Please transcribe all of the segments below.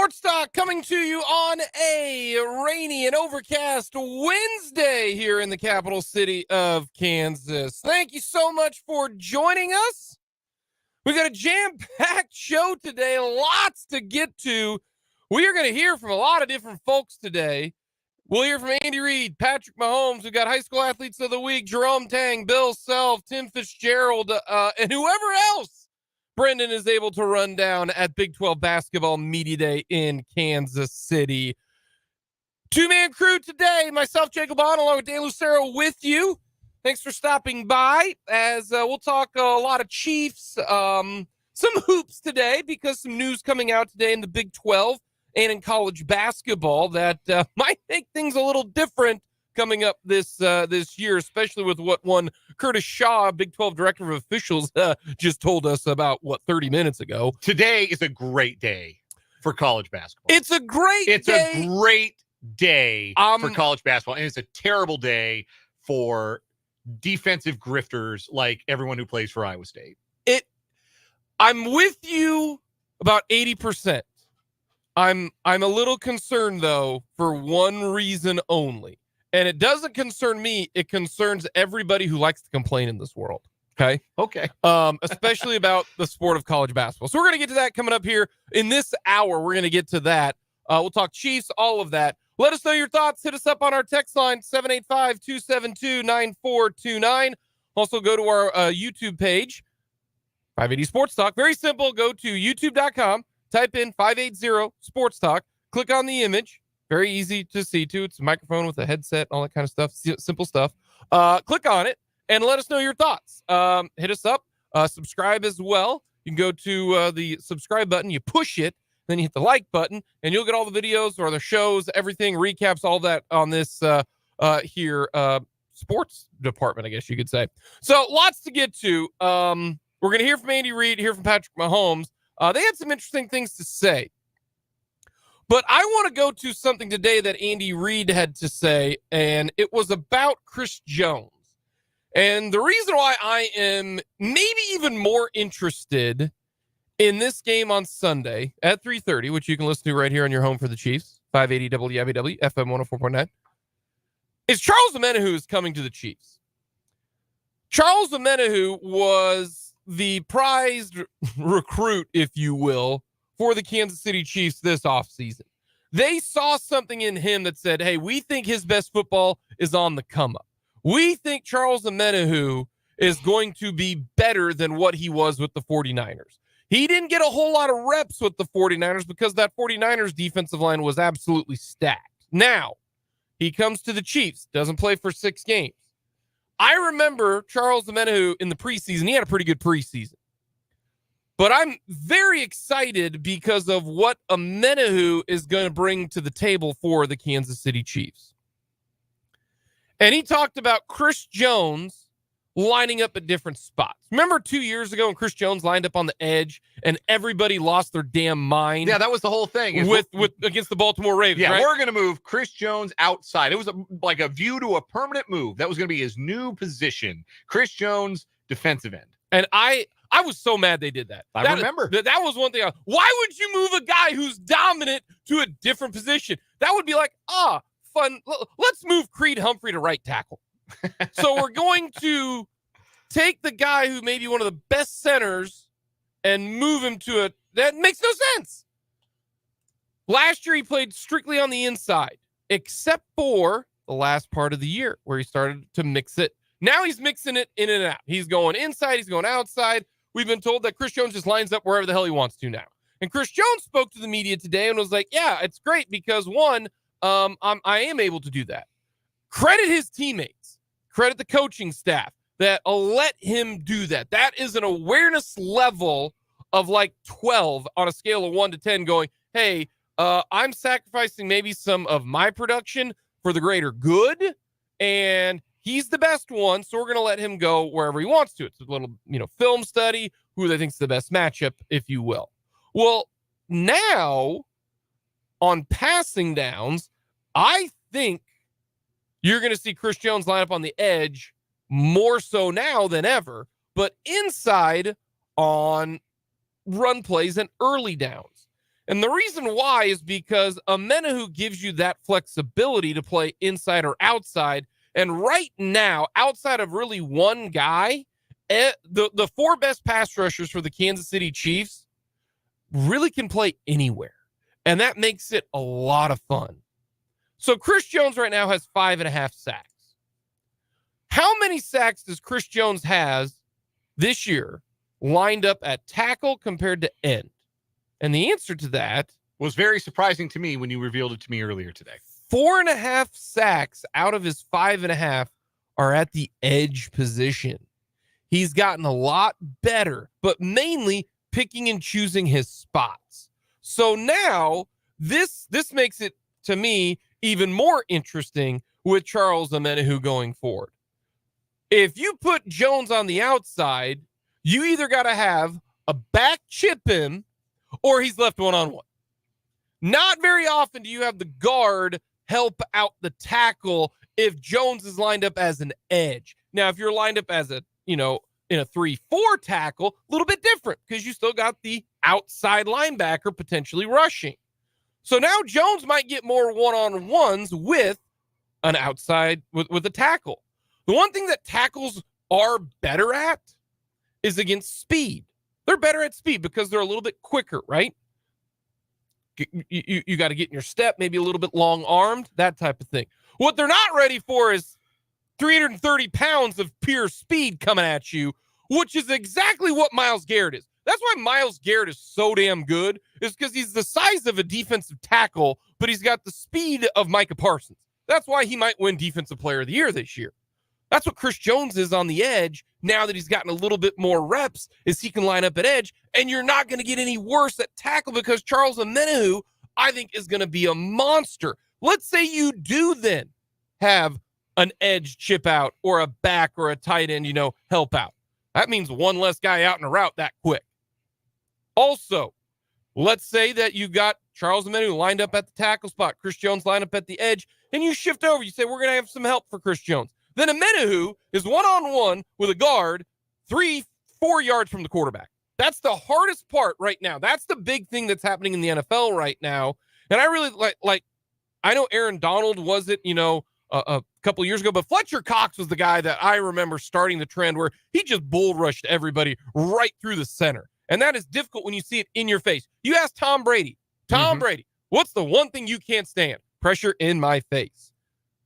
Sports Talk coming to you on a rainy and overcast Wednesday here in the capital city of Kansas. Thank you so much for joining us. We got a jam-packed show today, lots to get to. We are going to hear from a lot of different folks today. We'll hear from Reid, Patrick Mahomes. We've got high school athletes of the week, Jerome, Tang, Bill Self, Tim Fitzgerald, and whoever else Brendan is able to run down at Big 12 Basketball Media Day in Kansas City. Two-man crew today, myself, Jacob On, along with Dan Lucero with you. Thanks for stopping by as we'll talk a lot of Chiefs, some hoops today because some news coming out today in the Big 12 and in college basketball that might make things a little different coming up this year, especially with what one Curtis Shaw, Big 12 Director of Officials, just told us about, 30 minutes ago. Today is a great day for college basketball. It's a great day for college basketball, and it's a terrible day for defensive grifters like everyone who plays for Iowa State. I'm with you about 80%. I'm a little concerned, though, for one reason only. And it doesn't concern me. It concerns everybody who likes to complain in this world. Okay. Especially about the sport of college basketball. So we're going to get to that coming up here in this hour. We're going to get to that. We'll talk Chiefs, all of that. Let us know your thoughts. Hit us up on our text line, 785-272-9429. Also go to our YouTube page, 580 Sports Talk. Very simple. Go to youtube.com, type in 580 Sports Talk, click on the image. Very easy to see, too. It's a microphone with a headset, all that kind of stuff. Simple stuff. Click on it and let us know your thoughts. Hit us up. Subscribe as well. You can go to the subscribe button. You push it. Then you hit the like button, and you'll get all the videos or the shows, everything, recaps, all that on this sports department, I guess you could say. So lots to get to. We're going to hear from Reid, hear from Patrick Mahomes. They had some interesting things to say. But I want to go to something today that Reid had to say, and it was about Chris Jones. And the reason why I am maybe even more interested in this game on Sunday at 3:30, which you can listen to right here on your home for the Chiefs, 580 WIBW, FM 104.9, is Charles Omenihu is coming to the Chiefs. Charles Omenihu was the prized recruit, if you will, for the Kansas City Chiefs this offseason. They saw something in him that said, hey, we think his best football is on the come up. We think Charles Omenihu is going to be better than what he was with the 49ers. He didn't get a whole lot of reps with the 49ers because that 49ers defensive line was absolutely stacked. Now, he comes to the Chiefs, doesn't play for 6 games. I remember Charles Omenihu in the preseason. He had a pretty good preseason. But I'm very excited because of what Omenihu is going to bring to the table for the Kansas City Chiefs. And he talked about Chris Jones lining up at different spots. Remember 2 years ago when Chris Jones lined up on the edge and everybody lost their damn mind? Yeah, that was the whole thing. With against the Baltimore Ravens, yeah, right? We're going to move Chris Jones outside. It was like a view to a permanent move. That was going to be his new position. Chris Jones, defensive end. And I was so mad they did that. I remember. That was one thing. Why would you move a guy who's dominant to a different position? That would be like, fun. Let's move Creed Humphrey to right tackle. So we're going to take the guy who may be one of the best centers and move him to a... That makes no sense. Last year, he played strictly on the inside, except for the last part of the year where he started to mix it. Now he's mixing it in and out. He's going inside. He's going outside. We've been told that Chris Jones just lines up wherever the hell he wants to now. And Chris Jones spoke to the media today and was like, yeah, it's great because, one, I am able to do that. Credit his teammates. Credit the coaching staff that let him do that. That is an awareness level of like 12 on a scale of 1 to 10 going, hey, I'm sacrificing maybe some of my production for the greater good, and he's the best one, so we're going to let him go wherever he wants to. It's a little, film study, who they think is the best matchup, if you will. Well, now, on passing downs, I think you're going to see Chris Jones line up on the edge more so now than ever, but inside on run plays and early downs. And the reason why is because Amenahu gives you that flexibility to play inside or outside. And right now, outside of really one guy, the four best pass rushers for the Kansas City Chiefs really can play anywhere. And that makes it a lot of fun. So Chris Jones right now has 5.5 sacks. How many sacks does Chris Jones has this year lined up at tackle compared to end? And the answer to that was very surprising to me when you revealed it to me earlier today. 4.5 sacks out of his 5.5 are at the edge position. He's gotten a lot better, but mainly picking and choosing his spots. So now this makes it, to me, even more interesting with Charles Amenahu going forward. If you put Jones on the outside, you either got to have a back chip him or he's left one-on-one. Not very often do you have the guard help out the tackle if Jones is lined up as an edge. Now, if you're lined up as in a 3-4 tackle, a little bit different because you still got the outside linebacker potentially rushing. So now Jones might get more one-on-ones with an outside, with a tackle. The one thing that tackles are better at is against speed. They're better at speed because they're a little bit quicker, right? You got to get in your step, maybe a little bit long-armed, that type of thing. What they're not ready for is 330 pounds of pure speed coming at you, which is exactly what Myles Garrett is. That's why Myles Garrett is so damn good, is because he's the size of a defensive tackle, but he's got the speed of Micah Parsons. That's why he might win Defensive Player of the Year this year. That's what Chris Jones is on the edge now that he's gotten a little bit more reps, is he can line up at edge, and you're not going to get any worse at tackle because Charles Amenahu, I think, is going to be a monster. Let's say you do then have an edge chip out or a back or a tight end, help out. That means one less guy out in a route that quick. Also, let's say that you got Charles Amenahu lined up at the tackle spot, Chris Jones lined up at the edge, and you shift over. You say, we're going to have some help for Chris Jones. Then Amenahu is one-on-one with a guard 3-4 yards from the quarterback. That's the hardest part right now. That's the big thing that's happening in the NFL right now. And I really like I know Aaron Donald was it, a couple years ago, but Fletcher Cox was the guy that I remember starting the trend where he just bull rushed everybody right through the center. And that is difficult when you see it in your face. You ask Tom Brady, Brady, what's the one thing you can't stand? Pressure in my face.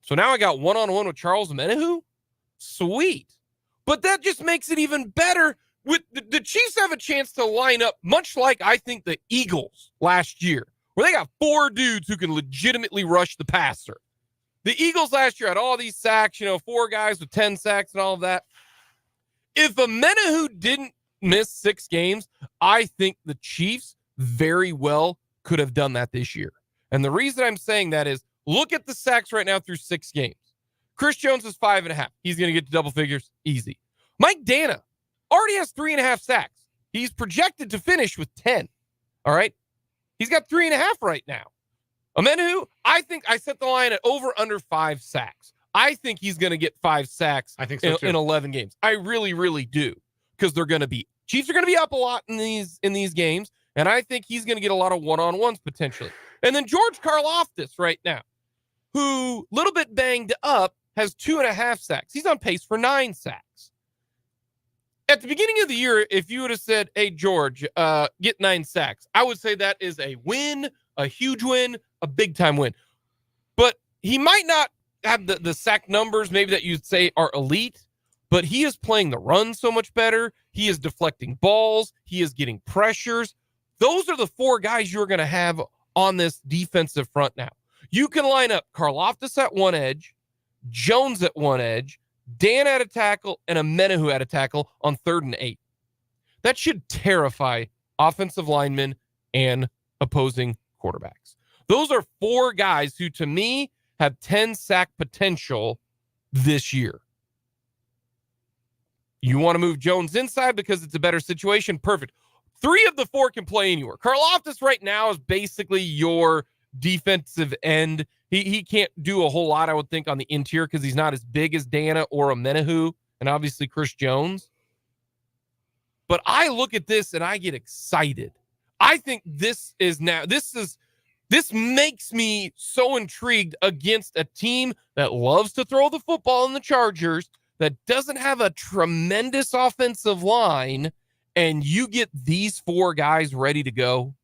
So now I got one-on-one with Charles Amenahu. Sweet. But that just makes it even better. With the Chiefs have a chance to line up, much like I think the Eagles last year, where they got 4 dudes who can legitimately rush the passer. The Eagles last year had all these sacks, 4 guys with 10 sacks and all of that. If Amenahu didn't miss 6 games, I think the Chiefs very well could have done that this year. And the reason I'm saying that is, look at the sacks right now through 6 games. Chris Jones is 5.5. He's going to get to double figures easy. Mike Dana already has 3.5 sacks. He's projected to finish with 10. All right. He's got 3.5 right now. Amenahu, I think I set the line at over under 5 sacks. I think he's going to get 5 sacks I think so in 11 games. I really, really do. Because Chiefs are going to be up a lot in these games. And I think he's going to get a lot of one-on-ones potentially. And then George Karlaftis right now, who a little bit banged up, has 2.5 sacks. He's on pace for 9 sacks. At the beginning of the year, if you would have said, hey, George, get 9 sacks, I would say that is a win, a huge win, a big-time win. But he might not have the sack numbers maybe that you'd say are elite, but he is playing the run so much better. He is deflecting balls. He is getting pressures. Those are the 4 guys you're going to have on this defensive front now. You can line up Karlaftis at one edge, Jones at one edge, Dan at a tackle, and Amenahu at a tackle on 3rd and 8. That should terrify offensive linemen and opposing quarterbacks. Those are 4 guys who, to me, have 10 sack potential this year. You want to move Jones inside because it's a better situation? Perfect. 3 of the 4 can play anywhere. Karlaftis right now is basically your defensive end. He can't do a whole lot, I would think, on the interior because he's not as big as Dana or Amenahu and obviously Chris Jones. But I look at this and I get excited. I think this makes me so intrigued against a team that loves to throw the football in the Chargers, that doesn't have a tremendous offensive line, and you get these 4 guys ready to go.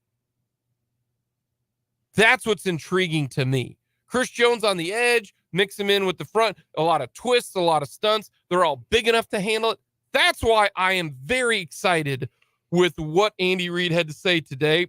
That's what's intriguing to me. Chris Jones on the edge, mix him in with the front, a lot of twists, a lot of stunts. They're all big enough to handle it. That's why I am very excited with what Andy Reid had to say today,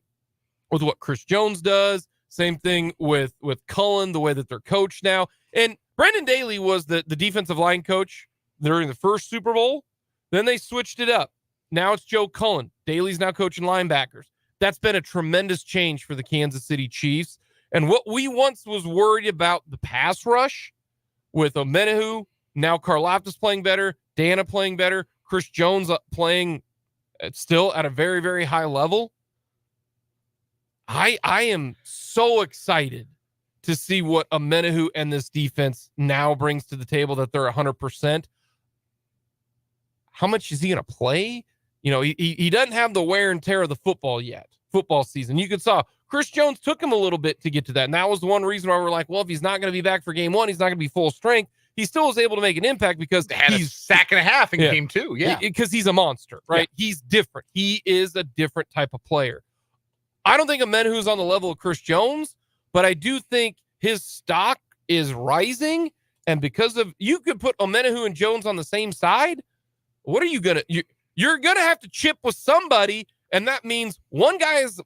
with what Chris Jones does. Same thing with Cullen, the way that they're coached now. And Brendan Daly was the defensive line coach during the first Super Bowl. Then they switched it up. Now it's Joe Cullen. Daly's now coaching linebackers. That's been a tremendous change for the Kansas City Chiefs. And what we once was worried about, the pass rush with Omenihu, now Karlaftis playing better, Dana playing better, Chris Jones playing still at a very, very high level. I am so excited to see what Omenihu and this defense now brings to the table, that they're 100%. How much is he going to play? You know, he doesn't have the wear and tear of the football season. You could saw Chris Jones took him a little bit to get to that. And that was the one reason why we're like, well, if he's not going to be back for game 1, he's not going to be full strength. He still was able to make an impact because he's a sack and a half in game 2. Yeah. Because he's a monster, right? Yeah. He's different. He is a different type of player. I don't think Omenihu's on the level of Chris Jones, but I do think his stock is rising. And because of, you could put Omenihu and Jones on the same side. What are you going to, you're going to have to chip with somebody. And that means one guy is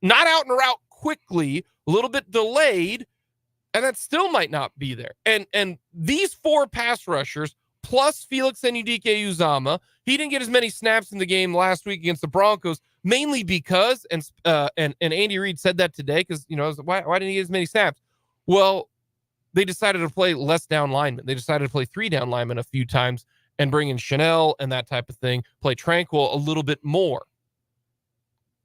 not out and route quickly, a little bit delayed, and that still might not be there. And these 4 pass rushers, plus Felix Enudike-Uzomah, he didn't get as many snaps in the game last week against the Broncos, mainly because, and Andy Reid said that today, because, you know, why didn't he get as many snaps? Well, they decided to play less down linemen. They decided to play 3 down linemen a few times and bring in Chanel and that type of thing, play Tranquil a little bit more.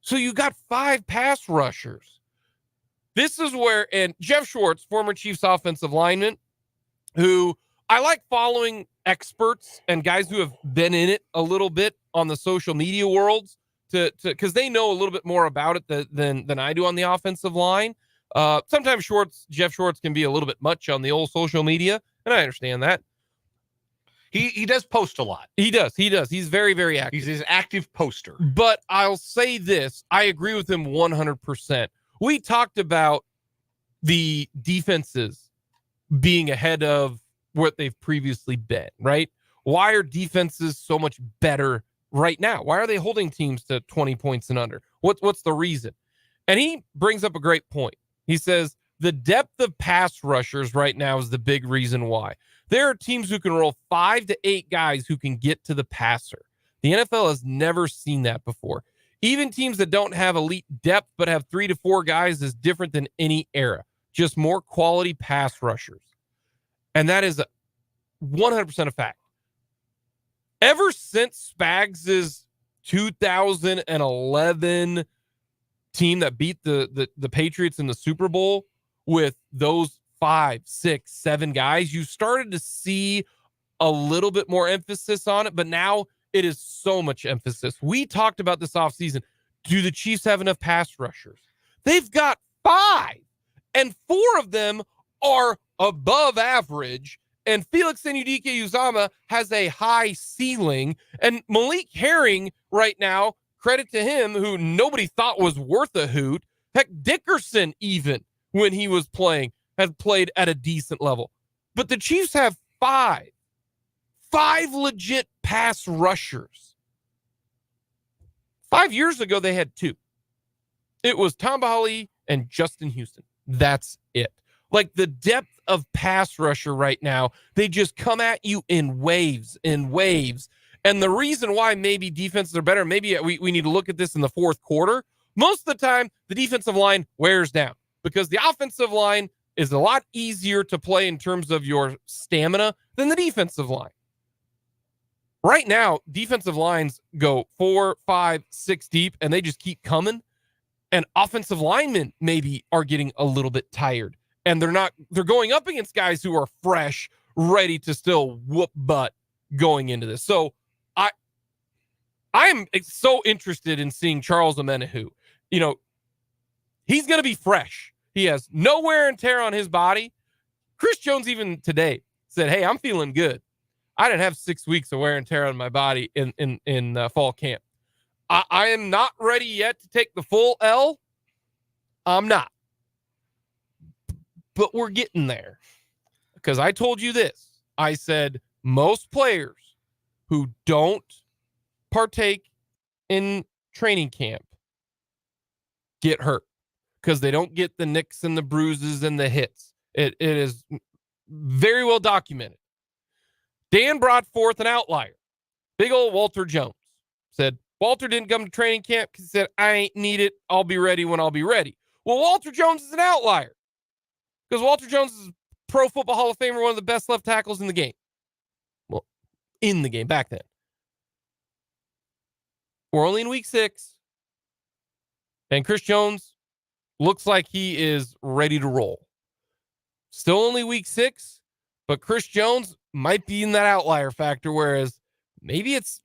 So you got 5 pass rushers. This is where, and Jeff Schwartz, former Chiefs offensive lineman, who I like following experts and guys who have been in it a little bit on the social media worlds, to because they know a little bit more about it than I do on the offensive line. Sometimes Jeff Schwartz can be a little bit much on the old social media, and I understand that. He does post a lot. He does. He's very, very active. He's an active poster. But I'll say this. I agree with him 100%. We talked about the defenses being ahead of what they've previously been, right? Why are defenses so much better right now? Why are they holding teams to 20 points and under? What's the reason? And he brings up a great point. He says the depth of pass rushers right now is the big reason why. There are teams who can roll 5 to 8 guys who can get to the passer. The NFL has never seen that before. Even teams that don't have elite depth but have 3 to 4 guys is different than any era. Just more quality pass rushers. And that is 100% a fact. Ever since Spags' 2011 team that beat the Patriots in the Super Bowl with those 5, 6, 7 guys, you started to see a little bit more emphasis on it, but now it is so much emphasis. We talked about this offseason. Do the Chiefs have enough pass rushers? They've got 5, and 4 of them are above average, and Felix Enudike-Uzomah has a high ceiling, and Malik Herring right now, credit to him, who nobody thought was worth a hoot. Heck, Dickerson, even when he was playing, has played at a decent level. But the Chiefs have 5 legit pass rushers. 5 years ago, they had 2. It was Tamba Hali and Justin Houston. That's it. Like, the depth of pass rusher right now, they just come at you in waves. And the reason why maybe defenses are better, maybe we need to look at this in the fourth quarter. Most of the time, the defensive line wears down because the offensive line is a lot easier to play in terms of your stamina than the defensive line. Right now, defensive lines go 4, 5, 6 deep, and they just keep coming. And offensive linemen maybe are getting a little bit tired. And they're going up against guys who are fresh, ready to still whoop butt going into this. So I am so interested in seeing Charles Omenihu. he's going to be fresh. He has no wear and tear on his body. Chris Jones even today said, hey, I'm feeling good. I didn't have 6 weeks of wear and tear on my body in fall camp. I am not ready yet to take the full L. I'm not. But we're getting there. Because I told you this. I said most players who don't partake in training camp get hurt because they don't get the nicks and the bruises and the hits. It is very well documented. Dan brought forth an outlier. Big old Walter Jones said, Walter didn't come to training camp because he said, I ain't need it. I'll be ready when I'll be ready. Well, Walter Jones is an outlier because Walter Jones is Pro Football Hall of Famer, one of the best left tackles in the game. Well, in the game back then. We're only in week 6. And Chris Jones looks like he is ready to roll. Still only week 6, but Chris Jones might be in that outlier factor, whereas maybe it's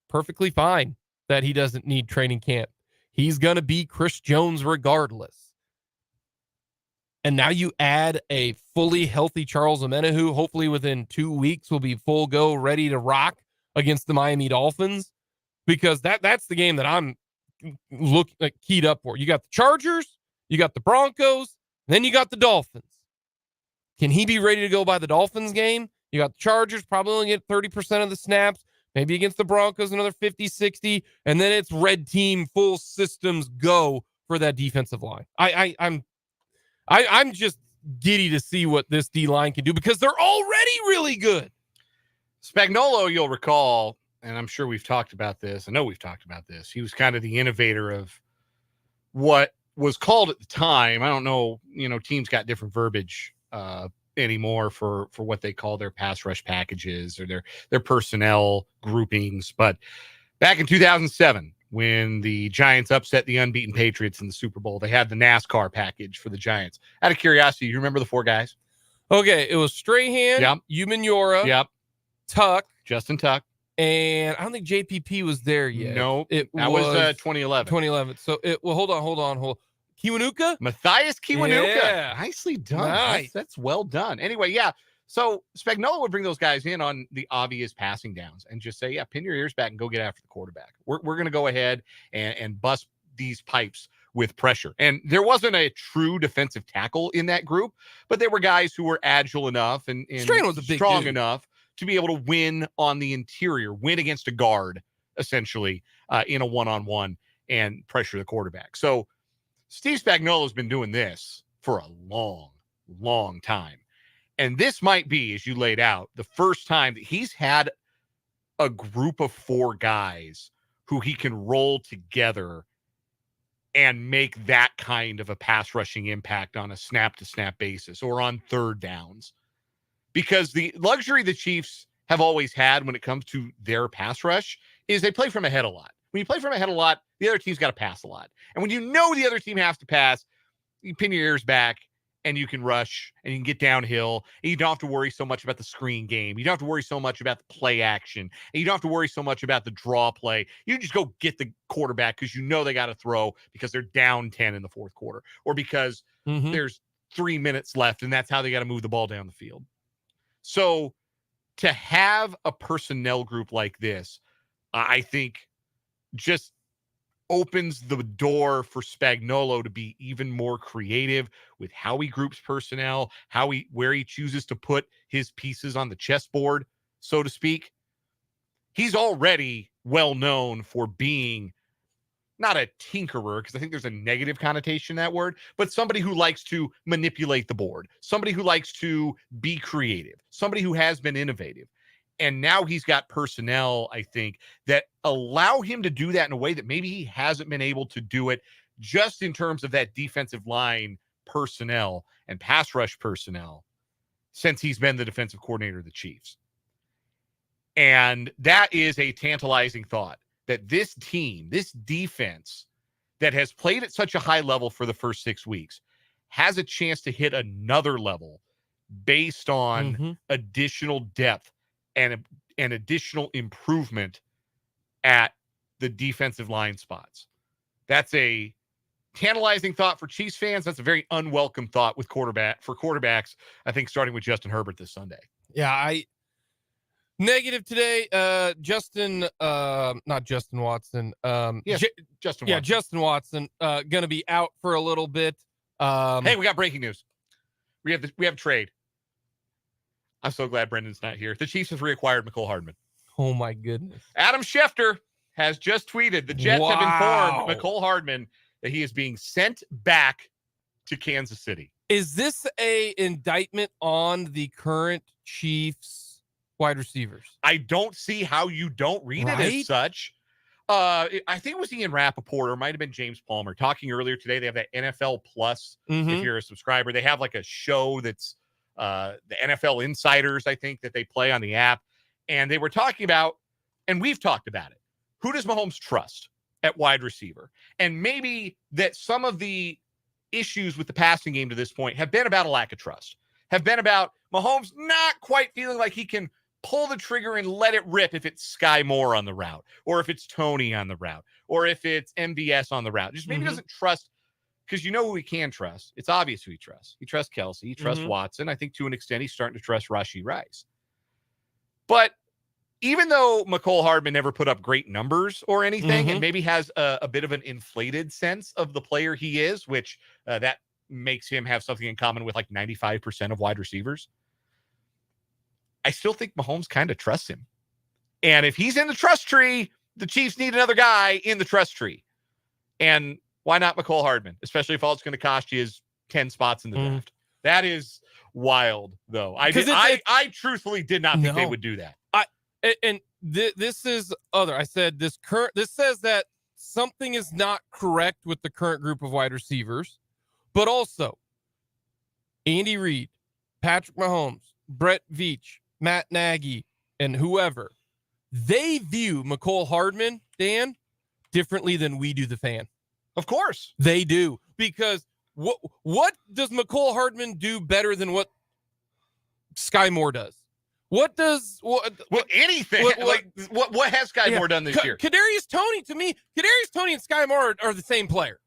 perfectly fine that he doesn't need training camp. He's going to be Chris Jones regardless. And now you add a fully healthy Charles Omenihu, who hopefully within 2 weeks will be full go, ready to rock against the Miami Dolphins, because that's the game that I'm keyed up for. You got the Chargers, you got the Broncos, then you got the Dolphins. Can he be ready to go by the Dolphins game? You got the Chargers, probably only get 30% of the snaps, maybe against the Broncos, another 50, 60, and then it's red team, full systems go for that defensive line. I'm just giddy to see what this D-line can do because they're already really good. Spagnuolo, you'll recall, and I'm sure we've talked about this. I know we've talked about this. He was kind of the innovator of what was called at the time. I don't know, teams got different verbiage anymore for what they call their pass rush packages or their personnel groupings. But back in 2007, when the Giants upset the unbeaten Patriots in the Super Bowl, they had the NASCAR package for the Giants. Out of curiosity, you remember the 4 guys? Okay, it was Strahan, yep. Umenyiora, Tuck, Justin Tuck, and I don't think JPP was there yet. No, that was 2011. 2011. So hold on. Kiwanuka? Matthias Kiwanuka. Yeah. Nicely done. Nice. That's well done. Anyway, yeah. So Spagnuolo would bring those guys in on the obvious passing downs and just say, yeah, pin your ears back and go get after the quarterback. We're going to go ahead and bust these pipes with pressure. And there wasn't a true defensive tackle in that group, but there were guys who were agile enough and was a big strong dude. enough to be able to win on the interior, win against a guard, essentially, in a one-on-one and pressure the quarterback. So Steve Spagnuolo has been doing this for a long, long time. And this might be, as you laid out, the first time that he's had a group of 4 guys who he can roll together and make that kind of a pass rushing impact on a snap-to-snap basis or on third downs. Because the luxury the Chiefs have always had when it comes to their pass rush is they play from ahead a lot. When you play from ahead a lot, the other team's got to pass a lot. And when you know the other team has to pass, you pin your ears back and you can rush and you can get downhill. And you don't have to worry so much about the screen game. You don't have to worry so much about the play action. And you don't have to worry so much about the draw play. You just go get the quarterback because you know they got to throw because they're down 10 in the fourth quarter or because there's 3 minutes left and that's how they got to move the ball down the field. So to have a personnel group like this, I think just opens the door for Spagnuolo to be even more creative with how he groups personnel, where he chooses to put his pieces on the chessboard, so to speak. He's already well known for being not a tinkerer, because I think there's a negative connotation in that word, but somebody who likes to manipulate the board, somebody who likes to be creative, somebody who has been innovative. And now he's got personnel, I think, that allow him to do that in a way that maybe he hasn't been able to do it just in terms of that defensive line personnel and pass rush personnel since he's been the defensive coordinator of the Chiefs. And that is a tantalizing thought, that this team, this defense that has played at such a high level for the first 6 weeks has a chance to hit another level based on additional depth and additional improvement at the defensive line spots. That's a tantalizing thought for Chiefs fans. That's a very unwelcome thought with quarterbacks, I think, starting with Justin Herbert this Sunday. Yeah, negative today. Not Justin Watson. Justin Watson. Yeah, Justin Watson gonna be out for a little bit. Hey, we got breaking news. We have a trade. I'm so glad Brendan's not here. The Chiefs have reacquired Mecole Hardman. Oh my goodness. Adam Schefter has just tweeted the Jets have informed Mecole Hardman that he is being sent back to Kansas City. Is this a indictment on the current Chiefs wide receivers? I don't see how you don't read it as such. I think it was Ian Rappaport or might have been James Palmer talking earlier today. They have that NFL Plus. If you're a subscriber, they have like a show that's the NFL Insiders, I think, that they play on the app. And they were talking about, and we've talked about it, who does Mahomes trust at wide receiver? And maybe that some of the issues with the passing game to this point have been about a lack of trust, have been about Mahomes not quite feeling like he can pull the trigger and let it rip if it's Sky Moore on the route, or if it's Tony on the route, or if it's MVS on the route. Just maybe doesn't trust, because you know who he can trust. It's obvious who he trusts. He trusts Kelsey. He trusts Watson. I think to an extent he's starting to trust Rashee Rice. But even though Mecole Hardman never put up great numbers or anything, and maybe has a bit of an inflated sense of the player he is, which that makes him have something in common with like 95% of wide receivers, I still think Mahomes kind of trusts him. And if he's in the trust tree, the Chiefs need another guy in the trust tree. And why not Mecole Hardman, especially if all it's going to cost you is 10 spots in the draft? That is wild, though. I truthfully did not think they would do that. This is other. I said this says that something is not correct with the current group of wide receivers, but also Andy Reid, Patrick Mahomes, Brett Veach, Matt Nagy, and whoever, they view Mecole Hardman, Dan, differently than we do the fan. Of course. They do. Because what does Mecole Hardman do better than what Sky Moore does? Anything? What has Sky Moore done this year? Kadarius Toney, to me, Kadarius Toney and Sky Moore are the same player.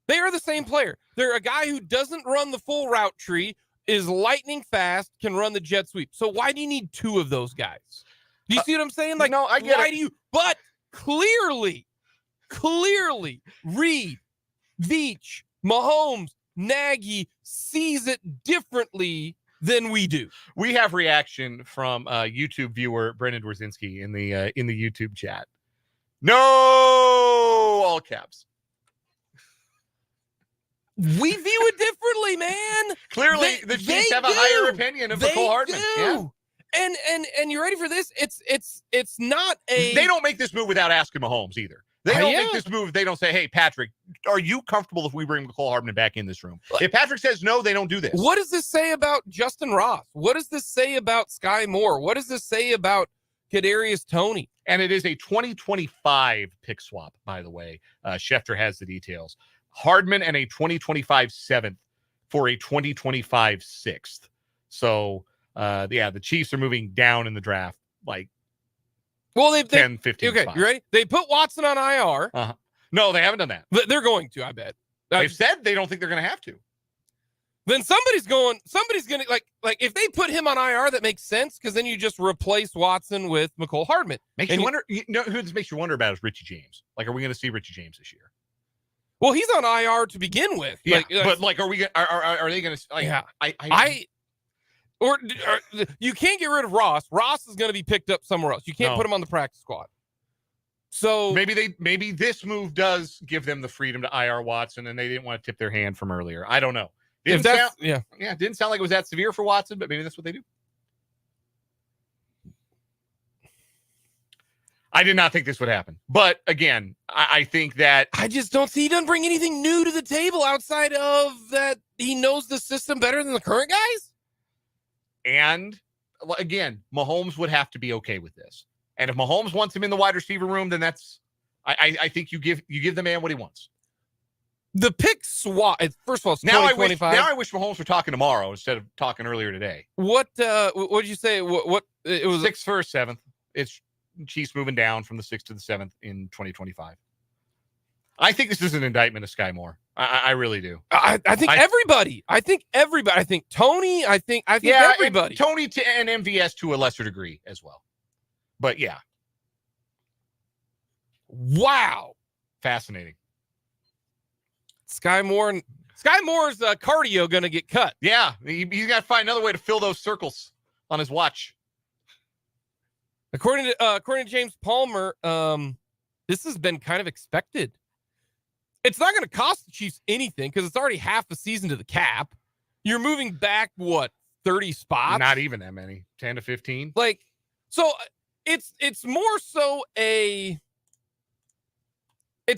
They are the same player. They're a guy who doesn't run the full route tree, is lightning fast, can run the jet sweep. So why do you need two of those guys? Do you see what I'm saying? Like, no, I get why it. do you? But clearly, Reid, Veach, Mahomes, Nagy sees it differently than we do. We have reaction from YouTube viewer Brendan Dworzinski in the YouTube chat. No, all caps. We view it differently, man. Clearly, the Chiefs have a higher opinion of Mecole Hardman. Yeah. And you ready for this? It's not a. They don't make this move without asking Mahomes either. They don't make this move. They don't say, "Hey, Patrick, are you comfortable if we bring Mecole Hardman back in this room?" If Patrick says no, they don't do this. What does this say about Justin Ross? What does this say about Sky Moore? What does this say about Kadarius Toney? And it is a 2025 pick swap, by the way. Schefter has the details. Hardman and a 2025 7th for a 2025 6th. So, the Chiefs are moving down in the draft, like 10, 15 okay, spots. You ready? They put Watson on IR. No, they haven't done that. They're going to, I bet. They've said they don't think they're going to have to. Then somebody's going to, like if they put him on IR, that makes sense, because then you just replace Watson with Mecole Hardman. Makes you wonder, who this makes you wonder about is Richie James. Like, are we going to see Richie James this year? Well, he's on IR to begin with. Yeah, but are we? Are they going to? Like, yeah, or you can't get rid of Ross. Ross is going to be picked up somewhere else. You can't put him on the practice squad. So maybe this move does give them the freedom to IR Watson, and they didn't want to tip their hand from earlier. I don't know. Didn't sound like it was that severe for Watson, but maybe that's what they do. I did not think this would happen. But again, I think that I just don't see he doesn't bring anything new to the table outside of that he knows the system better than the current guys. And again, Mahomes would have to be okay with this. And if Mahomes wants him in the wide receiver room, then that's I think you give the man what he wants. The pick swap. First of all, it's now 2025. I wish Mahomes were talking tomorrow instead of talking earlier today. What did you say? What it was 6th for 7th. It's Chiefs moving down from the 6th to the 7th in 2025. I think this is an indictment of Sky Moore. I really do. I think everybody. I think Tony. I think everybody. Tony and MVS to a lesser degree as well. But yeah. Wow. Fascinating. Sky Moore's cardio going to get cut. Yeah. He's got to find another way to fill those circles on his watch. According to James Palmer, this has been kind of expected. It's not going to cost the Chiefs anything because it's already half the season to the cap. You're moving back, 30 spots? Not even that many. 10 to 15. So it's more so it's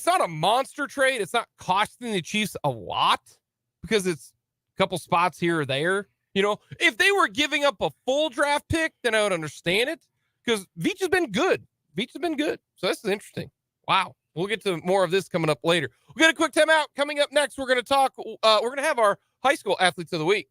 not a monster trade. It's not costing the Chiefs a lot because it's a couple spots here or there. If they were giving up a full draft pick, then I would understand it because Veach has been good. So this is interesting. Wow. We'll get to more of this coming up later. We'll get a quick timeout. Coming up next, we're going to talk. We're going to have our high school athletes of the week.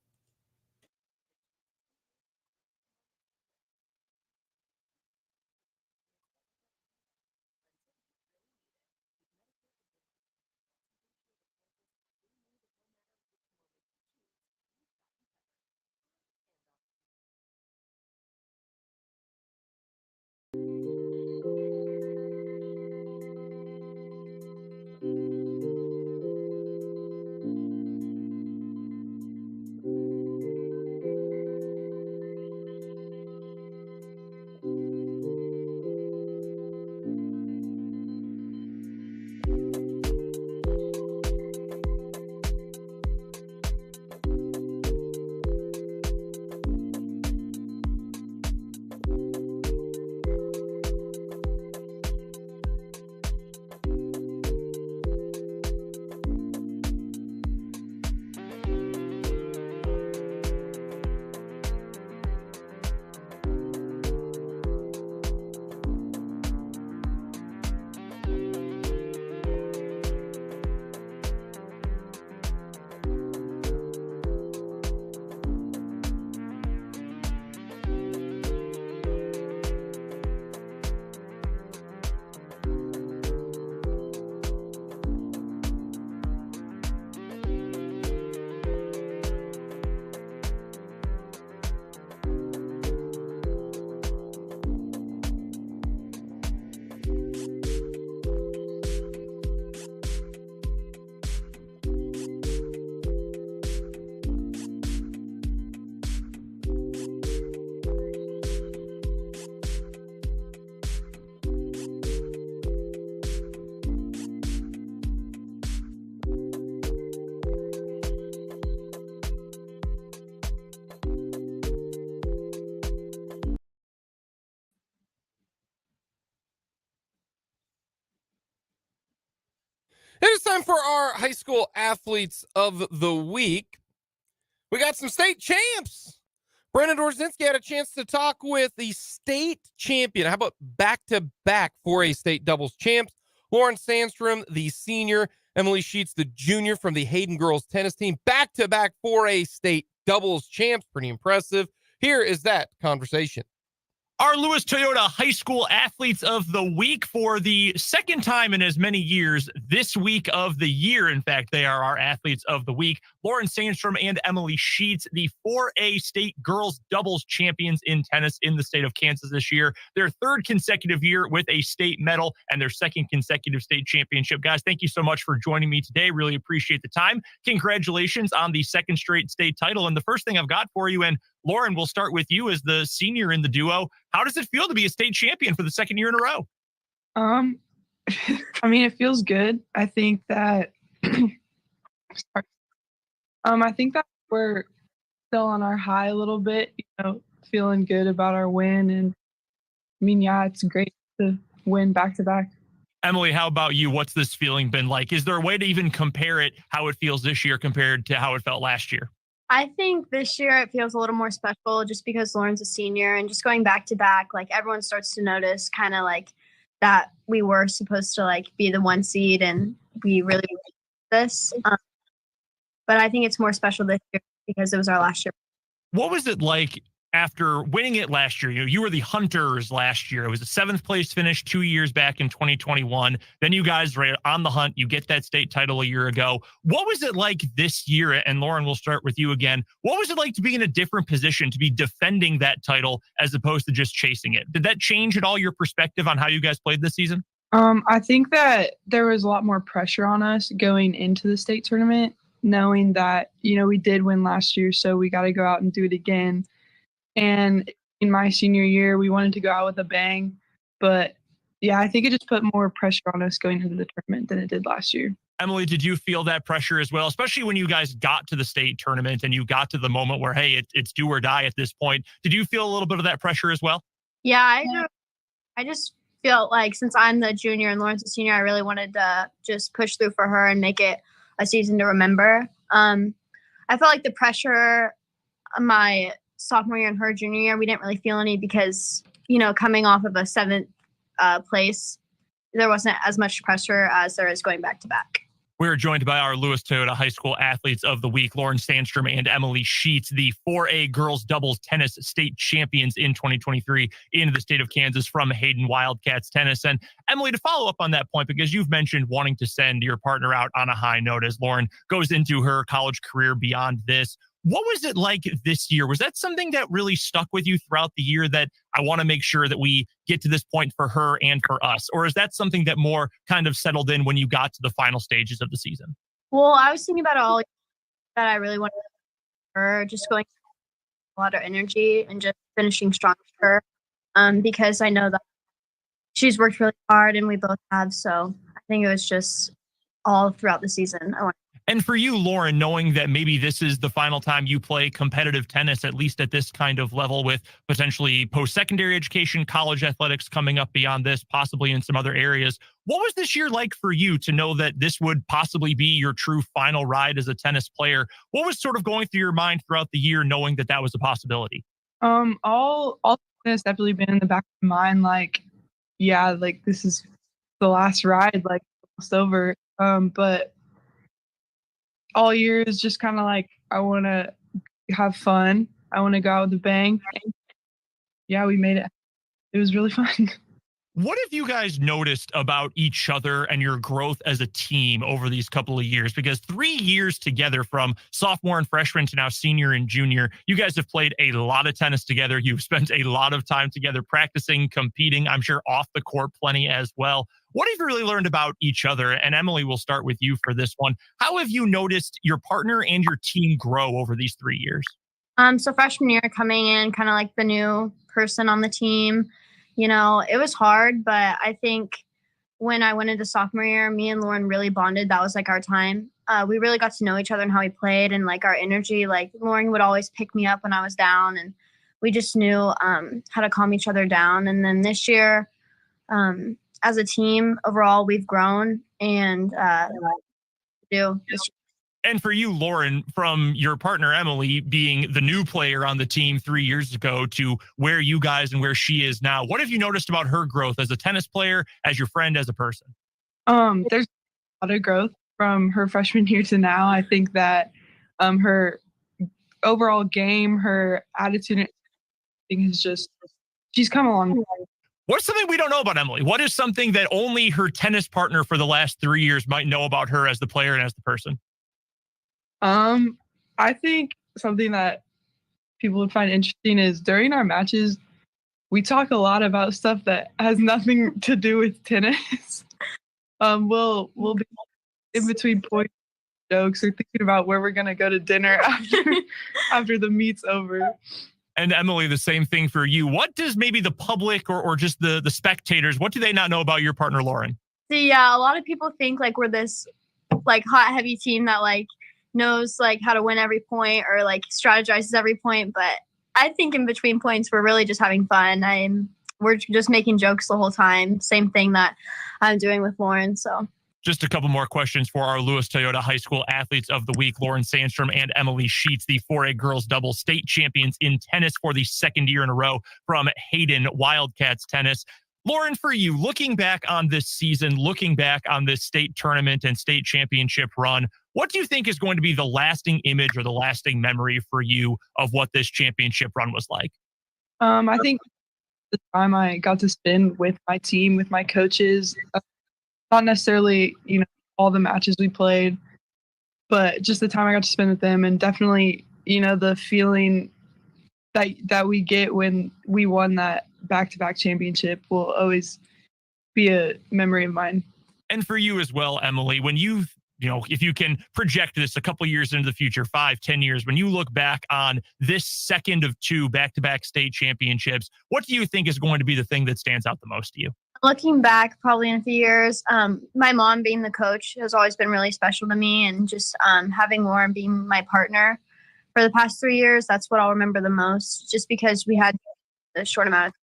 It is time for our high school athletes of the week. We got some state champs. Brendan Dorzinski had a chance to talk with the state champion. How about back-to-back 4A state doubles champs? Lauren Sandstrom, the senior. Emily Sheets, the junior from the Hayden girls tennis team. Back-to-back 4A state doubles champs. Pretty impressive. Here is that conversation. Our Lewis Toyota High School Athletes of the Week for the second time in as many years this week of the year. In fact, they are our Athletes of the Week. Lauren Sandstrom and Emily Sheets, the 4A state girls doubles champions in tennis in the state of Kansas this year. Their third consecutive year with a state medal and their second consecutive state championship. Guys, thank you so much for joining me today. Really appreciate the time. Congratulations on the second straight state title. And the first thing I've got for you, and Lauren, we'll start with you as the senior in the duo. How does it feel to be a state champion for the second year in a row? I mean, it feels good. I think that I think that we're still on our high a little bit, feeling good about our win. And I mean, yeah, it's great to win back to back. Emily, how about you? What's this feeling been like? Is there a way to even compare it, how it feels this year compared to how it felt last year? I think this year it feels a little more special just because Lauren's a senior and just going back to back, everyone starts to notice kind of that we were supposed to be the one seed and we really this. But I think it's more special this year because it was our last year. What was it like after winning it last year, you were the Hunters last year. It was a 7th place finish 2 years back in 2021. Then you guys were on the hunt. You get that state title a year ago. What was it like this year? And Lauren, we'll start with you again. What was it like to be in a different position, to be defending that title as opposed to just chasing it? Did that change at all your perspective on how you guys played this season? I think that there was a lot more pressure on us going into the state tournament, knowing that, we did win last year, so we got to go out and do it again. And in my senior year, we wanted to go out with a bang. But yeah, I think it just put more pressure on us going into the tournament than it did last year. Emily, did you feel that pressure as well, especially when you guys got to the state tournament and you got to the moment where, hey, it's do or die at this point? Did you feel a little bit of that pressure as well? Yeah, I just felt like since I'm the junior and Lauren's the senior, I really wanted to just push through for her and make it a season to remember. I felt like the pressure my sophomore year and her junior year, we didn't really feel any because, coming off of a 7th place, there wasn't as much pressure as there is going back to back. We're joined by our Lewis Toyota High School Athletes of the Week, Lauren Sandstrom and Emily Sheets, the 4A girls doubles tennis state champions in 2023 in the state of Kansas from Hayden Wildcats Tennis. And Emily, to follow up on that point, because you've mentioned wanting to send your partner out on a high note as Lauren goes into her college career beyond this. What was it like this year? Was that something that really stuck with you throughout the year, that I want to make sure that we get to this point for her and for us? Or is that something that more kind of settled in when you got to the final stages of the season? Well, I was thinking about it all, that I really wanted her, just going a lot of energy and just finishing strong for her, because I know that she's worked really hard and we both have. So I think it was just all throughout the season. And for you, Lauren, knowing that maybe this is the final time you play competitive tennis, at least at this kind of level, with potentially post-secondary education, college athletics coming up beyond this, possibly in some other areas, what was this year like for you to know that this would possibly be your true final ride as a tennis player? What was sort of going through your mind throughout the year, knowing that that was a possibility? All this definitely been in the back of my mind, this is the last ride, almost over. But all year is just kind of I want to have fun. I want to go out with a bang. And yeah, we made it. It was really fun. What have you guys noticed about each other and your growth as a team over these couple of years? Because 3 years together, from sophomore and freshman to now senior and junior, you guys have played a lot of tennis together. You've spent a lot of time together practicing, competing, I'm sure off the court plenty as well. What have you really learned about each other? And Emily, we'll start with you for this one. How have you noticed your partner and your team grow over these 3 years? So freshman year, coming in kind of like the new person on the team, it was hard, but I think when I went into sophomore year, me and Lauren really bonded. That was our time. We really got to know each other and how we played and our energy. Lauren would always pick me up when I was down, and we just knew how to calm each other down. And then this year, as a team overall, we've grown and do. And for you, Lauren, from your partner, Emily, being the new player on the team 3 years ago to where you guys and where she is now, what have you noticed about her growth as a tennis player, as your friend, as a person? There's a lot of growth from her freshman year to now. I think that her overall game, her attitude, she's come a long way. What's something we don't know about Emily? What is something that only her tennis partner for the last 3 years might know about her as the player and as the person? I think something that people would find interesting is during our matches, we talk a lot about stuff that has nothing to do with tennis. We'll be in between points, jokes, or thinking about where we're gonna go to dinner after the meet's over. And Emily, the same thing for you. What does maybe the public or just the spectators, what do they not know about your partner, Lauren? Yeah, a lot of people think we're this hot, heavy team that knows how to win every point or strategizes every point. But I think in between points, we're really just having fun. We're just making jokes the whole time. Same thing that I'm doing with Lauren. So just a couple more questions for our Lewis Toyota High School Athletes of the Week, Lauren Sandstrom and Emily Sheets, the 4A girls double state champions in tennis for the second year in a row from Hayden Wildcats Tennis. Lauren, for you, looking back on this season, looking back on this state tournament and state championship run, what do you think is going to be the lasting image or the lasting memory for you of what this championship run was like? I think the time I got to spend with my team, with my coaches, not necessarily, all the matches we played, but just the time I got to spend with them, and definitely, the feeling that we get when we won that back-to-back championship will always be a memory of mine. And for you as well, Emily, when if you can project this a couple years into the future, 5-10 years, when you look back on this second of 2 back-to-back state championships, what do you think is going to be the thing that stands out the most to you? Looking back, probably in a few years, my mom being the coach has always been really special to me, and just having Lauren being my partner for the past 3 years, that's what I'll remember the most, just because we had a short amount of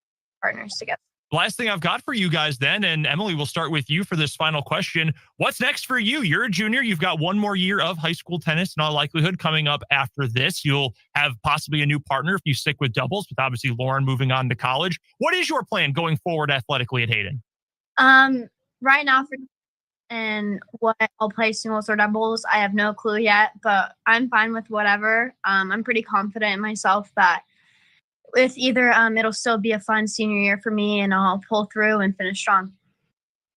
partners together. Last thing I've got for you guys then, and Emily, we'll start with you for this final question. What's next for you? You're a junior. You've got one more year of high school tennis in all likelihood coming up after this. You'll have possibly a new partner if you stick with doubles, with obviously Lauren moving on to college. What is your plan going forward athletically at Hayden? Right now, and what I'll play singles or doubles, I have no clue yet, but I'm fine with whatever. I'm pretty confident in myself that with either, it'll still be a fun senior year for me, and I'll pull through and finish strong.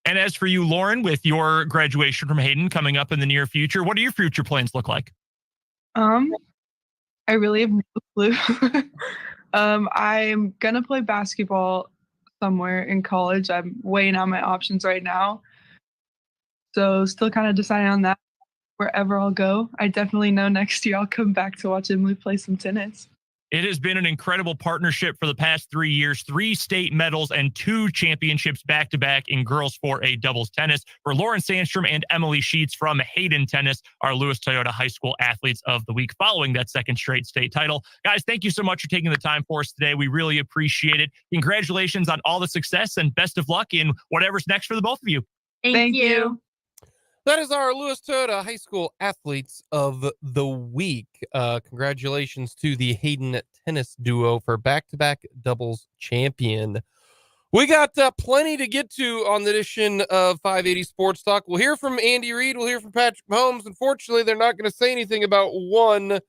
And as for you, Lauren, with your graduation from Hayden coming up in the near future, what do your future plans look like? I really have no clue. I'm gonna play basketball somewhere in college. I'm weighing out my options right now, so still kind of deciding on that. Wherever I'll go, I definitely know next year I'll come back to watch Emily play some tennis. It has been an incredible partnership for the past 3 years, 3 state medals and 2 championships back-to-back in girls 4A doubles tennis. For Lauren Sandstrom and Emily Sheets from Hayden Tennis, our Lewis Toyota High School Athletes of the Week following that second straight state title. Guys, thank you so much for taking the time for us today. We really appreciate it. Congratulations on all the success and best of luck in whatever's next for the both of you. Thank you. That is our Lewis Toyota High School Athletes of the Week. Congratulations to the Hayden tennis duo for back-to-back doubles champion. We got plenty to get to on the edition of 580 Sports Talk. We'll hear from Andy Reid. We'll hear from Patrick Mahomes. Unfortunately, they're not going to say anything about one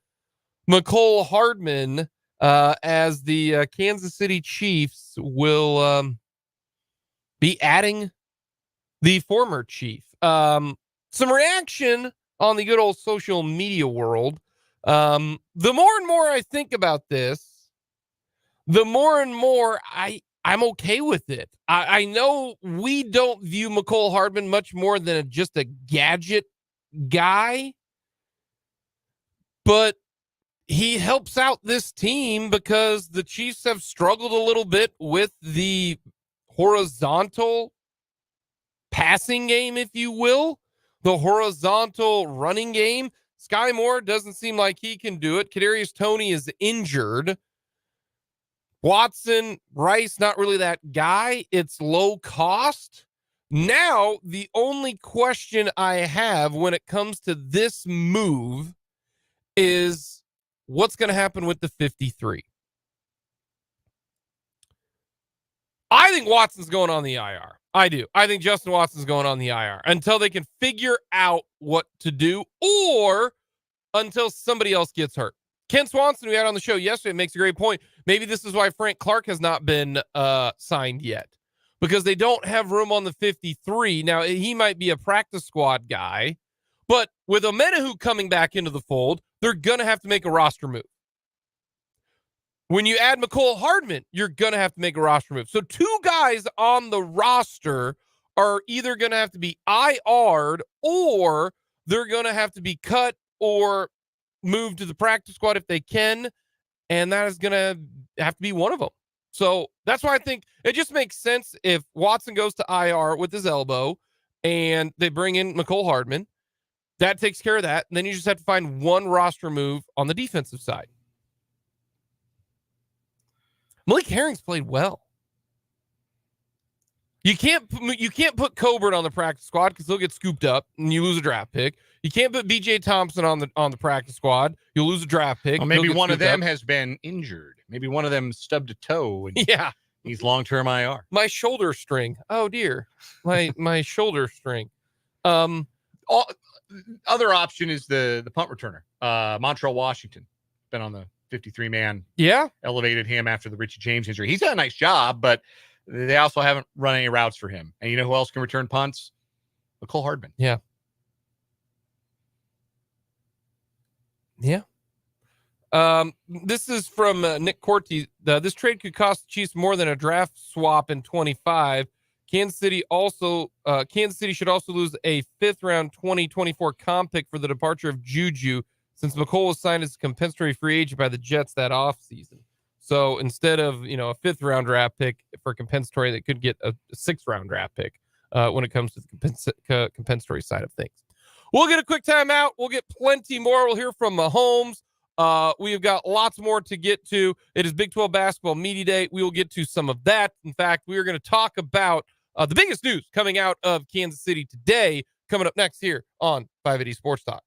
McCole Hardman, as the Kansas City Chiefs will be adding the former Chief. Some reaction on the good old social media world. The more and more I think about this, the more and more I'm okay with it. I know we don't view McCole Hardman much more than just a gadget guy, but he helps out this team because the Chiefs have struggled a little bit with the horizontal passing game, if you will. The horizontal running game. Sky Moore doesn't seem like he can do it. Kadarius Toney is injured. Watson, Rice, not really that guy. It's low cost. Now, the only question I have when it comes to this move is what's going to happen with the 53. I think Watson's going on the IR. I do. I think Justin Watson's going on the IR until they can figure out what to do, or until somebody else gets hurt. Ken Swanson, we had on the show yesterday, makes a great point. Maybe this is why Frank Clark has not been signed yet, because they don't have room on the 53. Now, he might be a practice squad guy, but with Omenahu coming back into the fold, they're going to have to make a roster move. When you add McCole Hardman, you're going to have to make a roster move. So 2 guys on the roster are either going to have to be IR'd, or they're going to have to be cut or moved to the practice squad if they can. And that is going to have to be one of them. So that's why I think it just makes sense if Watson goes to IR with his elbow and they bring in McCole Hardman. That takes care of that. And then you just have to find one roster move on the defensive side. Malik Herring's played well. You can't put Coburn on the practice squad because he'll get scooped up and you lose a draft pick. You can't put BJ Thompson on the practice squad. You'll lose a draft pick. Well, maybe one of them has been injured. Maybe one of them stubbed a toe. And yeah, he's long-term IR. My shoulder string. Oh dear, my shoulder string. Other option is the punt returner, Montreal Washington. Been on the 53-man. Yeah. Elevated him after the Richie James injury. He's done a nice job, but they also haven't run any routes for him. And you know who else can return punts? Nicole Hardman. Yeah. Yeah. This is from Nick Corti. This trade could cost the Chiefs more than a draft swap in 25. Kansas City should also lose a 5th round 2024 comp pick for the departure of Juju, since McColl was signed as a compensatory free agent by the Jets that offseason. So instead of, a 5th round draft pick for compensatory, they could get a 6th round draft pick when it comes to the compensatory side of things. We'll get a quick timeout. We'll get plenty more. We'll hear from Mahomes. We've got lots more to get to. It is Big 12 Basketball Media Day. We will get to some of that. In fact, we are going to talk about the biggest news coming out of Kansas City today, coming up next here on 580 Sports Talk.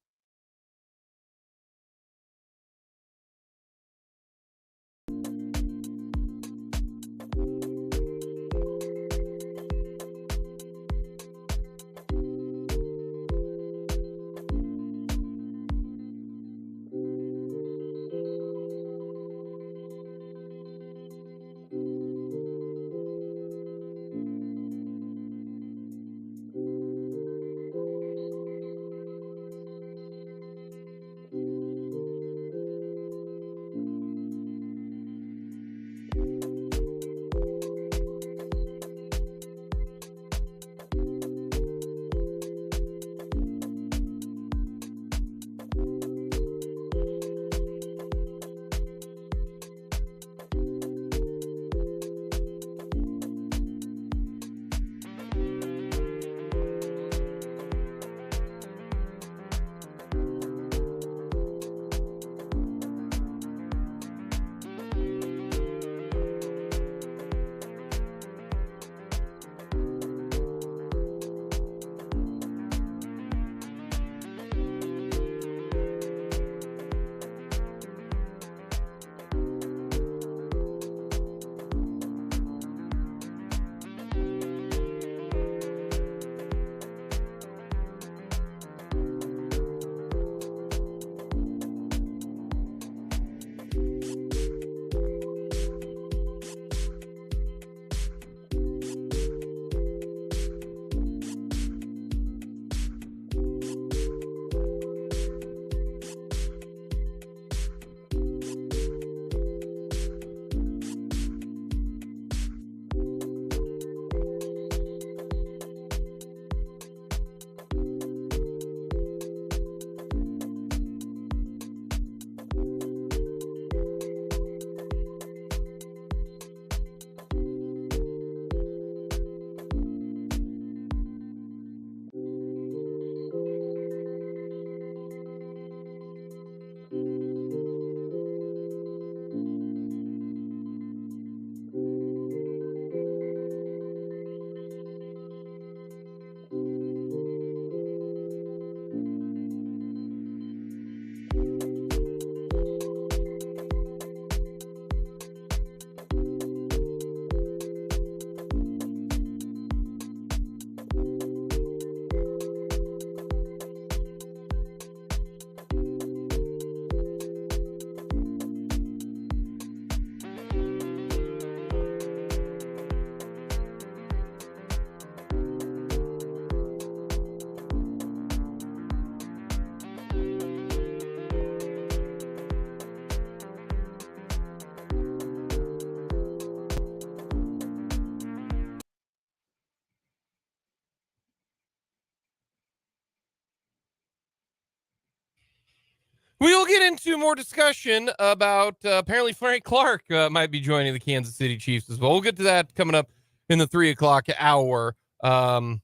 We will get into more discussion about apparently Frank Clark might be joining the Kansas City Chiefs as well. We'll get to that coming up in the 3 o'clock hour. One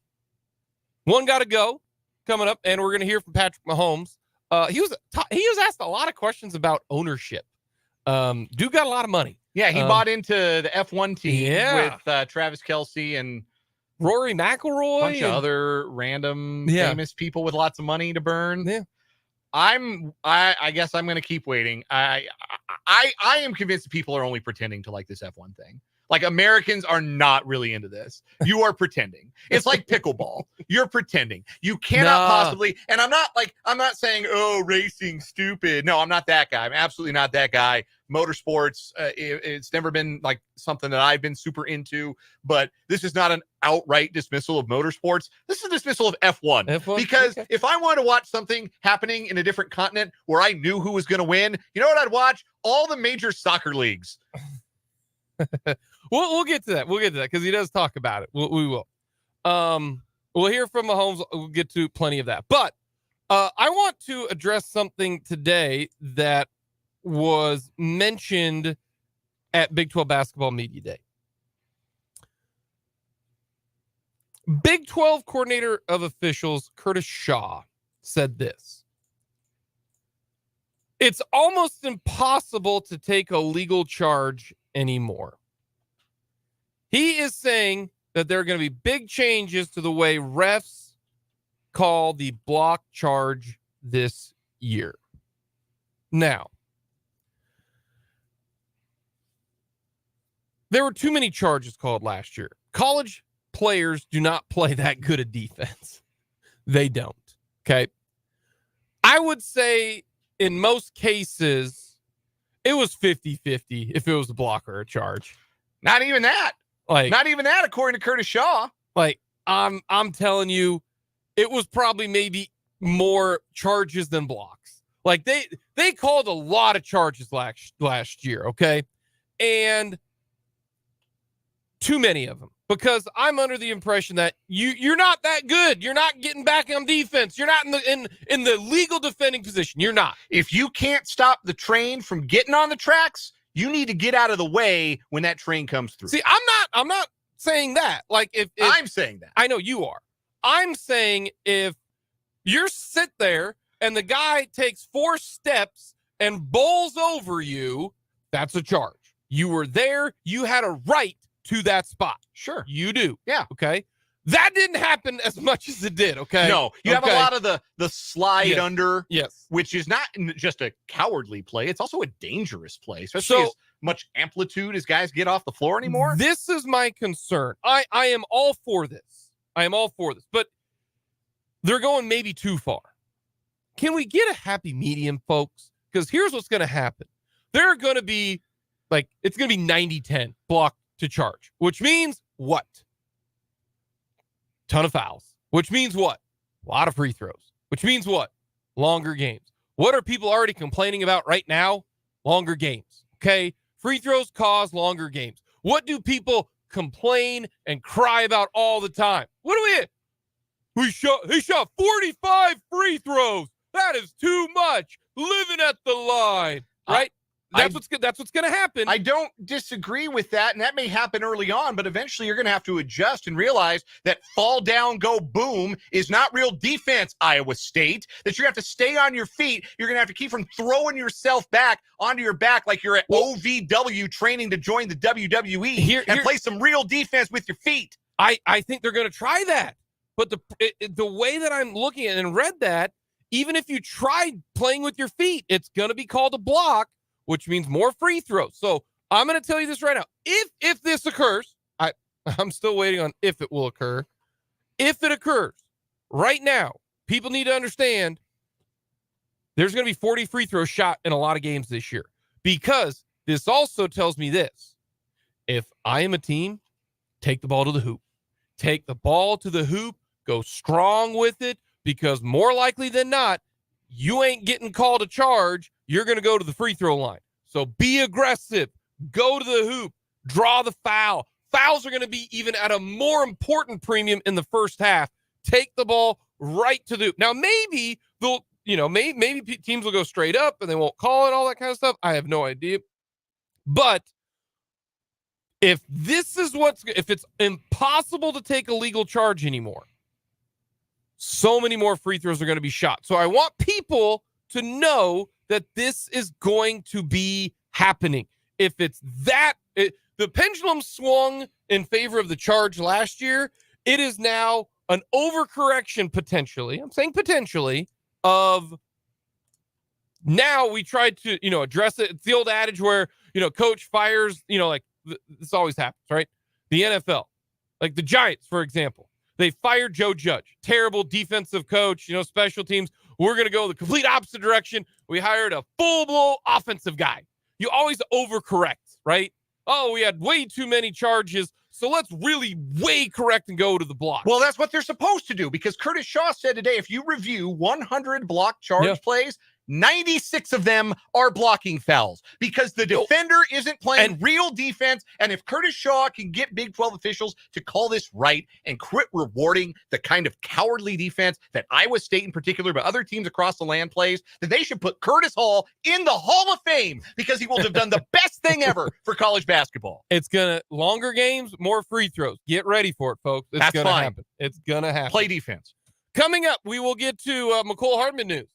got to go coming up, and we're going to hear from Patrick Mahomes. He was asked a lot of questions about ownership. Dude got a lot of money. Yeah, he bought into the F1 team with Travis Kelce and Rory McIlroy, a bunch of other random famous people with lots of money to burn. Yeah. I guess I'm going to keep waiting. I am convinced that people are only pretending to like this F1 thing. Like, Americans are not really into this. You are pretending. It's like pickleball. You're pretending. You cannot possibly. And I'm not saying, oh, racing, stupid. No, I'm not that guy. I'm absolutely not that guy. Motorsports, it's never been like something that I've been super into. But this is not an outright dismissal of motorsports. This is a dismissal of F1. Because if I wanted to watch something happening in a different continent where I knew who was going to win, you know what I'd watch? All the major soccer leagues. We'll get to that. We'll get to that because he does talk about it. We will. We'll hear from Mahomes. We'll get to plenty of that. But I want to address something today that was mentioned at Big 12 Basketball Media Day. Big 12 Coordinator of Officials Curtis Shaw said this: "It's almost impossible to take a legal charge anymore." He is saying that there are going to be big changes to the way refs call the block charge this year. Now, there were too many charges called last year. College players do not play that good a defense. They don't. Okay. I would say in most cases, it was 50-50 if it was a block or a charge. Not even that. Not even that, according to Curtis Shaw. Like, I'm telling you, it was probably maybe more charges than blocks. Like, they called a lot of charges last year, okay? And too many of them. Because I'm under the impression that you're not that good. You're not getting back on defense. You're not in the legal defending position. You're not. If you can't stop the train from getting on the tracks, you need to get out of the way when that train comes through. See, I'm not saying that. Like, if I'm saying that. I know you are. I'm saying if you're sit there and the guy takes 4 steps and bowls over you, that's a charge. You were there. You had a right to that spot. Sure. You do. Yeah. Okay. That didn't happen as much as it did. Okay. No, you have a lot of the slide under. Yes. Which is not just a cowardly play. It's also a dangerous play, especially as much amplitude as guys get off the floor anymore. This is my concern. I am all for this. But they're going maybe too far. Can we get a happy medium, folks? Because here's what's going to happen. They're going to be it's going to be 90-10 block to charge, which means what? Ton of fouls, which means what? A lot of free throws, which means what? Longer games. What are people already complaining about right now? Longer games. Okay. Free throws cause longer games. What do people complain and cry about all the time? What do he shot 45 free throws. That is too much. Living at the line, right? That's what's going to happen. I don't disagree with that, and that may happen early on, but eventually you're going to have to adjust and realize that fall down, go boom is not real defense, Iowa State, that you're going to have to stay on your feet. You're going to have to keep from throwing yourself back onto your back like you're at OVW training to join the WWE and play some real defense with your feet. I think they're going to try that. But the way that I'm looking at it and read that, even if you tried playing with your feet, it's going to be called a block, which means more free throws. So I'm going to tell you this right now. If this occurs, I'm still waiting on if it will occur. If it occurs right now, people need to understand there's going to be 40 free throws shot in a lot of games this year, because this also tells me this. If I am a team, take the ball to the hoop. Take the ball to the hoop, go strong with it, because more likely than not, you ain't getting called a charge. You're going to go to the free throw line. So be aggressive. Go to the hoop. Draw the foul. Fouls are going to be even at a more important premium in the first half. Take the ball right to the hoop. Now, maybe maybe teams will go straight up and they won't call it, all that kind of stuff. I have no idea. But if it's impossible to take a legal charge anymore, so many more free throws are going to be shot. So I want people to know that this is going to be happening. If it's the pendulum swung in favor of the charge last year, it is now an overcorrection potentially. I'm saying potentially of now we tried to, address it. It's the old adage where, coach fires, this always happens, right? The NFL, like the Giants, for example, they fired Joe Judge, terrible defensive coach, special teams. We're going to go the complete opposite direction. We hired a full-blown offensive guy. You always overcorrect, right? Oh, we had way too many charges, so let's really way correct and go to the block. Well, that's what they're supposed to do, because Curtis Shaw said today, if you review 100 block charge plays, 96 of them are blocking fouls because the defender isn't playing real defense. And if Curtis Shaw can get Big 12 officials to call this right and quit rewarding the kind of cowardly defense that Iowa State in particular, but other teams across the land plays, then they should put Curtis Hall in the Hall of Fame, because he will have done the best thing ever for college basketball. It's going to longer games, more free throws. Get ready for it, folks. It's going to happen. It's going to happen. Play defense. Coming up, we will get to McCole Hardman news.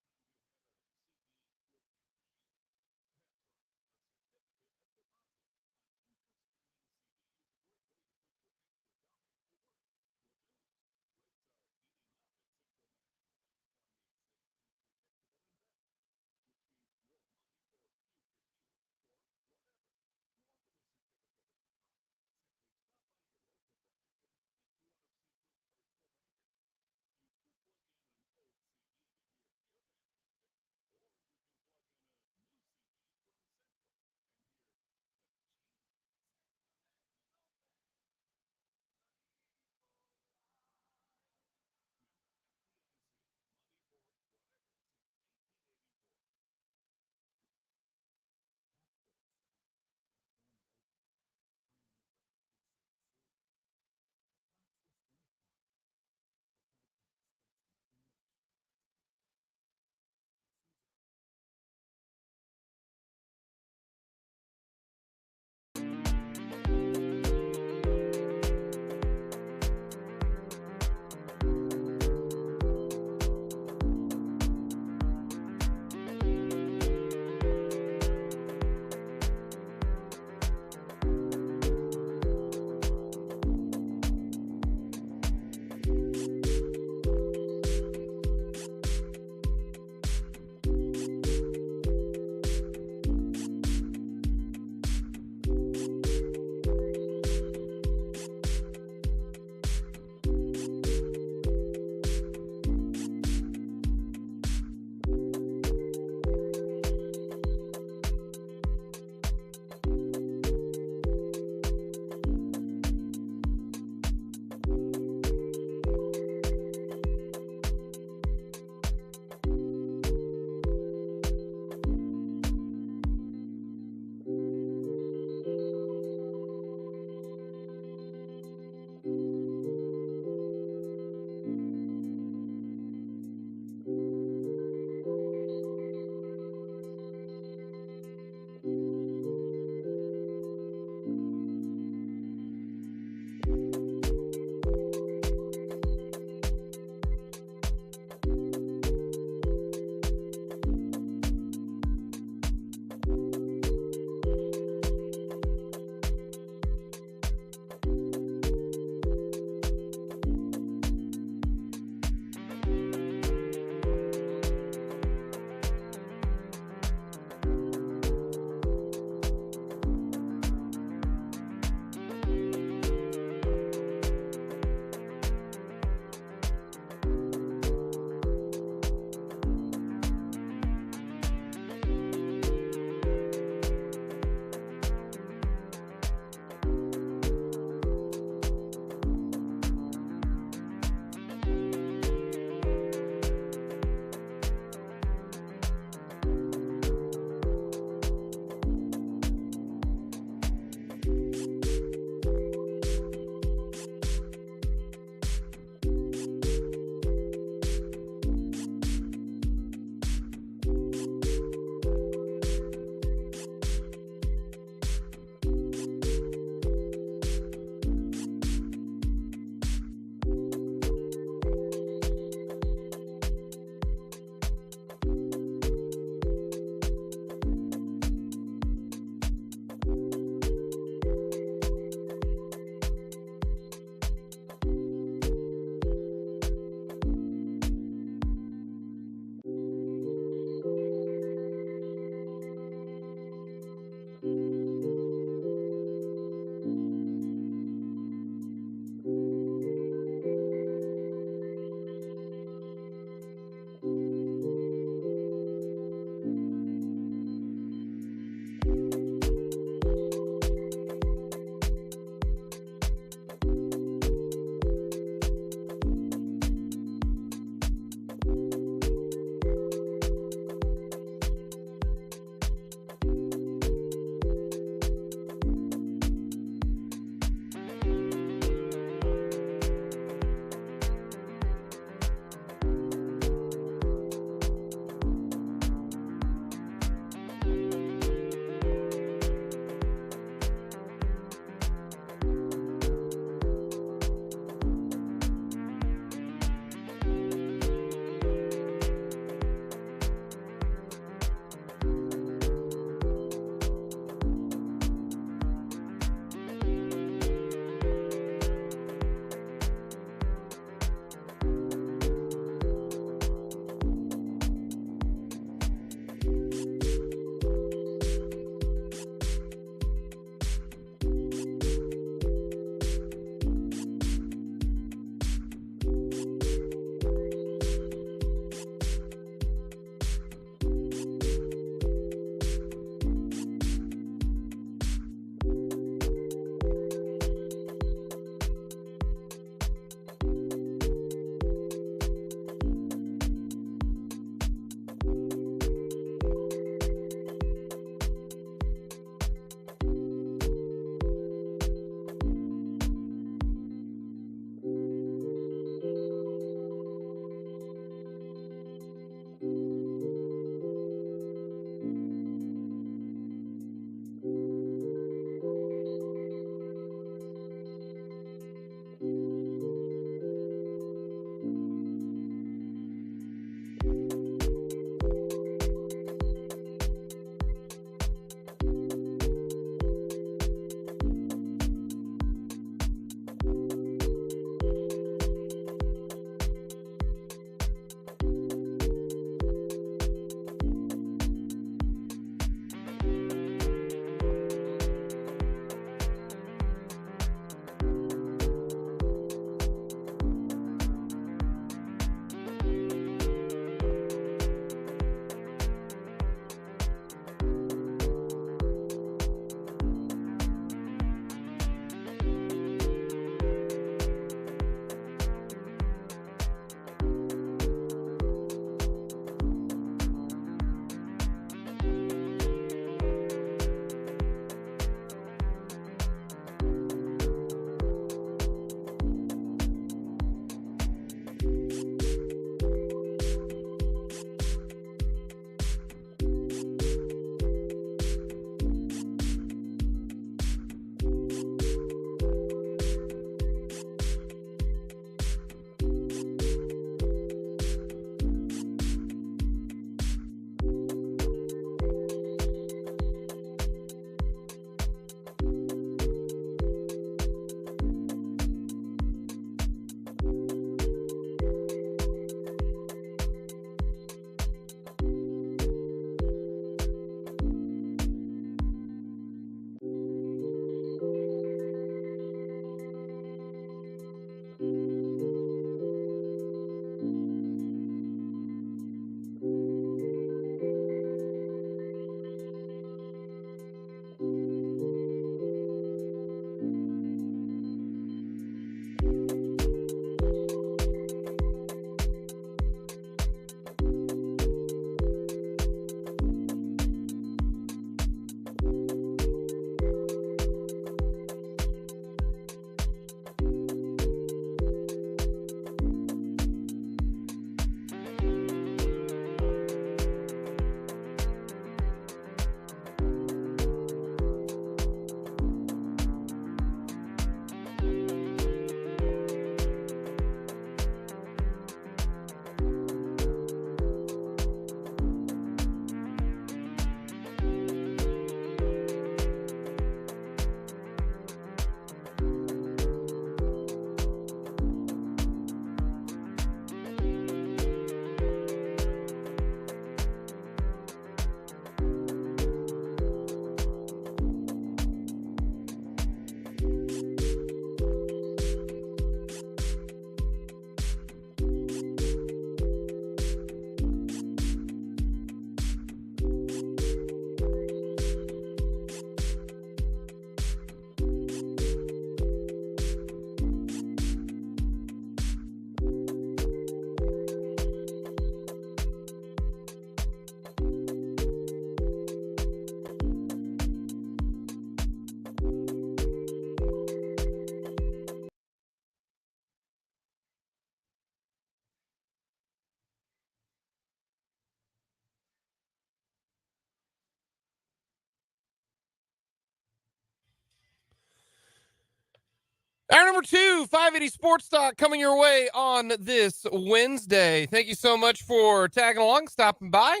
Hour number 2, 580 Sports Talk coming your way on this Wednesday. Thank you so much for tagging along, stopping by.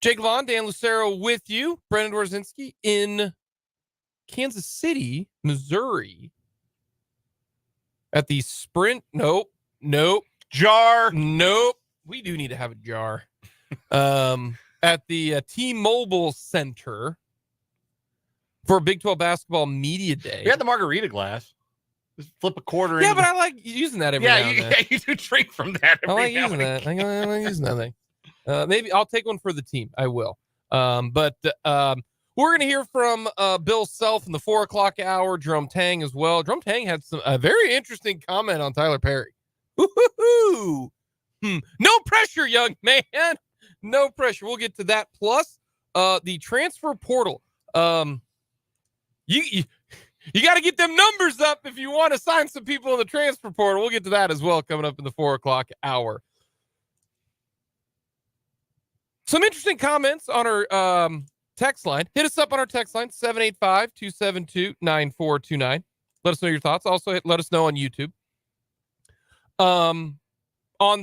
Jake Vaughn, Dan Lucero with you. Brendan Dworzinski in Kansas City, Missouri. At the Sprint. Nope. Jar. Nope. We do need to have a jar. At the T-Mobile Center for Big 12 Basketball Media Day. We had the margarita glass. Just flip a quarter in. Yeah, but I like using that every now and then. Yeah, you do drink from that I every like now using and that. again. I like using that thing. Maybe I'll take one for the team. I will. But we're going to hear from Bill Self in the 4 o'clock hour, Jerome Tang as well. Jerome Tang had a very interesting comment on Tyler Perry. Woo-hoo-hoo. No pressure, young man. No pressure. We'll get to that. Plus, the transfer portal. You got to get them numbers up if you want to sign some people in the transfer portal. We'll get to that as well coming up in the 4 o'clock hour. Some interesting comments on our text line. Hit us up on our text line, 785-272-9429. Let us know your thoughts. Also, let us know on YouTube. On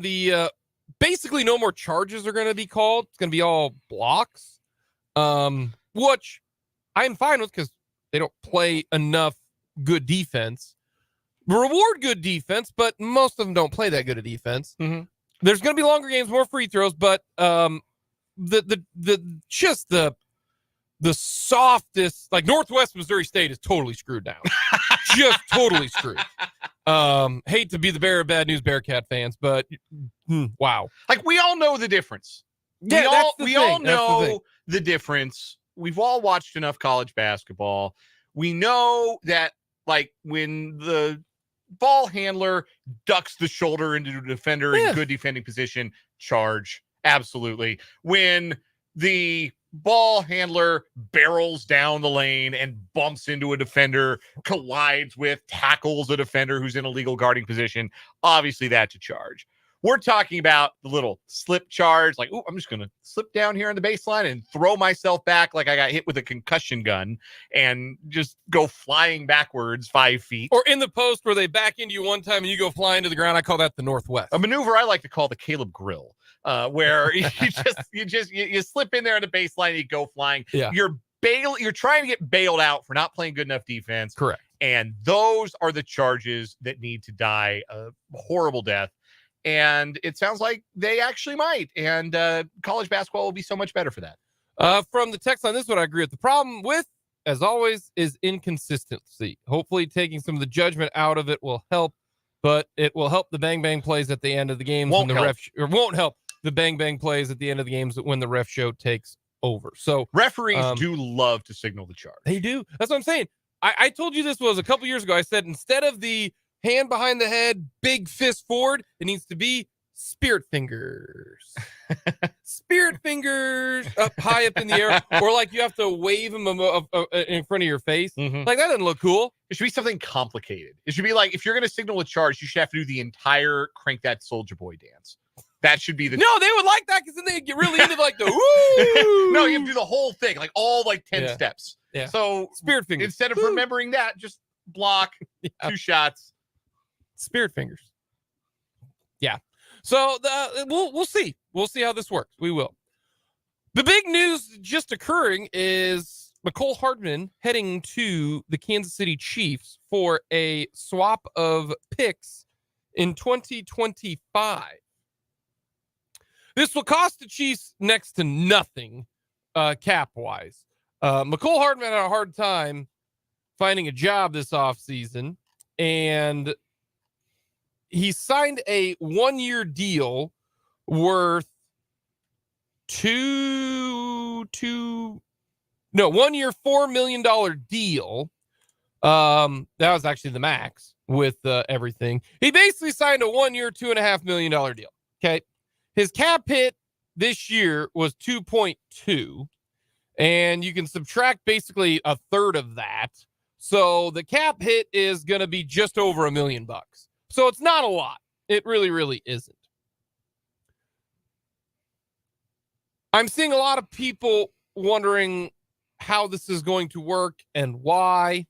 the basically no more charges are going to be called. It's going to be all blocks, which I'm fine with because they don't play enough good defense. Reward good defense, but most of them don't play that good a defense. Mm-hmm. There's going to be longer games, more free throws, but the softest, like Northwest Missouri State is totally screwed now. Just totally screwed. Hate to be the bearer of bad news, Bearcat fans, but wow. Like, we all know the difference. Yeah, we all know the difference. We've all watched enough college basketball. We know that, like, when the ball handler ducks the shoulder into the defender in good defending position, charge. Absolutely. When the ball handler barrels down the lane and bumps into a defender, collides with, tackles a defender who's in a legal guarding position, obviously that's a charge. We're talking about the little slip charge, like, oh, I'm just going to slip down here on the baseline and throw myself back like I got hit with a concussion gun and just go flying backwards 5 feet. Or in the post where they back into you one time and you go flying to the ground. I call that the Northwest. A maneuver I like to call the Caleb Grill, where you slip in there on the baseline and you go flying. Yeah. You're trying to get bailed out for not playing good enough defense. Correct. And those are the charges that need to die a horrible death. And it sounds like they actually might. And college basketball will be so much better for that. From the text line, this is what I agree with. The problem with, as always, is inconsistency. Hopefully taking some of the judgment out of it will help, but it will help the bang-bang plays at the end of the games. Won't help the bang-bang plays at the end of the games when the ref show takes over. So referees do love to signal the charge. They do. That's what I'm saying. I told you this was a couple years ago. I said instead of the hand behind the head, big fist forward, it needs to be spirit fingers. Spirit fingers up high up in the air, or like you have to wave them in front of your face. Mm-hmm. Like that doesn't look cool. It should be something complicated. It should be like, if you're going to signal a charge, you should have to do the entire Crank That Soldier Boy dance. That should be the. No, they would like that because then they get really into like the woo. No, you have to do the whole thing, like all 10 steps. Yeah. So spirit fingers. Instead of remembering that, just block 2 shots. Spirit fingers. Yeah. So we'll see. We'll see how this works. We will. The big news just occurring is McCole Hardman heading to the Kansas City Chiefs for a swap of picks in 2025. This will cost the Chiefs next to nothing cap-wise. McCole Hardman had a hard time finding a job this offseason, and he signed a 1-year deal worth 1 year, $4 million deal. That was actually the max with everything. He basically signed a 1 year, $2.5 million deal. Okay. His cap hit this year was 2.2, and you can subtract basically a third of that. So the cap hit is going to be just over $1 million. So it's not a lot. It really, really isn't. I'm seeing a lot of people wondering how this is going to work and why.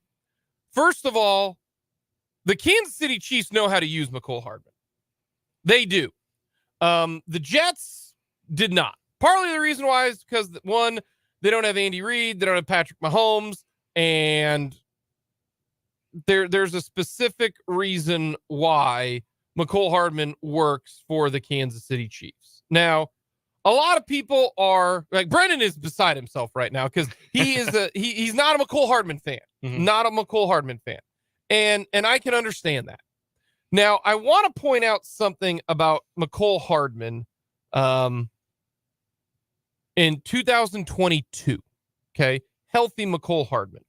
First of all, the Kansas City Chiefs know how to use McCole Hardman. They do. The Jets did not. Partly the reason why is because, one, they don't have Andy Reid, they don't have Patrick Mahomes, and there's a specific reason why McCole Hardman works for the Kansas City Chiefs. Now, a lot of people are like, Brendan is beside himself right now because he is he's not a McCole Hardman fan. Mm-hmm. Not a McCole Hardman fan. And I can understand that. Now, I want to point out something about McCole Hardman in 2022. Okay. Healthy McCole Hardman.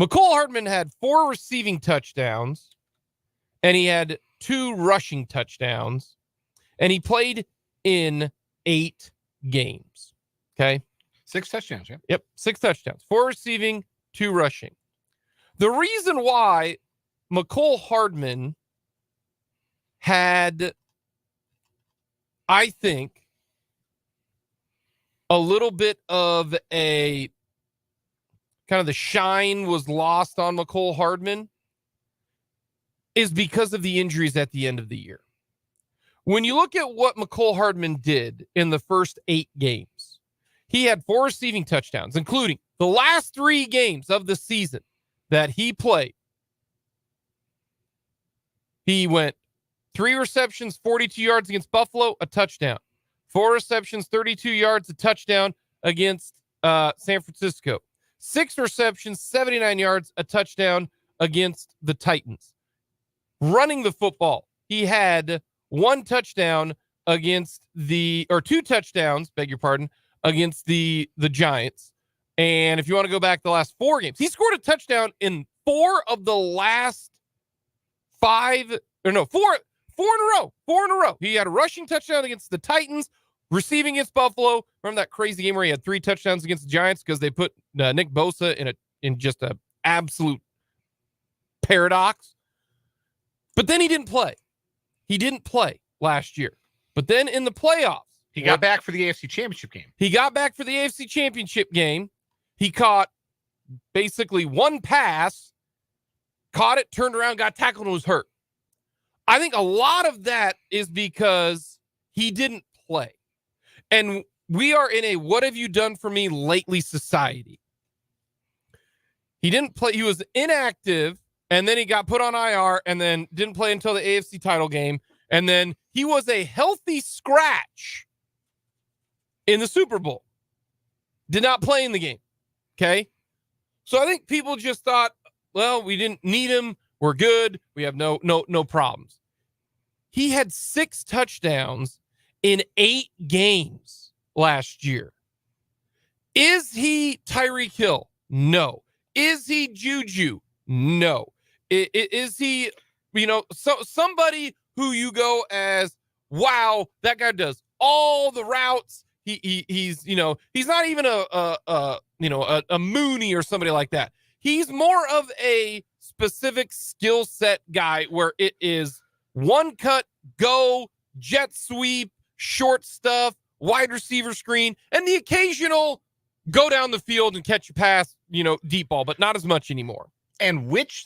McCole Hardman had 4 receiving touchdowns and he had 2 rushing touchdowns, and he played in 8 games. Okay. 6 touchdowns. Yeah. Yep. 6 touchdowns, 4 receiving, 2 rushing. The reason why McCole Hardman had, I think, a little bit of a kind of the shine was lost on McCole Hardman is because of the injuries at the end of the year. When you look at what McCole Hardman did in the first 8 games, he had 4 receiving touchdowns, including the last 3 games of the season that he played. He went 3 receptions, 42 yards against Buffalo, a touchdown. 4 receptions, 32 yards, a touchdown against San Francisco. 6 receptions, 79 yards, a touchdown against the Titans. Running the football, he had 1 touchdown against or 2 touchdowns, beg your pardon, against the Giants. And if you want to go back the last 4 games, he scored a touchdown in 4 of the last 5, or no, 4 in a row. 4 in a row. He had a rushing touchdown against the Titans, receiving against Buffalo. Remember that crazy game where he had 3 touchdowns against the Giants because they put Nick Bosa in just a absolute paradox. But then he didn't play. He didn't play last year. But then in the playoffs, he got back for the AFC Championship game. He got back for the AFC Championship game. He caught basically 1 pass, caught it, turned around, got tackled, and was hurt. I think a lot of that is because he didn't play. And we are in a what have you done for me lately society. He didn't play. He was inactive, and then he got put on IR and then didn't play until the AFC title game. And then he was a healthy scratch in the Super Bowl. Did not play in the game. Okay. So I think people just thought, well, we didn't need him. We're good. We have no problems. He had 6 touchdowns in 8 games last year. Is he Tyreek Hill? No. Is he Juju? No. Is he, somebody who you go as, wow, that guy does all the routes. He's not even a Mooney or somebody like that. He's more of a specific skill set guy where it is 1 cut, go, jet sweep, short stuff, wide receiver screen, and the occasional go down the field and catch a pass, deep ball, but not as much anymore. And which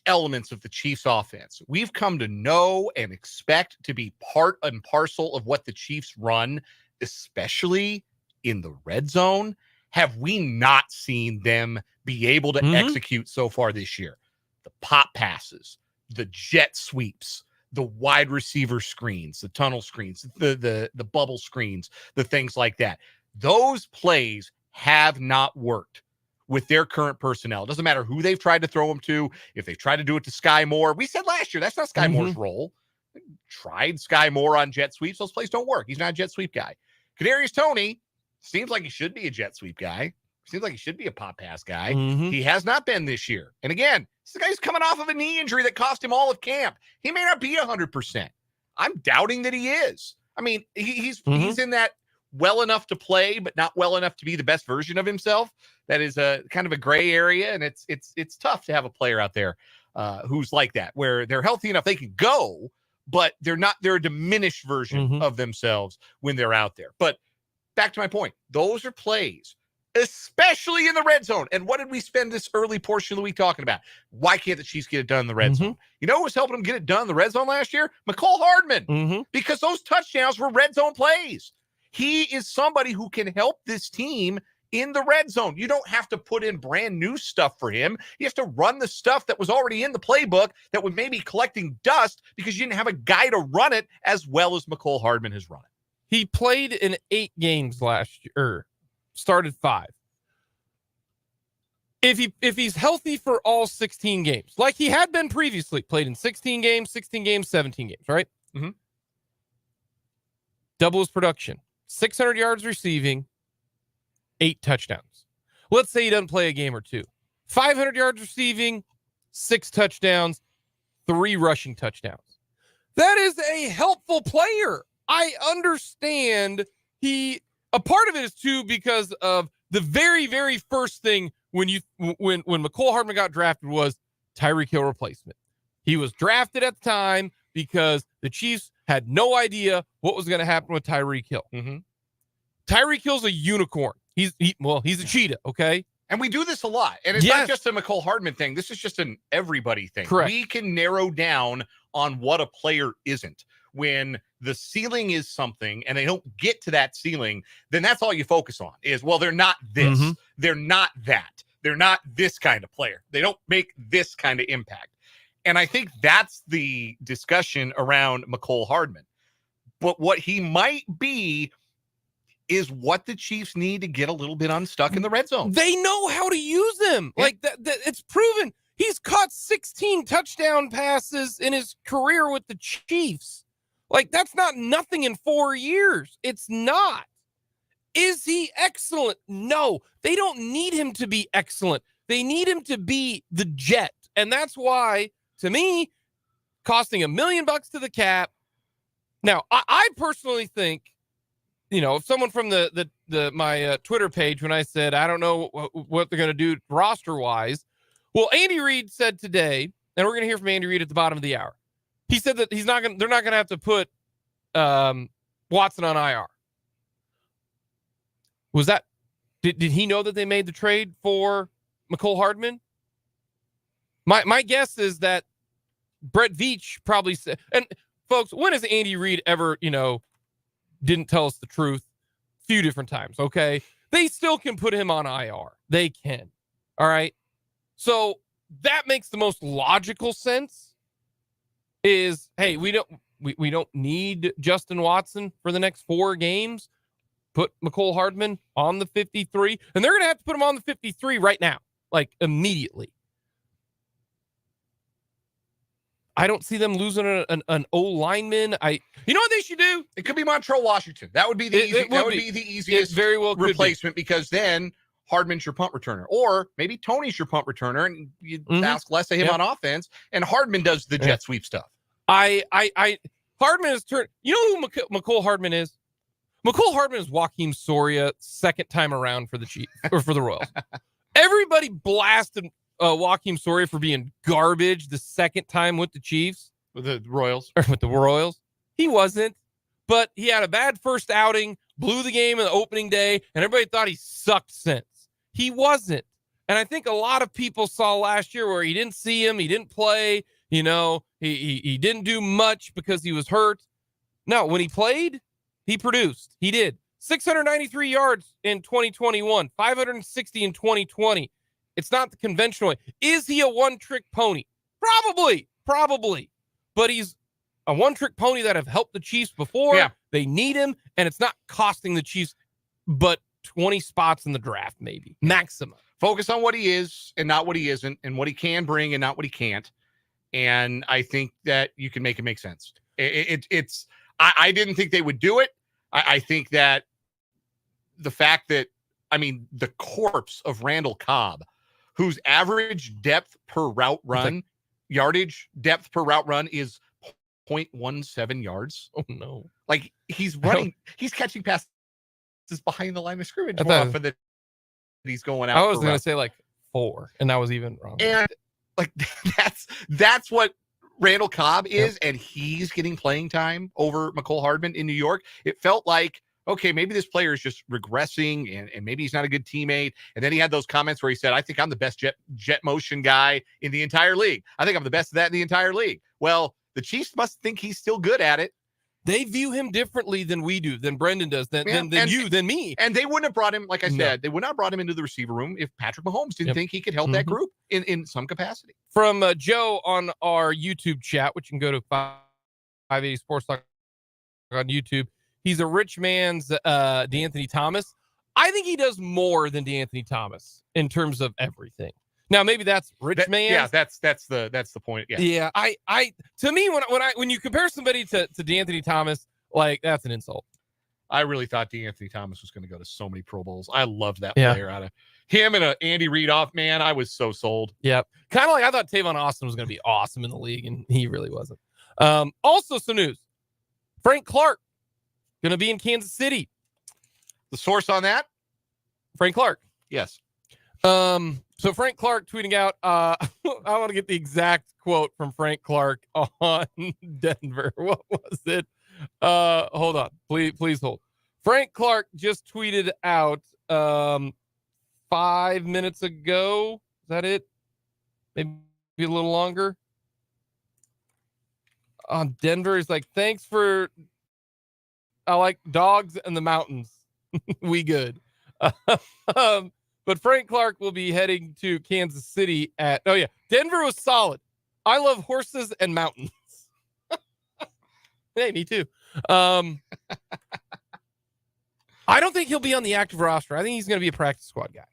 elements of the Chiefs offense we've come to know and expect to be part and parcel of what the Chiefs run, especially in the red zone, have we not seen them be able to execute so far this year? The pop passes, the jet sweeps, the wide receiver screens, the tunnel screens, the bubble screens, the things like that. Those plays have not worked with their current personnel. It doesn't matter who they've tried to throw them to. If they've tried to do it to Sky Moore, we said last year, that's not Sky Moore's role. Tried Sky Moore on jet sweeps. Those plays don't work. He's not a jet sweep guy. Kadarius Toney seems like he should be a jet sweep guy. Seems like he should be a pop pass guy. He has not been this year. And again, this guy's coming off of a knee injury that cost him all of camp. He may not be 100%. I'm doubting that he is. I mean, he's in that well enough to play, but not well enough to be the best version of himself. That is a kind of a gray area, and it's tough to have a player out there who's like that, where they're healthy enough they can go, but they're a diminished version of themselves when they're out there. But back to my point, those are plays especially in the red zone. And what did we spend this early portion of the week talking about? Why can't the Chiefs get it done in the red zone? You know who was helping them get it done in the red zone last year? McCole Hardman, because those touchdowns were red zone plays. He is somebody who can help this team in the red zone. You don't have to put in brand new stuff for him. You have to run the stuff that was already in the playbook that was maybe collecting dust because you didn't have a guy to run it as well as McCole Hardman has run it. He played in 8 games last year, started 5. If he's healthy for all 16 games, like he had been previously, played in 16 games, 17 games, right? Double his production. 600 yards receiving, 8 touchdowns. Let's say he doesn't play a game or 2. 500 yards receiving, 6 touchdowns, 3 rushing touchdowns. That is a helpful player. I understand a part of it is too because of the very, very first thing when McCole Hardman got drafted was Tyreek Hill replacement. He was drafted at the time because the Chiefs had no idea what was going to happen with Tyreek Hill. Tyreek Hill's a unicorn. He's a cheetah, okay? And we do this a lot. And it's not just a McCole Hardman thing. This is just an everybody thing. Correct. We can narrow down on what a player isn't. When the ceiling is something and they don't get to that ceiling, then that's all you focus on is, well, they're not this. They're not that. They're not this kind of player. They don't make this kind of impact. And I think that's the discussion around McCole Hardman. But what he might be is what the Chiefs need to get a little bit unstuck in the red zone. They know how to use him. Yeah. Like that, it's proven. He's caught 16 touchdown passes in his career with the Chiefs. Like, that's not nothing in 4 years. It's not. Is he excellent? No. They don't need him to be excellent. They need him to be the jet. And that's why, to me, costing $1 million to the cap. Now, I personally think, if someone from my Twitter page, when I said, I don't know what they're going to do roster-wise. Well, Andy Reid said today, and we're going to hear from Andy Reid at the bottom of the hour. He said that they're not going to have to put Watson on IR. Was that, did he know that they made the trade for McCole Hardman? My guess is that Brett Veach probably said, and folks, when has Andy Reid ever, didn't tell us the truth? A few different times, okay? They still can put him on IR. They can. All right? So that makes the most logical sense. Is, hey, we don't need Justin Watson for the next 4 games. Put McCole Hardman on the 53, and they're going to have to put him on the 53 right now, like immediately. I don't see them losing an O lineman. You know what they should do? It could be Montreal Washington. That would be the easiest very well replacement because then Hardman's your punt returner, or maybe Tony's your punt returner, and you ask less of him on offense, and Hardman does the jet sweep stuff. Hardman is turned. You know who McCole Hardman is? McCole Hardman is Joakim Soria second time around for the Chiefs or for the Royals. Everybody blasted Joakim Soria for being garbage the second time with the Chiefs. With the Royals. Or with the Royals. He wasn't, but he had a bad first outing, blew the game in the opening day, and everybody thought he sucked since. He wasn't. And I think a lot of people saw last year where he didn't see him, he didn't play, he didn't do much because he was hurt. No, when he played, he produced. He did. 693 yards in 2021, 560 in 2020. It's not the conventional way. Is he a one-trick pony? Probably. But he's a one-trick pony that have helped the Chiefs before. Yeah. They need him, and it's not costing the Chiefs but 20 spots in the draft, maybe. Maximum. Focus on what he is and not what he isn't, and what he can bring and not what he can't. And I think that you can make it make sense. I didn't think they would do it. I think that the fact that, the corpse of Randall Cobb, whose average depth per route run, yardage depth per route run is 0.17 yards. Oh, no. Like, he's catching passes behind the line of scrimmage more often than he's going out. I was going to say like 4, and that was even wrong. And like that's what Randall Cobb is, and he's getting playing time over McCole Hardman in New York. It felt like okay, maybe this player is just regressing and maybe he's not a good teammate. And then he had those comments where he said, I think I'm the best jet motion guy in the entire league. I think I'm the best of that in the entire league. Well, the Chiefs must think he's still good at it. They view him differently than we do, than Brendan does, than you, than me. And they wouldn't have brought him, like I said, they would not have brought him into the receiver room if Patrick Mahomes didn't think he could help that group in some capacity. From Joe on our YouTube chat, which you can go to 580 Sports Talk on YouTube. He's a rich man's DeAnthony Thomas. I think he does more than DeAnthony Thomas in terms of everything. Now, maybe that's rich man. Yeah, that's the point. Yeah. Yeah. I to me, when you compare somebody to DeAnthony Thomas, like, that's an insult. I really thought DeAnthony Thomas was going to go to so many Pro Bowls. I loved that player out of him and Andy Reid off, man. I was so sold. Yep. Kind of like I thought Tavon Austin was going to be awesome in the league, and he really wasn't. Also, some news. Frank Clark going to be in Kansas City. The source on that? Frank Clark. Yes. So Frank Clark tweeting out, I want to get the exact quote from Frank Clark on Denver. What was it? Hold on. Please hold. Frank Clark just tweeted out 5 minutes ago. Is that it? Maybe a little longer. On Denver, he's like, thanks for, I like dogs and the mountains. We good. But Frank Clark will be heading to Kansas City Denver was solid. I love horses and mountains. Hey, me too. I don't think he'll be on the active roster. I think he's going to be a practice squad guy.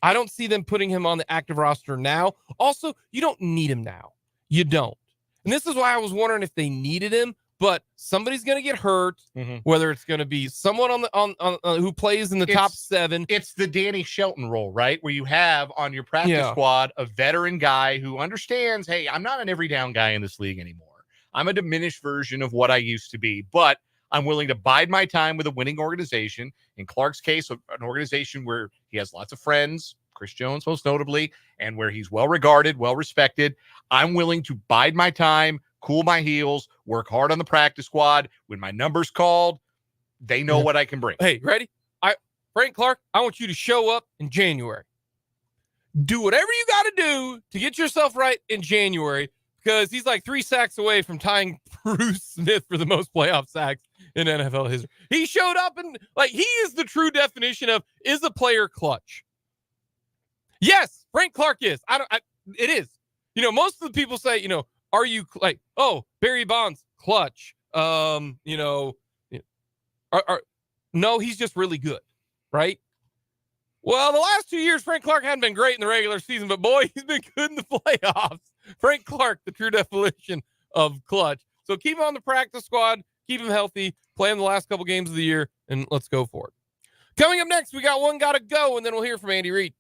I don't see them putting him on the active roster now. Also, you don't need him now. You don't. And this is why I was wondering if they needed him. But somebody's going to get hurt, whether it's going to be someone on who plays in the top 7. It's the Danny Shelton role, right? Where you have on your practice squad a veteran guy who understands, hey, I'm not an every down guy in this league anymore. I'm a diminished version of what I used to be, but I'm willing to bide my time with a winning organization. In Clark's case, an organization where he has lots of friends, Chris Jones most notably, and where he's well regarded, well respected. I'm willing to bide my time, cool my heels, work hard on the practice squad. When my number's called, they know what I can bring. Hey, ready? Frank Clark, I want you to show up in January. Do whatever you got to do to get yourself right in January, because he's like 3 sacks away from tying Bruce Smith for the most playoff sacks in NFL history. He showed up and, like, he is the true definition of, is a player clutch? Yes, Frank Clark is. It is. Most of the people say, are you like, oh, Barry Bonds, clutch? No, he's just really good, right? Well, the last 2 years, Frank Clark hadn't been great in the regular season, but boy, he's been good in the playoffs. Frank Clark, the true definition of clutch. So keep him on the practice squad, keep him healthy, play him the last couple games of the year, and let's go for it. Coming up next, we got One Gotta Go, and then we'll hear from Andy Reid.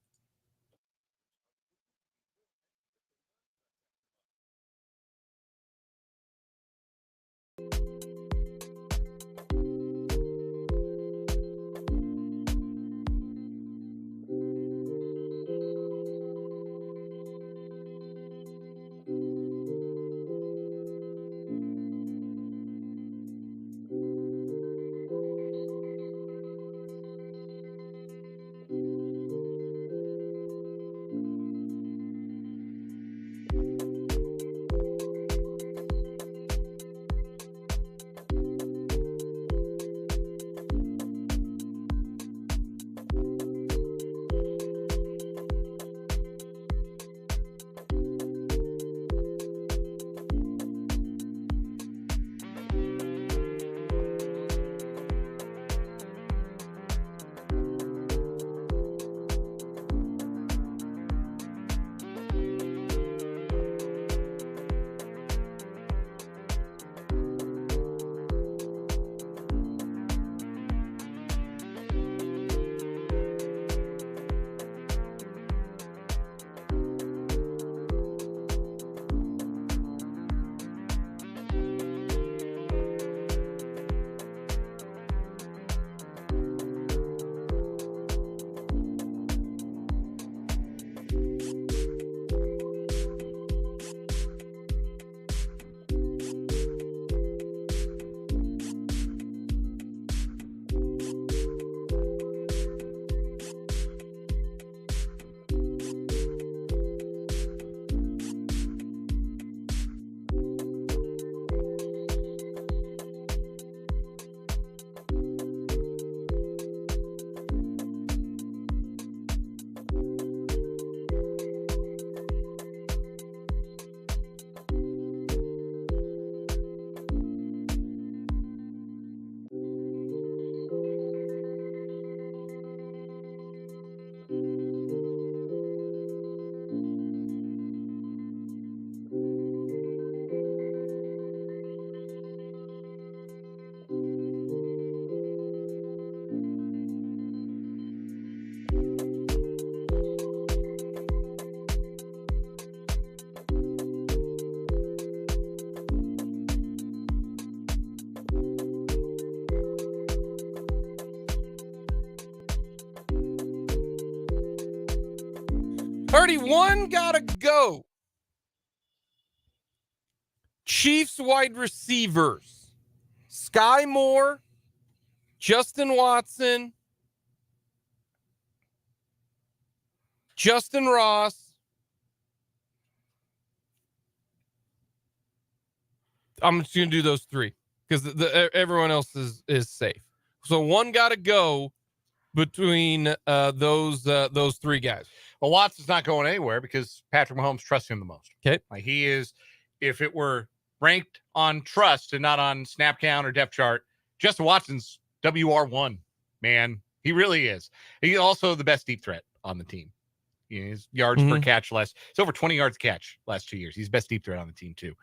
31 gotta go. Chiefs wide receivers. Sky Moore, Justin Watson, Justin Ross. I'm just going to do those three because everyone else is safe. So one got to go between those three guys. Well, Watson's not going anywhere because Patrick Mahomes trusts him the most. Okay. Like he is, if it were ranked on trust and not on snap count or depth chart, Justin Watson's WR1, man. He really is. He's also the best deep threat on the team. His yards per catch less. It's over 20 yards a catch last 2 years. He's best deep threat on the team too.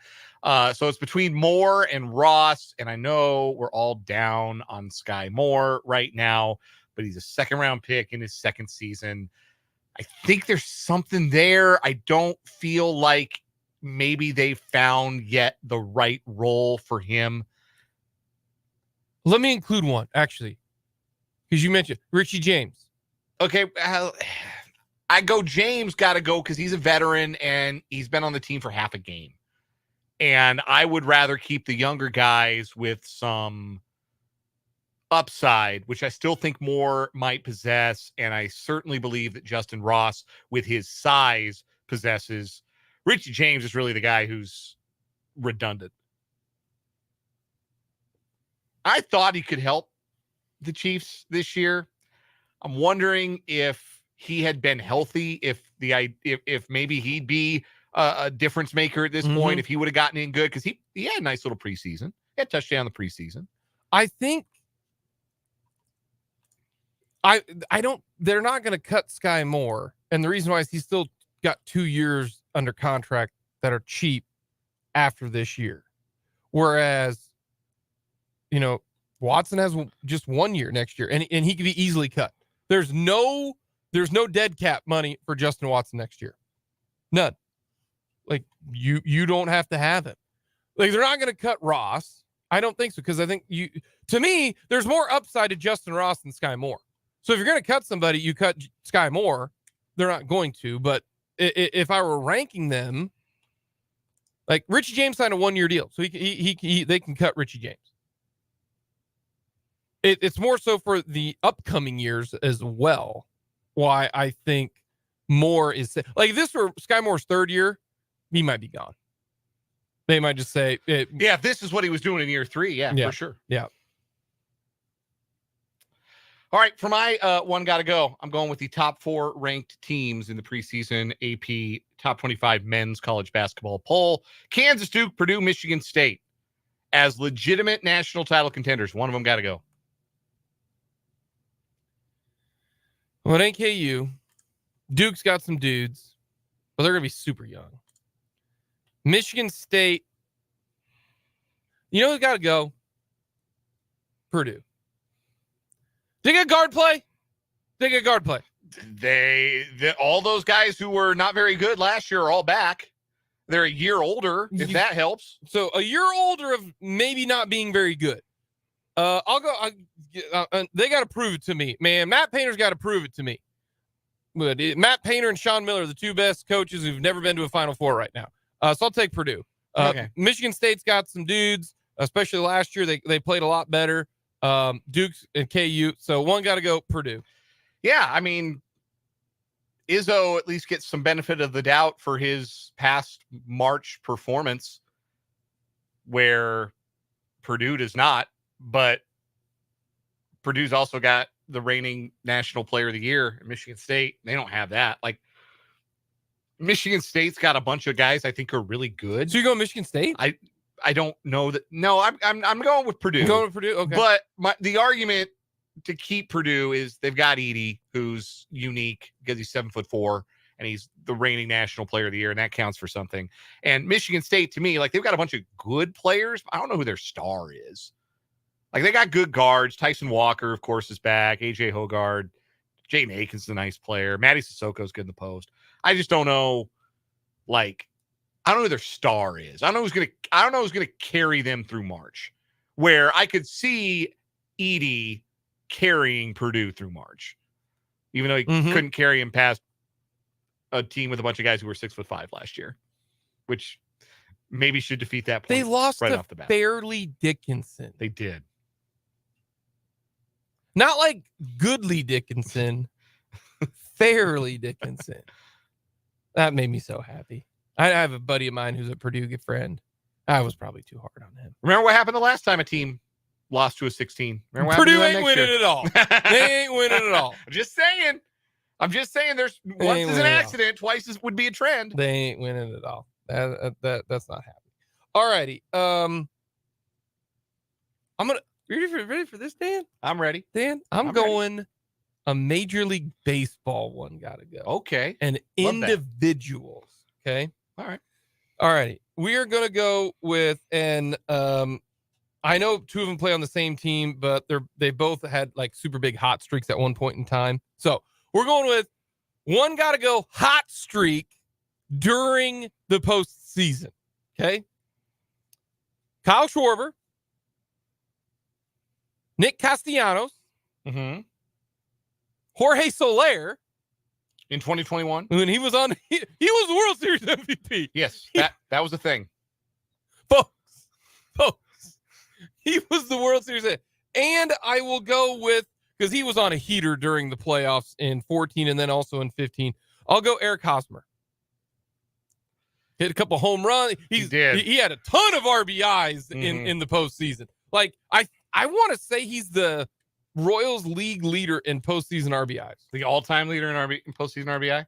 So it's between Moore and Ross. And I know we're all down on Sky Moore right now, but he's a second-round pick in his second season. I think there's something there. I don't feel like maybe they found yet the right role for him. Let me include one, actually, because you mentioned Richie James. Okay, I go James got to go because he's a veteran and he's been on the team for half a game. And I would rather keep the younger guys with some upside, which I still think Moore might possess. And I certainly believe that Justin Ross, with his size, possesses. Richie James is really the guy who's redundant. I thought he could help the Chiefs this year. I'm wondering if he had been healthy, if maybe he'd be a difference maker at this point, if he would have gotten in good, because he had a nice little preseason. He had a touchdown in the preseason. I think they're not going to cut Sky Moore. And the reason why is he's still got 2 years under contract that are cheap after this year. Whereas, Watson has just 1 year next year and he could be easily cut. There's no dead cap money for Justin Watson next year. None. Like you don't have to have him. Like they're not going to cut Ross. I don't think so. Cause I think to me, there's more upside to Justin Ross than Sky Moore. So if you're going to cut somebody, you cut Sky Moore. They're not going to, but if I were ranking them, like Richie James signed a 1 year deal. So they can cut Richie James. It's more so for the upcoming years as well. Why I think Moore is like this for Sky Moore's third year, he might be gone. They might just say, if this is what he was doing in year 3, yeah, for sure. Yeah. All right, for my one got to go. I'm going with the top 4 ranked teams in the preseason AP top 25 men's college basketball poll. Kansas, Duke, Purdue, Michigan State as legitimate national title contenders. One of them got to go. Well, it ain't KU. Duke's got some dudes, but they're going to be super young. Michigan State, who's got to go? Purdue. They get guard play. All those guys who were not very good last year are all back. They're a year older, if that helps. So a year older of maybe not being very good. I'll go. They got to prove it to me, man. Matt Painter's got to prove it to me. But Matt Painter and Sean Miller are the two best coaches who've never been to a Final Four right now. So I'll take Purdue. Okay. Michigan State's got some dudes, especially last year. They played a lot better. Duke's and KU. So one got to go Purdue. Yeah, I mean, Izzo at least gets some benefit of the doubt for his past March performance, where Purdue does not. But Purdue's also got the reigning national player of the year. Michigan State, they don't have that. Like Michigan State's got a bunch of guys I think are really good. So you go Michigan State? I don't know that. No, I'm going with Purdue. You're going with Purdue, okay. But the argument to keep Purdue is they've got Edey, who's unique because he's 7'4" and he's the reigning national player of the year, and that counts for something. And Michigan State, to me, like they've got a bunch of good players. But I don't know who their star is. Like they got good guards. Tyson Walker, of course, is back. AJ Hoggard, Jaden Aiken's a nice player. Matty Sissoko's good in the post. I just don't know. Like, I don't know who their star is. I don't know who's gonna carry them through March. Where I could see Edey carrying Purdue through March, even though he couldn't carry him past a team with a bunch of guys who were 6'5" last year, which maybe should defeat that point. They lost right to off the bat. Fairleigh Dickinson. They did. Not like Goodly Dickinson, Fairleigh Dickinson. That made me so happy. I have a buddy of mine who's a Purdue good friend. I was probably too hard on him. Remember what happened the last time a team lost to a 16? Remember what Purdue happened to them ain't next winning year? it all. They ain't winning it all. I'm just saying there's once ain't is an winning it all. accident, twice is would be a trend. They ain't winning it all. That's not happening. All righty. I'm gonna ready for this, Dan? I'm ready. Dan, I'm going a Major League Baseball one. Gotta go. Okay. And Love that. individuals. Okay. All right. All righty. We are gonna go with I know two of them play on the same team, but they both had like super big hot streaks at one point in time. So we're going with one gotta go hot streak during the postseason. Okay. Kyle Schwarber, Nick Castellanos, Mm-hmm. Jorge Soler, In 2021. when he was on, he was the World Series MVP. Yes, that was a thing. Folks, he was the World Series MVP. And I will go with, because he was on a heater during the playoffs in 14 and then also in 15. I'll go Eric Hosmer. Hit a couple home runs. He did. He had a ton of RBIs in the postseason. Like I want to say he's the Royals league leader in postseason RBIs. The all-time leader in postseason RBI.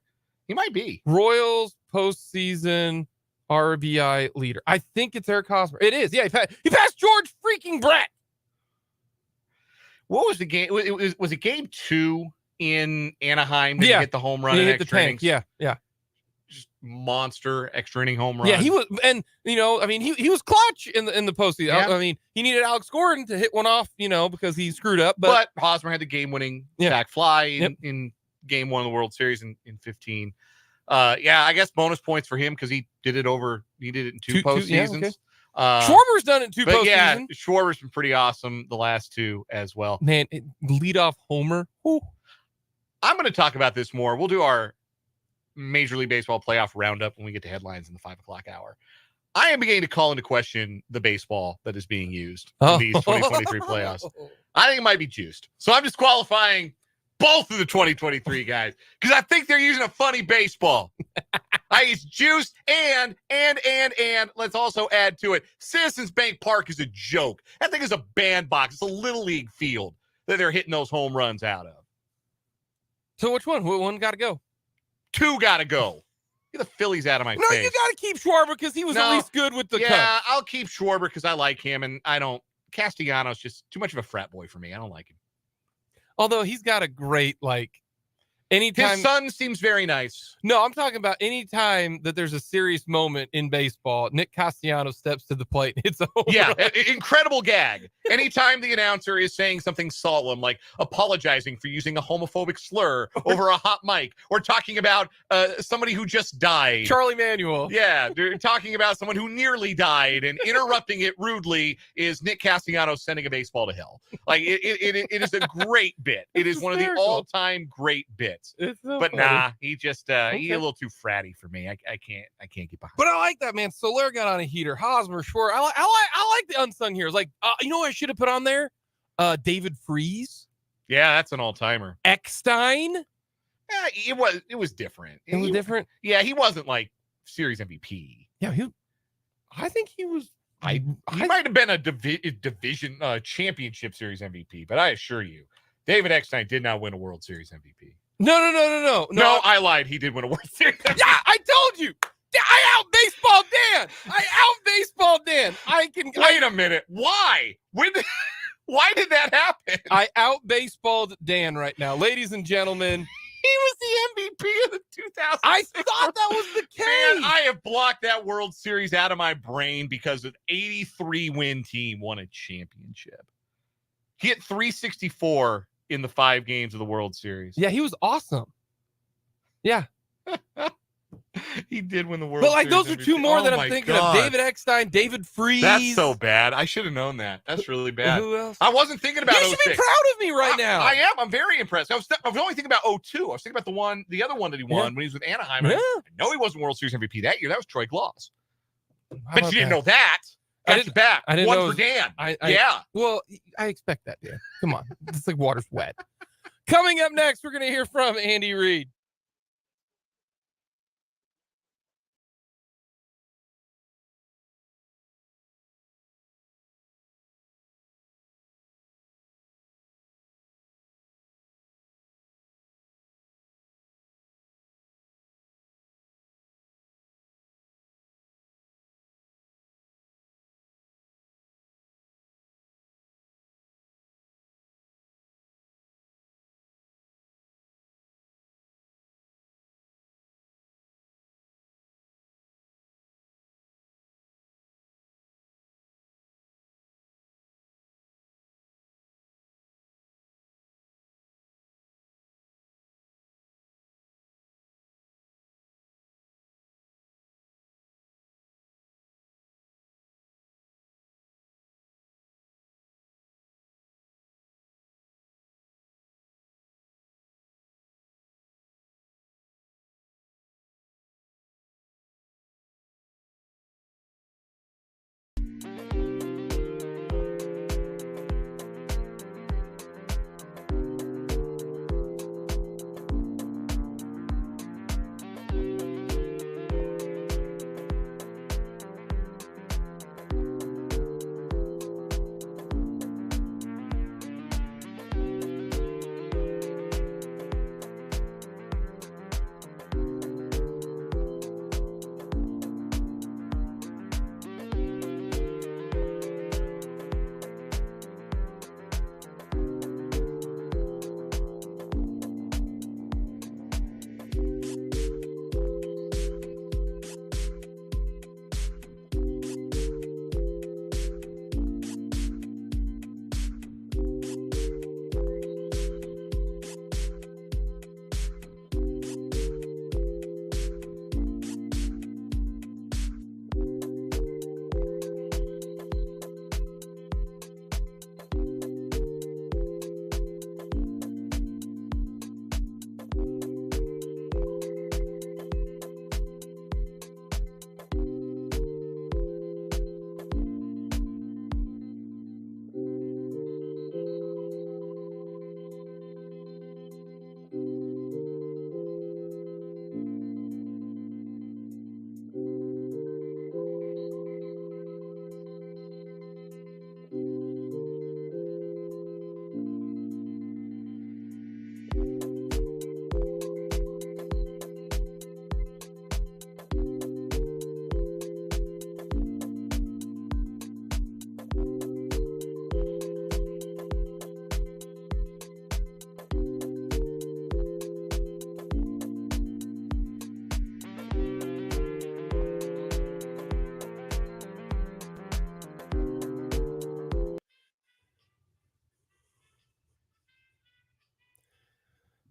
He might be. Royals postseason RBI leader. I think it's Eric Hosmer. It is. Yeah, he passed George freaking Brett. What was the game? Was it game 2 in Anaheim? Did he hit the home run He in hit the extra tank. innings? Yeah. Just monster extra inning home run. Yeah, he was, and I mean, he was clutch in the postseason. Yeah. I mean, he needed Alex Gordon to hit one off, because he screwed up. But Hosmer had the game-winning sac fly Yep. in game 1 of the World Series in 15. I guess bonus points for him because he did it in two postseasons. Okay. Schwarber's done it in 2 but postseasons. yeah, Schwarber's been pretty awesome the last 2 as well. Man, leadoff homer. Ooh. I'm going to talk about this more. We'll do our Major League Baseball playoff roundup when we get to headlines in the 5 o'clock hour. I am beginning to call into question the baseball that is being used in these 2023 playoffs. I think it might be juiced. So I'm disqualifying both of the 2023 guys because I think they're using a funny baseball. It's juiced and let's also add to it. Citizens Bank Park is a joke. That thing is a bandbox. It's a little league field that they're hitting those home runs out of. So which one? One got to go. 2 got to go. Get the Phillies out of my No, face. you got to keep Schwarber because he was at least good with the Cubs. I'll keep Schwarber because I like him, and I don't. Castellanos just too much of a frat boy for me. I don't like him. Although he's got a great anytime. His son seems very nice. No, I'm talking about anytime that there's a serious moment in baseball, Nick Castellanos steps to the plate. It's over. Yeah, incredible gag. Anytime the announcer is saying something solemn, like apologizing for using a homophobic slur over a hot mic, or talking about somebody who just died. Charlie Manuel. Yeah, they're talking about someone who nearly died and interrupting it rudely is Nick Castellanos sending a baseball to hell. Like it is a great bit. It is one of the all-time great bits. It's so But funny. nah, he just he's a little too fratty for me. I can't get behind. But I like that, man. Soler got on a heater. Hosmer, Schwarber. I like the unsung heroes. Like, you know what I should have put on there? David Freese. Yeah, that's an all-timer. Eckstein. Yeah, it was different. It was different. Yeah, he wasn't like series MVP. Yeah, I think he was. He might have been a division championship series MVP, but I assure you, David Eckstein did not win a World Series MVP. No. No, I lied. He did win a World Series MVP. Yeah, I told you. I out baseball Dan. Wait a minute. Why? Why did that happen? I out baseballed Dan right now, ladies and gentlemen. He was the MVP of the 2000. I thought that was the case. Man, I have blocked that World Series out of my brain because an 83-win team won a championship. He hit 364 in the 5 games of the World Series. Yeah, he was awesome. Yeah. He did win the World But like Series those are MVP. two more Oh that my I'm thinking gosh. of. David Eckstein, David Freese. That's so bad. I should have known that. That's really bad. Who else? I wasn't thinking about You should 06. be proud of me right now. I am. I'm very impressed. I was only thinking about 02. I was thinking about the other one that he won when he was with Anaheim. Yeah. I know he wasn't World Series MVP that year. That was Troy Gloss. How Bet about you didn't that? know that. I Got didn't- you back. I didn't One know for it Dan. I Yeah. Well, I expect that, Dan. Come on. It's like water's wet. Coming up next, we're going to hear from Andy Reid.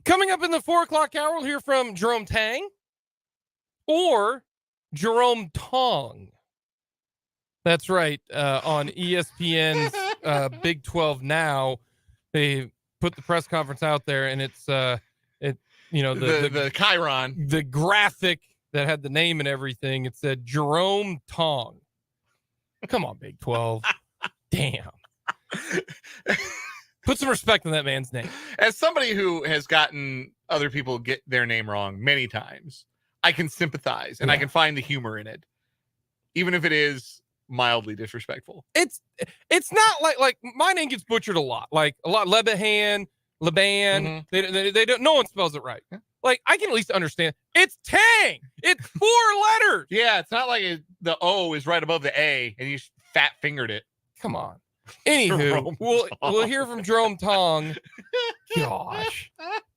Coming up in the 4 o'clock hour, we'll hear from Jerome Tang or Jerome Tong. That's right. On ESPN's Big 12 Now, they put the press conference out there, and it's the Chiron, the graphic that had the name and everything. It said Jerome Tong. Come on, Big 12. Damn. Put some respect on that man's name. As somebody who has gotten other people get their name wrong many times, I can sympathize and I can find the humor in it, even if it is mildly disrespectful. It's not like my name gets butchered a lot. Leban. Mhm. They don't. No one spells it right. Like, I can at least understand. It's Tang. It's 4 letters. Yeah, it's not like the O is right above the A and you fat fingered it. Come on. Anywho, Jerome we'll hear from Jerome Tong. Gosh.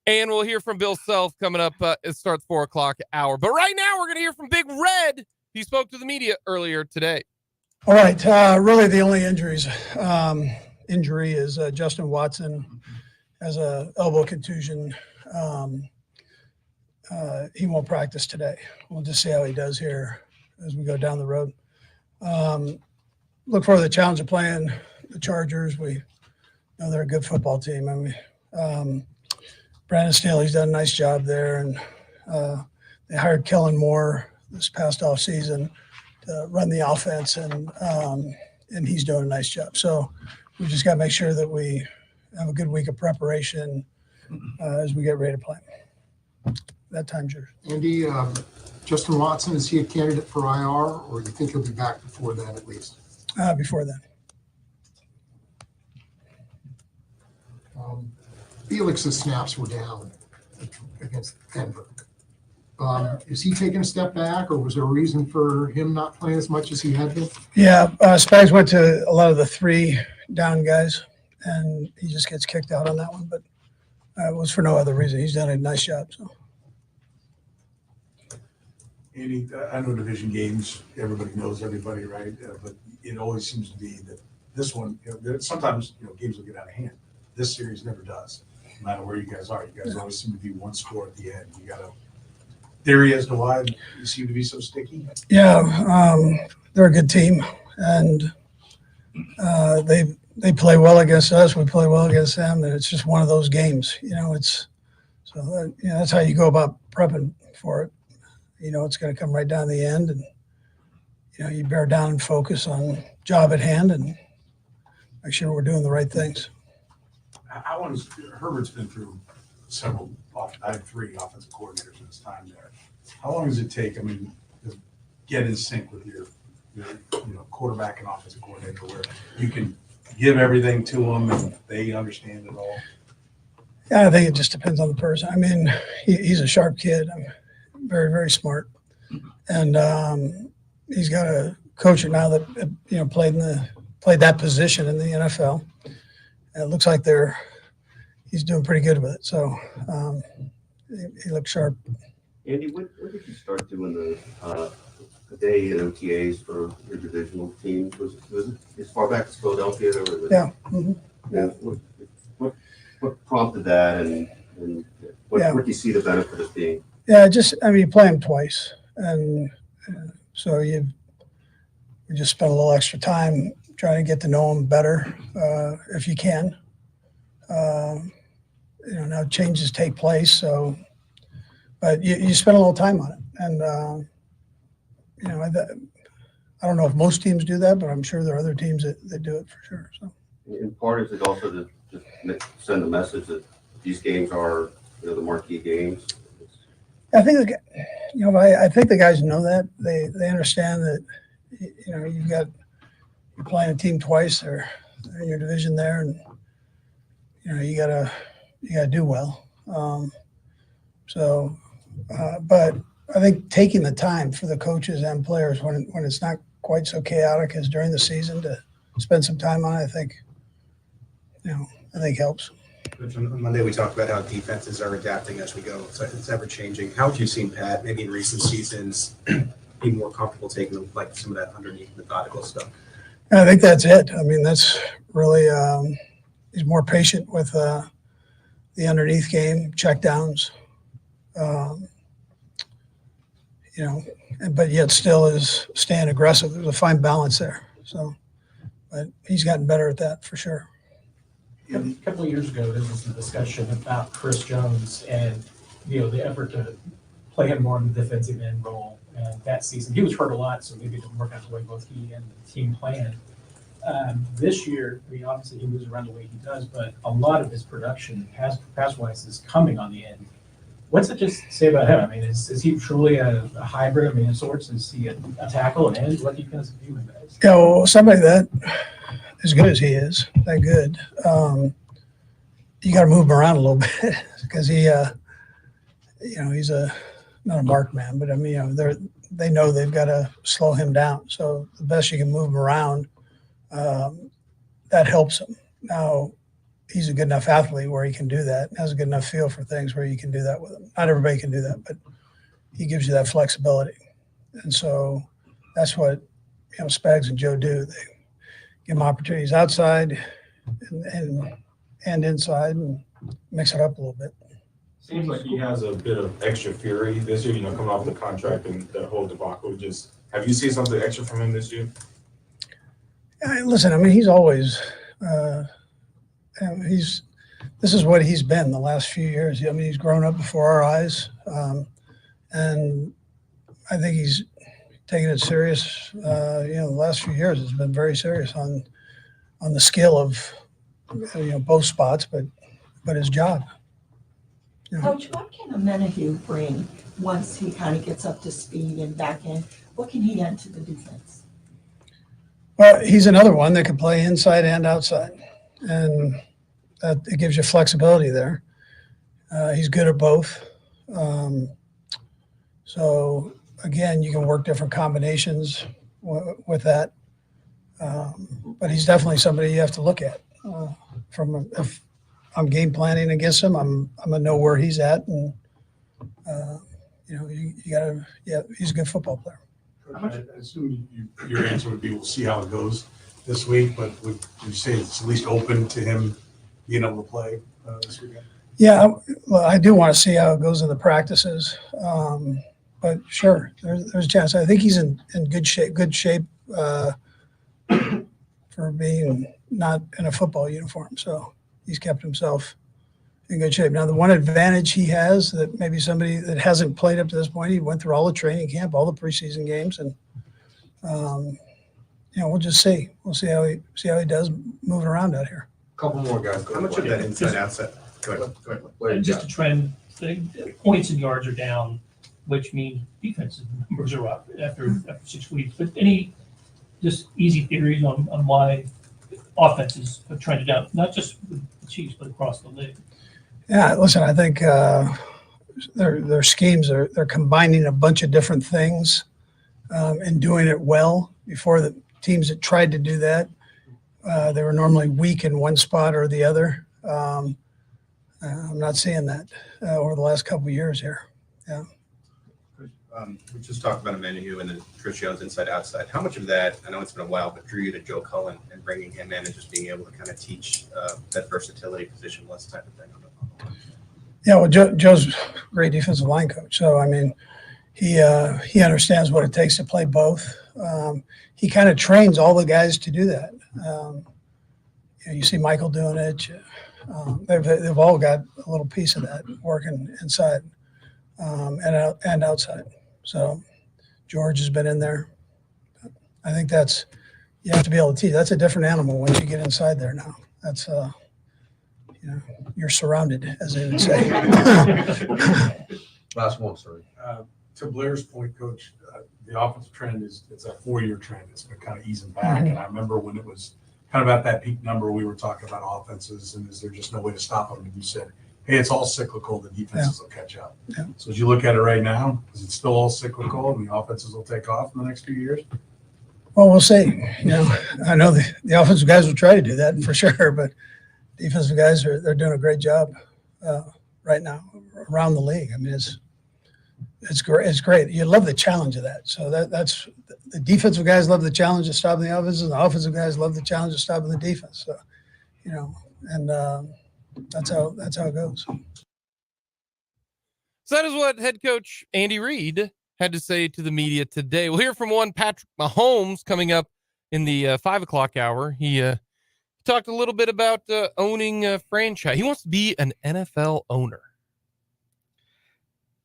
And we'll hear from Bill Self coming up. It starts 4 o'clock hour. But right now, we're going to hear from Big Red. He spoke to the media earlier today. All right. Really, the only injury is Justin Watson has a elbow contusion. he won't practice today. We'll just see how he does here as we go down the road. Look for the challenge of playing the Chargers. We know they're a good football team. I mean, Brandon Staley's done a nice job there, and they hired Kellen Moore this past off season to run the offense, and he's doing a nice job. So we just got to make sure that we have a good week of preparation as we get ready to play. That time's yours. Andy, Justin Watson, is he a candidate for IR, or do you think he'll be back before then at least? Before then. Felix's snaps were down against Denver. Is he taking a step back, or was there a reason for him not playing as much as he had been? Yeah, Spags went to a lot of the 3 down guys, and he just gets kicked out on that one. But it was for no other reason. He's done a nice job. So. Andy, I know division games, everybody knows everybody, right? But it always seems to be that this one, sometimes games will get out of hand. This series never does, no matter where you guys are. You guys always seem to be one score at the end. You got a theory as to why you seem to be so sticky? Yeah, they're a good team, and they play well against us. We play well against them, and it's just one of those games. That's how you go about prepping for it. It's going to come right down to the end, and you bear down and focus on job at hand and make sure we're doing the right things. How long has Herbert's been through several? I have 3 offensive coordinators in his time there. How long does it take? I mean, to get in sync with your quarterback and offensive coordinator, where you can give everything to them and they understand it all? Yeah, I think it just depends on the person. I mean, he's a sharp kid. Very, very smart, and he's got a coach now that played that position in the NFL. And it looks like he's doing pretty good with it. So he looks sharp. Andy, when did you start doing the day in OTAs for your divisional team? Was it as far back as Philadelphia? Or was it, Yeah. Mm-hmm. Yeah. What prompted that, and what do you see the benefit of being? Yeah, you play him twice, and so we just spend a little extra time trying to get to know him better, if you can. Now changes take place, but you spend a little time on it, and I don't know if most teams do that, but I'm sure there are other teams that do it for sure. So, in part, is it also to just send a message that these games are the marquee games? I think I think the guys know that they understand that you're playing a team twice. They're in your division there, and you gotta do well. But I think taking the time for the coaches and players when it's not quite so chaotic as during the season to spend some time on it, I think helps. On Monday, we talked about how defenses are adapting as we go. So it's ever changing. How have you seen Pat, maybe in recent seasons, be more comfortable taking some of that underneath methodical stuff? I think that's it. I mean, that's really he's more patient with the underneath game, check downs, but yet still is staying aggressive. There's a fine balance there. So, but he's gotten better at that for sure. A couple of years ago, there was a discussion about Chris Jones and the effort to play him more in the defensive end role. And that season, he was hurt a lot, so maybe it didn't work out the way both he and the team planned. This year, obviously he moves around the way he does, but a lot of his production, pass-wise, is coming on the end. What's it just say about him? I mean, is he truly a hybrid? I mean, in sorts, is he a tackle and end? What do you kind of view him as? Yeah, well, somebody that as good as he is, that good, you got to move him around a little bit because he's not a mark man, but I mean, they know they've got to slow him down. So the best you can move him around, that helps him. Now, he's a good enough athlete where he can do that, has a good enough feel for things where you can do that with him. Not everybody can do that, but he gives you that flexibility. And so that's what Spags and Joe do. They give him opportunities outside and inside and mix it up a little bit. Seems like he has a bit of extra fury this year, coming off the contract and the whole debacle. Have you seen something extra from him this year? Listen, I mean, he's always this is what he's been the last few years. I mean, he's grown up before our eyes, and I think he's taken it serious. The last few years has been very serious on the skill of both spots, but his job. Coach, what can Amenahue bring once he kind of gets up to speed and back in? What can he add to the defense? Well, he's another one that can play inside and outside, and that it gives you flexibility there. He's good at both. So again, you can work different combinations with that. But he's definitely somebody you have to look at. If I'm game planning against him, I'm gonna know where he's at, and you gotta. Yeah, he's a good football player. I assume your answer would be we'll see how it goes this week, but would you say it's at least open to him being able to play this weekend? Yeah, well, I do want to see how it goes in the practices, but sure, there's a chance. I think he's in good shape for being not in a football uniform, so he's kept himself in good shape. Now, the one advantage he has that maybe somebody that hasn't played up to this point, he went through all the training camp, all the preseason games, and we'll just see. We'll see how he does moving around out here. Couple more guys. How much of that inside outside? Go ahead. And just a trend thing, points and yards are down, which means defensive numbers are up after 6 weeks. But any just easy theories on why offenses have trended down, not just with the Chiefs, but across the league? Yeah, listen, I think their schemes they're combining a bunch of different things and doing it well. Before, the teams that tried to do that, they were normally weak in one spot or the other. I'm not seeing that over the last couple of years here. Yeah. We just talked about Amenahue and then Chris Jones inside outside. How much of that, I know it's been a while, but drew you to Joe Cullen and bringing him in and just being able to kind of teach that versatility, positionless type of thing? Yeah, well, Joe's a great defensive line coach. So, I mean, he understands what it takes to play both. He kind of trains all the guys to do that. You see Michael doing it. They've all got a little piece of that working inside and outside. So George has been in there. I think you have to be able to teach. That's a different animal once you get inside there now. That's you're surrounded, as they would say. Last one, sorry. To Blair's point, Coach, the offensive trend it's a 4-year trend. It's been kind of easing back. And I remember when it was kind of at that peak number, we were talking about offenses, and is there just no way to stop them? And you said, hey, it's all cyclical. The defenses will catch up. Yeah. So as you look at it right now, is it still all cyclical and the offenses will take off in the next few years? Well, we'll see. I know the offensive guys will try to do that for sure, but defensive guys they're doing a great job right now around the league. I mean, it's great. It's great. You love the challenge of that. So that's the defensive guys love the challenge of stopping the offense, and the offensive guys love the challenge of stopping the defense. So, and that's how it goes. So that is what head coach Andy Reid had to say to the media today. We'll hear from one Patrick Mahomes coming up in the 5 o'clock hour. He talked a little bit about owning a franchise. He wants to be an NFL owner.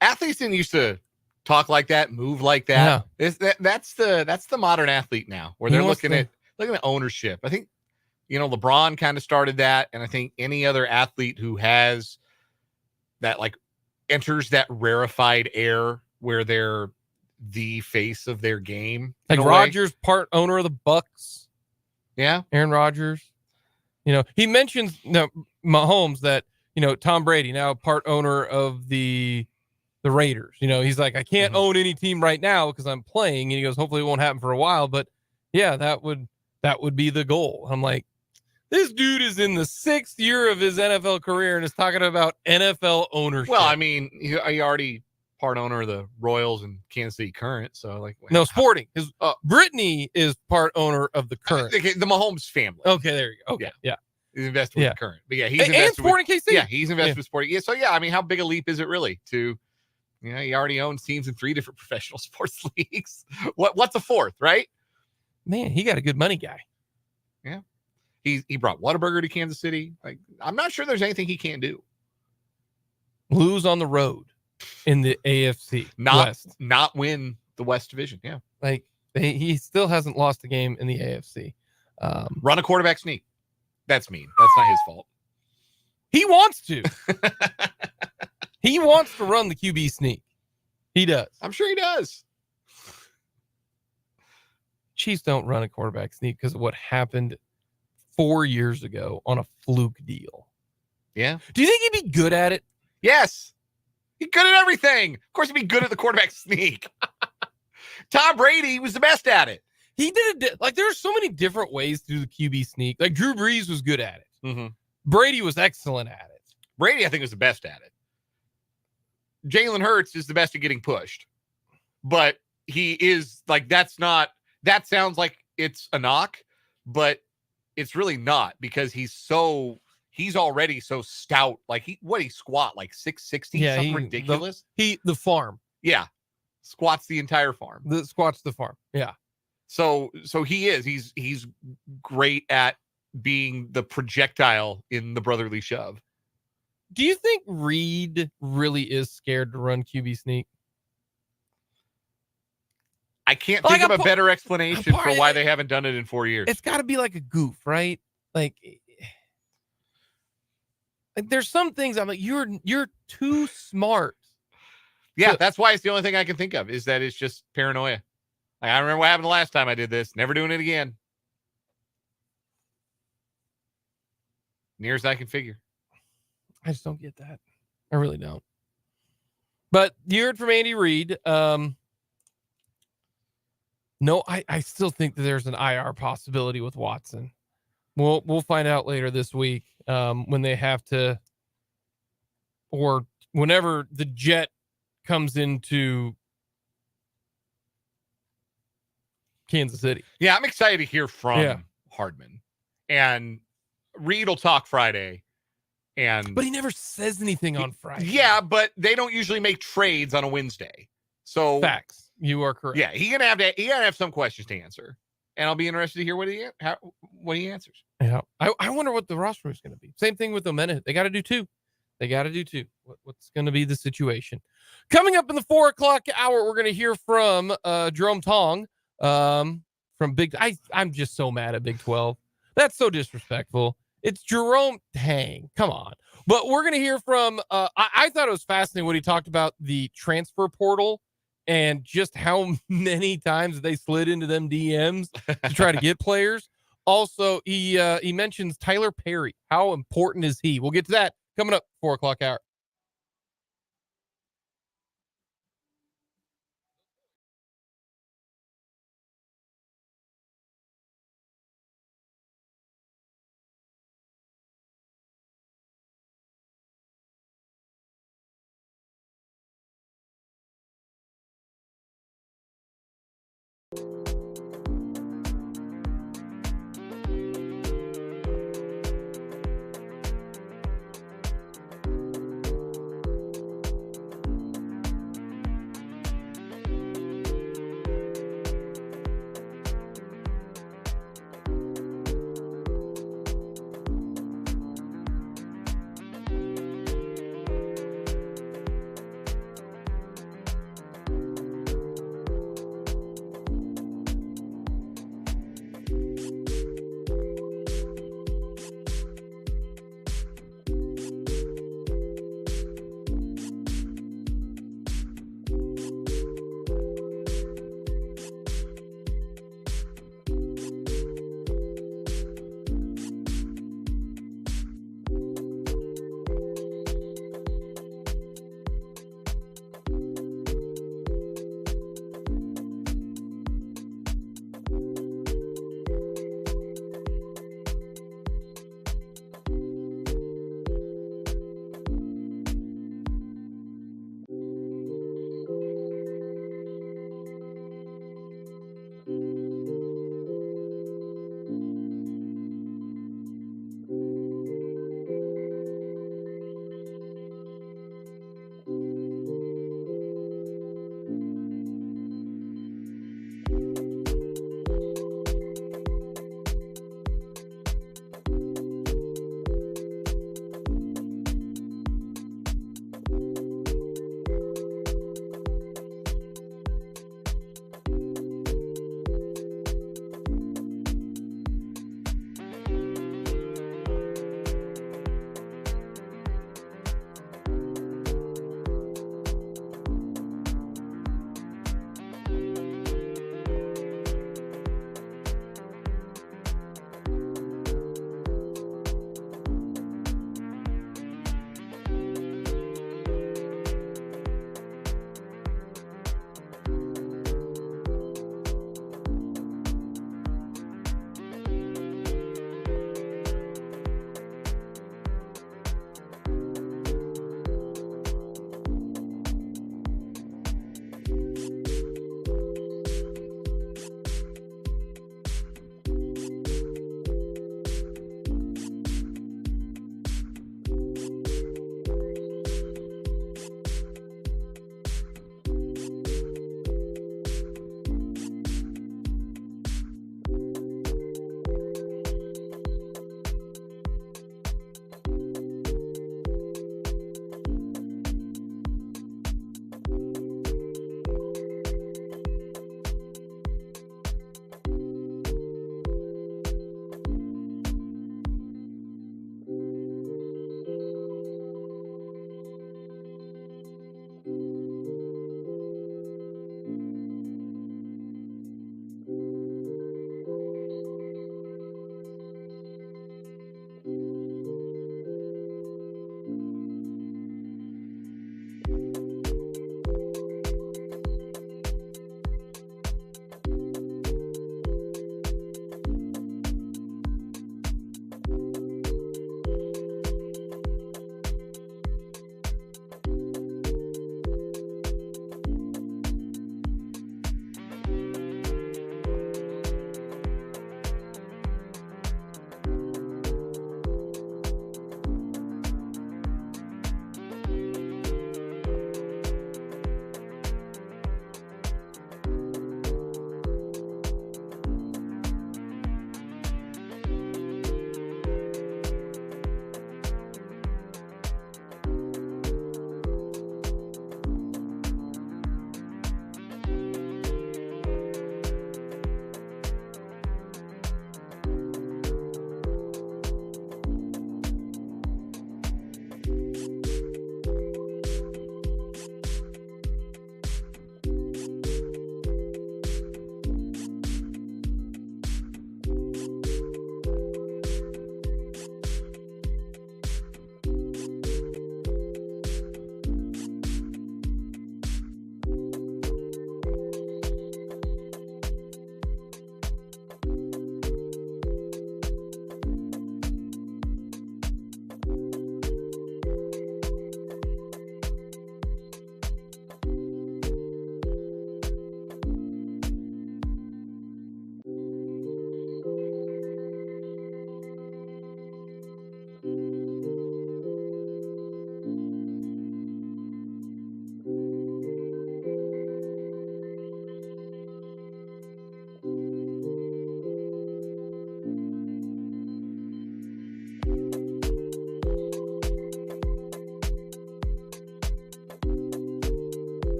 Athletes didn't used to talk like that, move like that. Yeah. That's the modern athlete now, where they're looking at ownership. I think LeBron kind of started that, and I think any other athlete who has that enters that rarefied air where they're the face of their game. Like Rodgers, part owner of the Bucks. Yeah, Aaron Rodgers. He mentions Mahomes that Tom Brady now part owner of the Raiders. He's like, I can't own any team right now because I'm playing. And he goes, hopefully it won't happen for a while. But yeah, that would be the goal. I'm like, this dude is in the 6th year of his NFL career and is talking about NFL ownership. Well, I mean, he already part owner of the Royals and Kansas City Current. So Sporting. His Brittany is part owner of the Current. The Mahomes family. Okay, there you go. Okay, yeah. He's invested with the current. But yeah, he's and invested Sporting with, KC. Yeah, he's invested with Sporting. Yeah, so yeah, I mean, how big a leap is it really to, he already owns teams in 3 different professional sports leagues. What's a fourth, right? Man, he got a good money guy. Yeah. He brought Whataburger to Kansas City. Like, I'm not sure there's anything he can't do. Lose on the road in the AFC West. Not win the West Division. Yeah. Like, he still hasn't lost a game in the AFC. Run a quarterback sneak. That's mean. That's not his fault. He wants to. He wants to run the QB sneak. He does. I'm sure he does. Chiefs don't run a quarterback sneak because of what happened 4 years ago on a fluke deal. Yeah. Do you think he'd be good at it? Yes. He's good at everything. Of course, he'd be good at the quarterback sneak. Tom Brady was the best at it. He did it. Like, there's so many different ways to do the QB sneak. Like, Drew Brees was good at it. Mm-hmm. Brady was excellent at it. Brady, I think, was the best at it. Jalen Hurts is the best at getting pushed. But he is, like, that sounds like it's a knock, but it's really not, because he's already so stout. Like, he squat like 660, something ridiculous. The farm. Yeah. Squats the entire farm. Squats the farm. Yeah. So he's great at being the projectile in the brotherly shove. Do you think Reid really is scared to run QB sneak? I can't think of a better explanation for why they haven't done it in 4 years. It's got to be like a goof, right? Like there's some things I'm like, you're too smart. Yeah, that's why it's the only thing I can think of, is that it's just paranoia. Like, I remember what happened the last time I did this. Never doing it again. Near as I can figure. I just don't get that. I really don't. But you heard from Andy Reid. No, I still think that there's an IR possibility with Watson. We'll find out later this week when they have to, or whenever the jet comes into Kansas City. Yeah, I'm excited to hear from Hardman. And Reid will talk Friday. But he never says anything on Friday. Yeah, but they don't usually make trades on a Wednesday. So facts. You are correct. Yeah, he gotta have some questions to answer. And I'll be interested to hear what he answers. Yeah. I wonder what the roster is going to be. Same thing with Omena. They got to do two. What's going to be the situation? Coming up in the 4 o'clock hour, we're going to hear from Jerome Tang from Big. I'm just so mad at Big 12. That's so disrespectful. It's Jerome Tang. Come on. But we're going to hear from, I thought it was fascinating when he talked about the transfer portal and just how many times they slid into them DMs to try to get players. Also, he mentions Tyler Perry. How important is he? We'll get to that coming up 4 o'clock hour.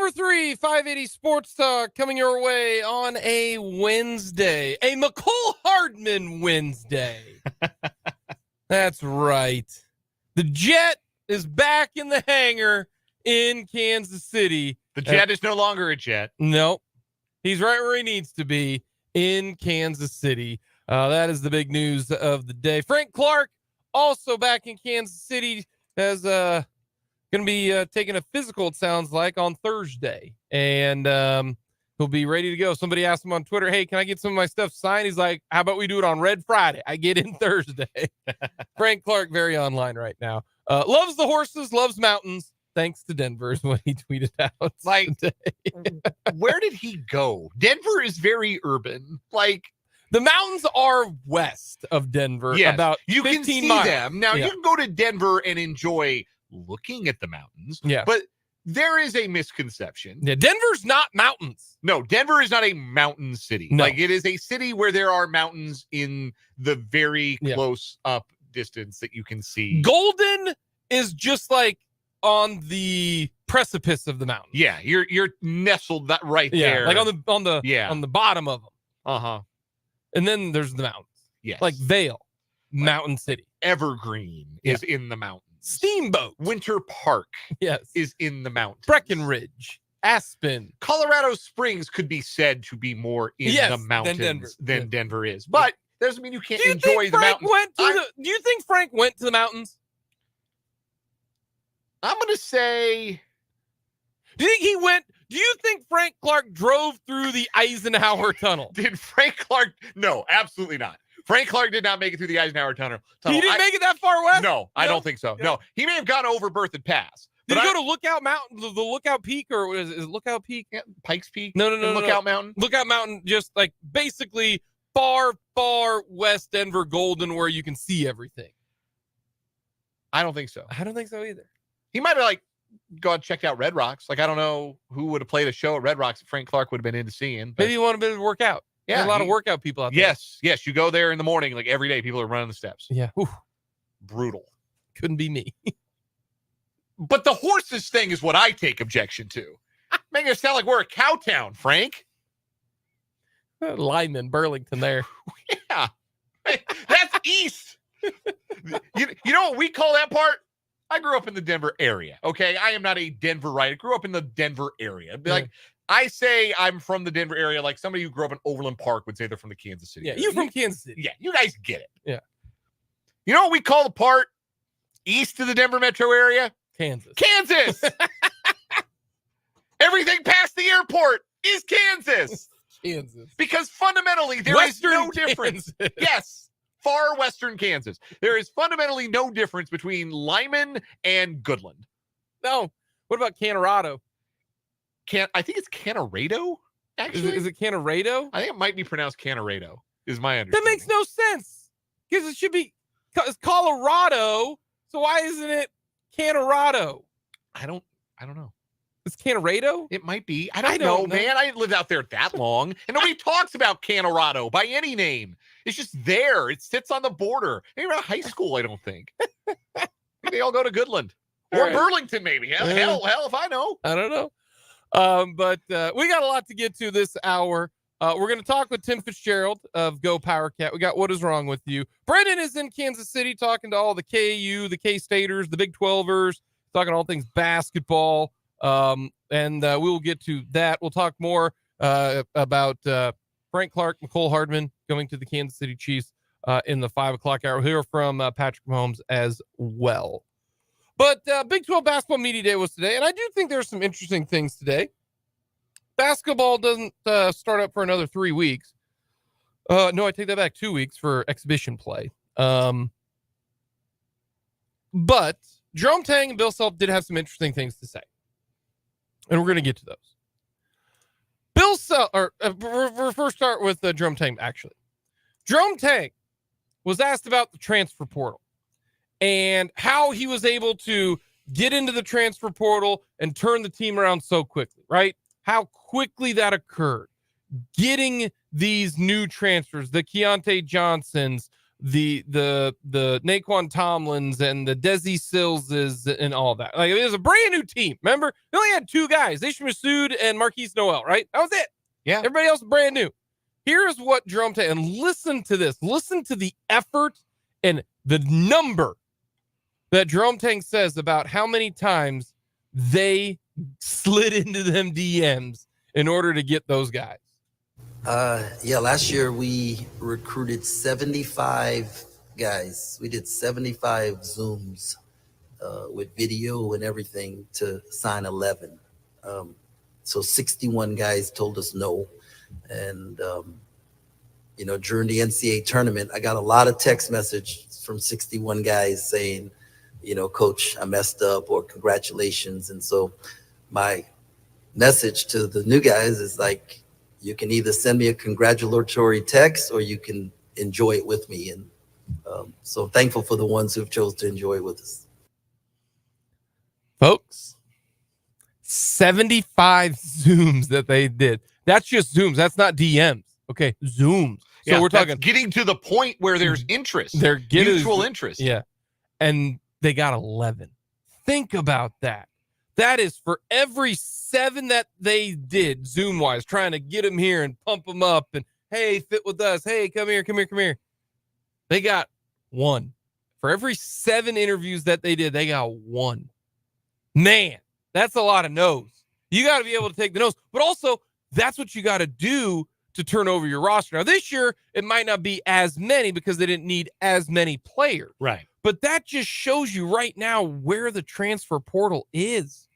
Hour 3, 580 Sports Talk coming your way on a Wednesday. A McCole Hardman Wednesday. That's right. The Jet is back in the hangar in Kansas City. The Jet is no longer a Jet. Nope. He's right where he needs to be in Kansas City. That is the big news of the day. Frank Clark also back in Kansas City as going to be taking a physical, it sounds like, on Thursday. And he'll be ready to go. Somebody asked him on Twitter, hey, can I get some of my stuff signed? He's like, how about we do it on Red Friday? I get in Thursday. Frank Clark, very online right now. Loves the horses, loves mountains. Thanks to Denver is what he tweeted out. Like, where did he go? Denver is very urban. Like, the mountains are west of Denver. Yes, about you 15 can see miles. them. Now, Yeah. you can go to Denver and enjoy looking at the mountains. Yeah. But there is a misconception. Yeah, Denver's not mountains. No, Denver is not a mountain city. No. Like, it is a city where there are mountains in the very close up distance that you can see. Golden is just like on the precipice of the mountain. Yeah, you're nestled that right there. Like on the bottom of them. Uh-huh. And then there's the mountains. Yes. Like Vale, Mountain City. Evergreen is in the mountains. Steamboat. Winter Park is in the mountains. Breckenridge. Aspen. Colorado Springs could be said to be more in the mountains than Denver is. But doesn't mean you can't enjoy the mountains. Do you think Frank went to the mountains? I'm going to say... Do you think Frank Clark drove through the Eisenhower Tunnel? Did Frank Clark? No, absolutely not. Frank Clark did not make it through the Eisenhower Tunnel. He didn't make it that far west? No, I don't think so. No, he may have gone over Berthoud Pass. Did he go to Lookout Mountain, the Lookout Peak, or what is it Lookout Peak? Yeah, Pikes Peak? No. Lookout Mountain? Lookout Mountain, just like basically far, far west Denver, Golden, where you can see everything. I don't think so. I don't think so either. He might have gone and checked out Red Rocks. Like, I don't know who would have played a show at Red Rocks that Frank Clark would have been into seeing. Maybe he wanted to work out. Yeah, there's a lot of workout people out there. Yes. You go there in the morning, like every day, people are running the steps. Yeah. Ooh. Brutal. Couldn't be me. But the horses thing is what I take objection to. Making it sound like we're a cow town, Frank. Lyman, Burlington there. Yeah. That's east. You know what we call that part? I grew up in the Denver area, okay? I am not a Denverite. I grew up in the Denver area. Like, I say I'm from the Denver area like somebody who grew up in Overland Park would say they're from the Kansas City area. You're from Kansas City. Yeah, you guys get it. Yeah. You know what we call the part east of the Denver metro area? Kansas. Everything past the airport is Kansas. Because fundamentally, there is no difference. Yes. Far western Kansas. There is fundamentally no difference between Lyman and Goodland. No. What about Canorado? I think it's Canorado, actually. Is it Canorado? I think it might be pronounced Canorado, is my understanding. That makes no sense. Because it should be it's Colorado. So why isn't it Canorado? I don't know. It's Canorado? It might be. I don't know, man. I didn't live out there that long. And nobody talks about Canorado by any name. It's just there. It sits on the border. Maybe around high school, I don't think. Maybe they all go to Goodland. Or Burlington, maybe. Hell, if I know. I don't know. But we got a lot to get to this hour. We're going to talk with Tim Fitzgerald of Go Power Cat. We got What Is Wrong With You. Brendan is in Kansas City talking to all the KU, the K-Staters, the Big 12ers, talking all things basketball. And we will get to that. We'll talk more about Frank Clark, McCole Hardman going to the Kansas City Chiefs in the 5 o'clock hour. We'll hear from Patrick Mahomes as well. But Big 12 Basketball Media Day was today, and I do think there's some interesting things today. Basketball doesn't start up for another 3 weeks. No, I take that back, 2 weeks for exhibition play. But Jerome, Tang, and Bill Self did have some interesting things to say. And we're going to get to those. Bill Self, we'll first start with Jerome Tang, actually. Jerome Tang was asked about the transfer portal and how he was able to get into the transfer portal and turn the team around so quickly, right? How quickly that occurred. Getting these new transfers, the Keontae Johnsons, the Naquan Tomlins and the Desi Sillses and all that. Like, it was a brand new team. Remember, they only had 2 guys, Ish Massoud and Marquise Noel, right? That was it. Yeah. Everybody else brand new. Here's what Jerome Tang, and listen to this. Listen to the effort and the number that Jerome Tang says about how many times they slid into them DMs in order to get those guys. Last year we recruited 75 guys. We did 75 Zooms with video and everything to sign 11. So 61 guys told us no. And, during the NCAA tournament, I got a lot of text messages from 61 guys saying, Coach, I messed up, or congratulations. And so my message to the new guys is like, you can either send me a congratulatory text or you can enjoy it with me. And so thankful for the ones who've chose to enjoy it with us. Folks, 75 Zooms that they did. That's just Zooms. That's not DMs. Okay, Zooms. So we're talking getting to the point where there's interest. They're getting mutual interest. Yeah. And they got 11. Think about that. That is for every 7 that they did Zoom wise, trying to get them here and pump them up and, hey, fit with us. Hey, come here. They got 1. For every 7 interviews that they did, they got 1. Man, that's a lot of no's. You got to be able to take the no's, but also that's what you got to do to turn over your roster. Now, this year, it might not be as many because they didn't need as many players. Right. But that just shows you right now where the transfer portal is.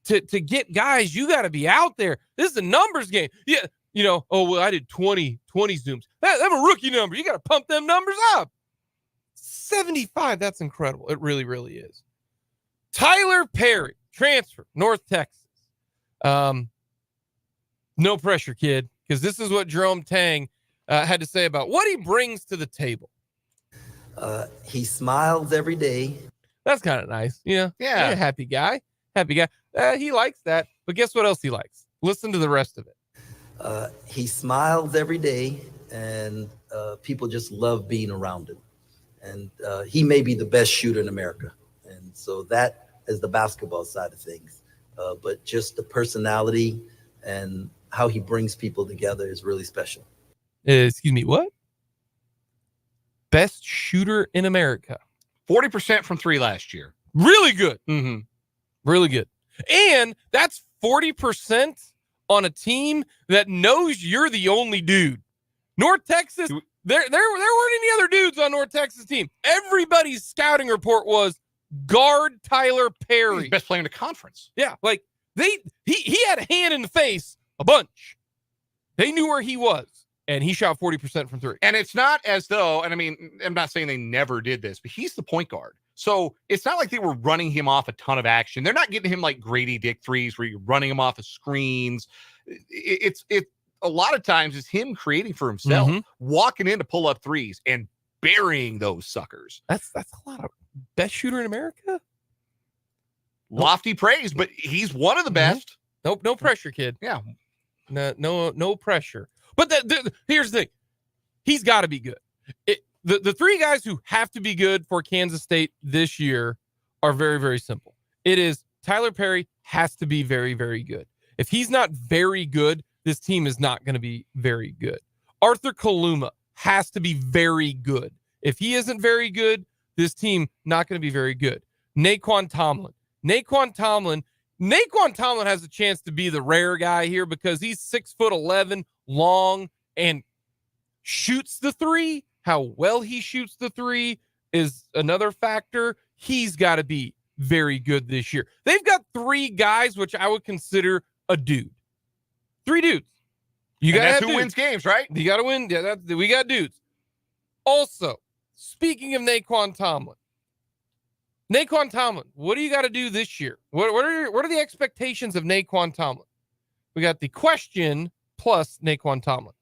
To get guys, you got to be out there. This is a numbers game. Yeah, I did 20 Zooms. That's a rookie number. You got to pump them numbers up. 75, that's incredible. It really, really is. Tyler Perry, transfer, North Texas. No pressure, kid, because this is what Jerome Tang had to say about what he brings to the table. He smiles every day. That's kind of nice. Yeah. Yeah. Happy guy. He likes that. But guess what else he likes? Listen to the rest of it. He smiles every day, and people just love being around him. And he may be the best shooter in America. And so that is the basketball side of things. But just the personality and how he brings people together is really special. Excuse me, what? Best shooter in America. 40% from 3 last year. Really good. Mm-hmm. Really good. And that's 40% on a team that knows you're the only dude. North Texas, there weren't any other dudes on North Texas team. Everybody's scouting report was guard Tyler Perry. He's best player in the conference. Yeah, like he had a hand in the face a bunch. They knew where he was, and he shot 40% from 3. And it's not as though, and I mean, I'm not saying they never did this, but he's the point guard. So it's not like they were running him off a ton of action. They're not getting him like Grady Dick threes where you're running him off of screens. It's a lot of times it's him creating for himself, walking in to pull up threes and burying those suckers. That's a lot of best shooter in America. Lofty praise, but he's one of the best. Nope, no pressure, kid. Yeah, no pressure. But here's the thing: he's got to be good. The 3 guys who have to be good for Kansas State this year are very, very simple. It is Tyler Perry has to be very, very good. If he's not very good, this team is not going to be very good. Arthur Kaluma has to be very good. If he isn't very good, this team not going to be very good. Naquan Tomlin has a chance to be the rare guy here because he's 6'11", long, and shoots the 3. How well he shoots the 3 is another factor. He's got to be very good this year. They've got 3 guys, which I would consider a dude. 3 dudes. You got to have who wins games, right? You got to win. Yeah, we got dudes. Also, speaking of Naquan Tomlin, what do you got to do this year? What are the expectations of Naquan Tomlin? We got the question plus Naquan Tomlin.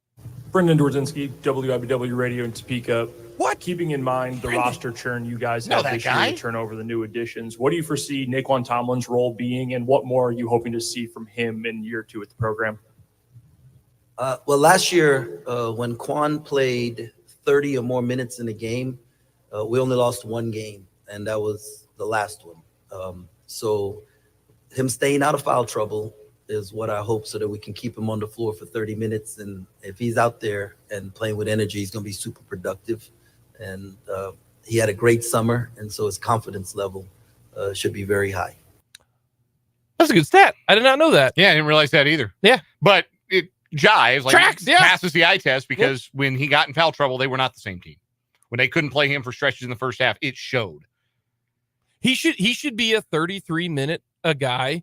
Brendan Dorzinski, WIBW Radio in Topeka. What? Keeping in mind the roster churn you guys have this year to turn over the new additions, what do you foresee Naquan Tomlin's role being, and what more are you hoping to see from him in year 2 at the program? Well, last year when Quan played 30 or more minutes in a game. We only lost one game, and that was the last one. So him staying out of foul trouble is what I hope, so that we can keep him on the floor for 30 minutes. And if he's out there and playing with energy, he's going to be super productive. And he had a great summer, and so his confidence level should be very high. That's a good stat. I did not know that. Yeah, I didn't realize that either. Yeah. But it jives, like Tracks, yeah. passes the eye test, because when he got in foul trouble, they were not the same team. When they couldn't play him for stretches in the first half, it showed. He should be a 33-minute a guy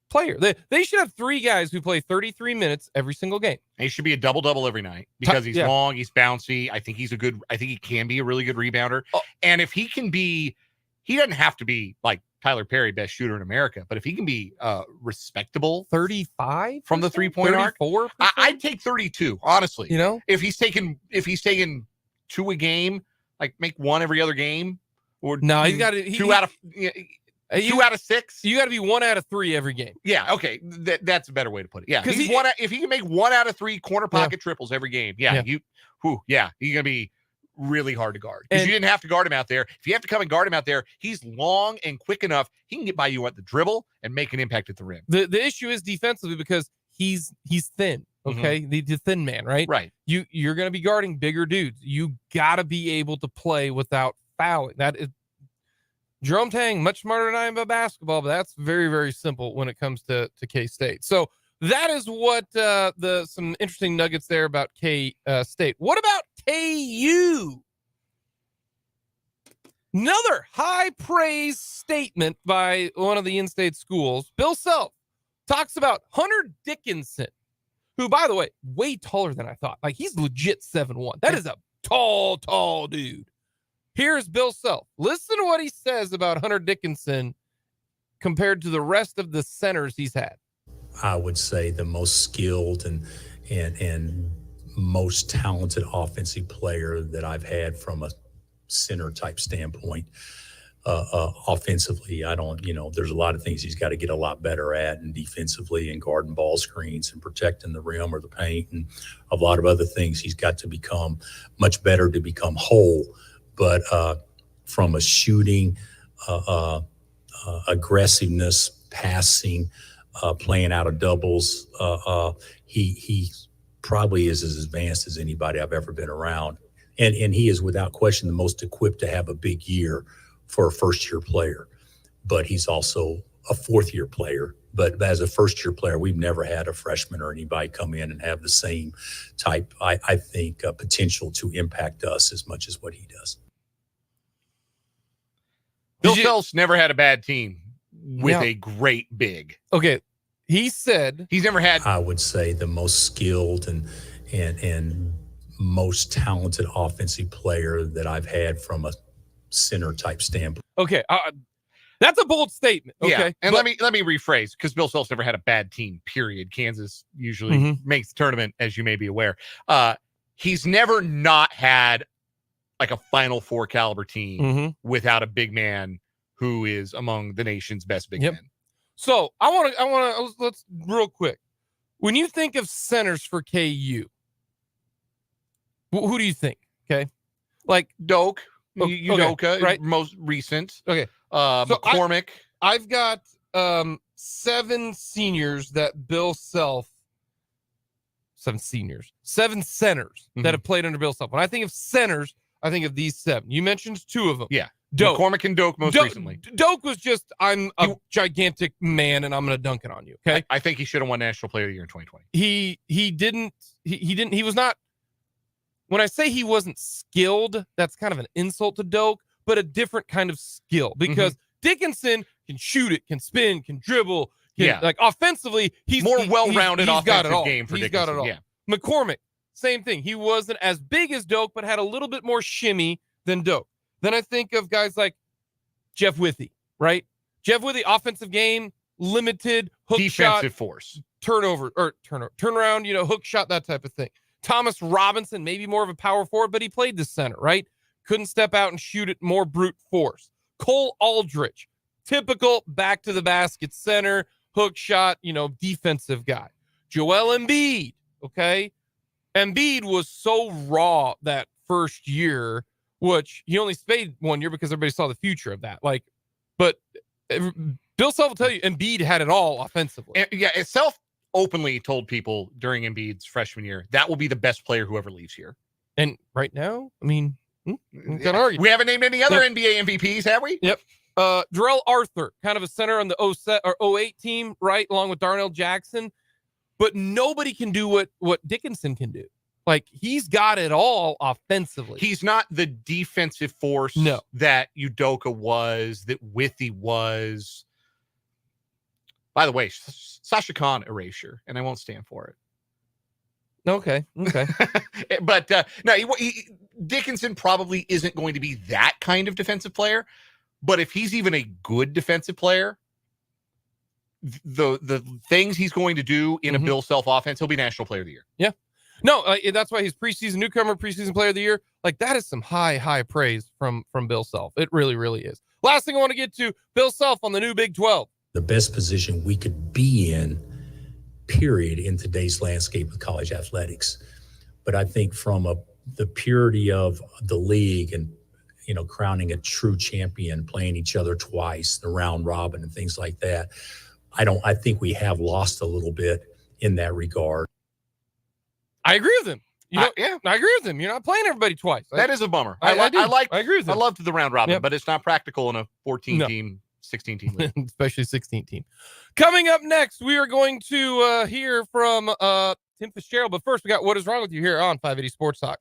player. They should have 3 guys who play 33 minutes every single game. And he should be a double-double every night, because he's long, he's bouncy. I think he can be a really good rebounder. Oh. And if he can be, he doesn't have to be like Tyler Perry, best shooter in America, but if he can be respectable 35 from the 3-point arc, 34%? I'd take 32, honestly. You know, if he's taking 2 a game, like make 1 every other game, or no, he's got to 2 out of 2 out of 6. You got to be 1 out of 3 every game. Yeah, okay, that's a better way to put it. Yeah, because if he can make 1 out of 3 corner pocket triples every game, he's gonna be really hard to guard, because you didn't have to guard him out there. If you have to come and guard him out there, he's long and quick enough. He can get by you at the dribble and make an impact at the rim. The issue is defensively, because he's thin. Okay, the thin man, right? Right. You're going to be guarding bigger dudes. You got to be able to play without fouling. That is Jerome Tang, much smarter than I am about basketball, but that's very, very simple when it comes to K-State. So that is what some interesting nuggets there about K-State. What about KU? Another high praise statement by one of the in-state schools. Bill Self talks about Hunter Dickinson, who, by the way, way taller than I thought. Like, he's legit 7'1". That is a tall dude. Here's Bill Self. Listen to what he says about Hunter Dickinson compared to the rest of the centers he's had. I would say the most skilled and most talented offensive player that I've had from a center type standpoint. Offensively, there's a lot of things he's got to get a lot better at, and defensively, and guarding ball screens and protecting the rim or the paint, and a lot of other things he's got to become much better to become whole. But from a shooting, aggressiveness, passing, playing out of doubles, he probably is as advanced as anybody I've ever been around. And he is without question the most equipped to have a big year for a first-year player. But he's also a fourth-year player. But as a first-year player, we've never had a freshman or anybody come in and have the same type, I think, potential to impact us as much as what he does. Bill Self's never had a bad team with a great big. Okay. He said he's never had, I would say, the most skilled and most talented offensive player that I've had from a center type standpoint. Okay. That's a bold statement. Okay. Yeah. And let me rephrase, because Bill Self's never had a bad team, period. Kansas usually makes the tournament, as you may be aware. He's never not had like a Final Four caliber team without a big man who is among the nation's best big men. So I want to, let's real quick. When you think of centers for KU, who do you think? Okay. Like Doak, Udoka, right? Most recent. Okay. McCormick. I've got 7 seniors that Bill Self, 7 centers that have played under Bill Self. When I think of centers, I think of these 7. You mentioned 2 of them. Yeah. Doak. McCormick and Doak most recently. Doak was just, I'm a gigantic man and I'm going to dunk it on you. Okay. I think he should have won National Player of the Year in 2020. He was not, when I say he wasn't skilled, that's kind of an insult to Doak, but a different kind of skill, because Dickinson can shoot it, can spin, can dribble. Like offensively, he's more well-rounded he's got offensive it all. game for He's Dickinson. got it all. Yeah. McCormick, same thing. He wasn't as big as Doak, but had a little bit more shimmy than Doak. Then I think of guys like Jeff Withey, right? Jeff Withey, offensive game, limited, hook defensive shot, force, turnaround, hook shot, that type of thing. Thomas Robinson, maybe more of a power forward, but he played the center, right? Couldn't step out and shoot it, more brute force. Cole Aldrich, typical back to the basket center, hook shot, defensive guy. Joel Embiid, okay? Embiid was so raw that first year, which he only stayed 1 year because everybody saw the future of that. Like, but Bill Self will tell you Embiid had it all offensively. And Self openly told people during Embiid's freshman year that will be the best player who ever leaves here. And right now, I mean, can't argue. We haven't named any other NBA MVPs, have we? Yep. Jarrell Arthur, kind of a center on the 08 team, right, along with Darnell Jackson. But nobody can do what Dickinson can do. Like, he's got it all offensively. He's not the defensive force that Udoka was, that Withy was. By the way, Sasha Khan erasure, and I won't stand for it. Okay. But no, Dickinson probably isn't going to be that kind of defensive player. But if he's even a good defensive player, the things he's going to do in a Bill Self offense, he'll be National Player of the Year. Yeah. No, that's why he's preseason newcomer, preseason player of the year. Like, that is some high praise from Bill Self. It really, really is. Last thing I want to get to, Bill Self on the new Big 12. The best position we could be in, period, in today's landscape of college athletics. But I think from the purity of the league and, crowning a true champion, playing each other twice, the round robin and things like that, I think we have lost a little bit in that regard. I agree with him. I agree with him. You're not playing everybody twice. That is a bummer. I agree with him. I loved the round robin, but it's not practical in a 14-team, 16-team league. Especially 16-team. Coming up next, we are going to hear from Tim Fitzgerald. But first, we got What Is Wrong With You here on 580 Sports Talk.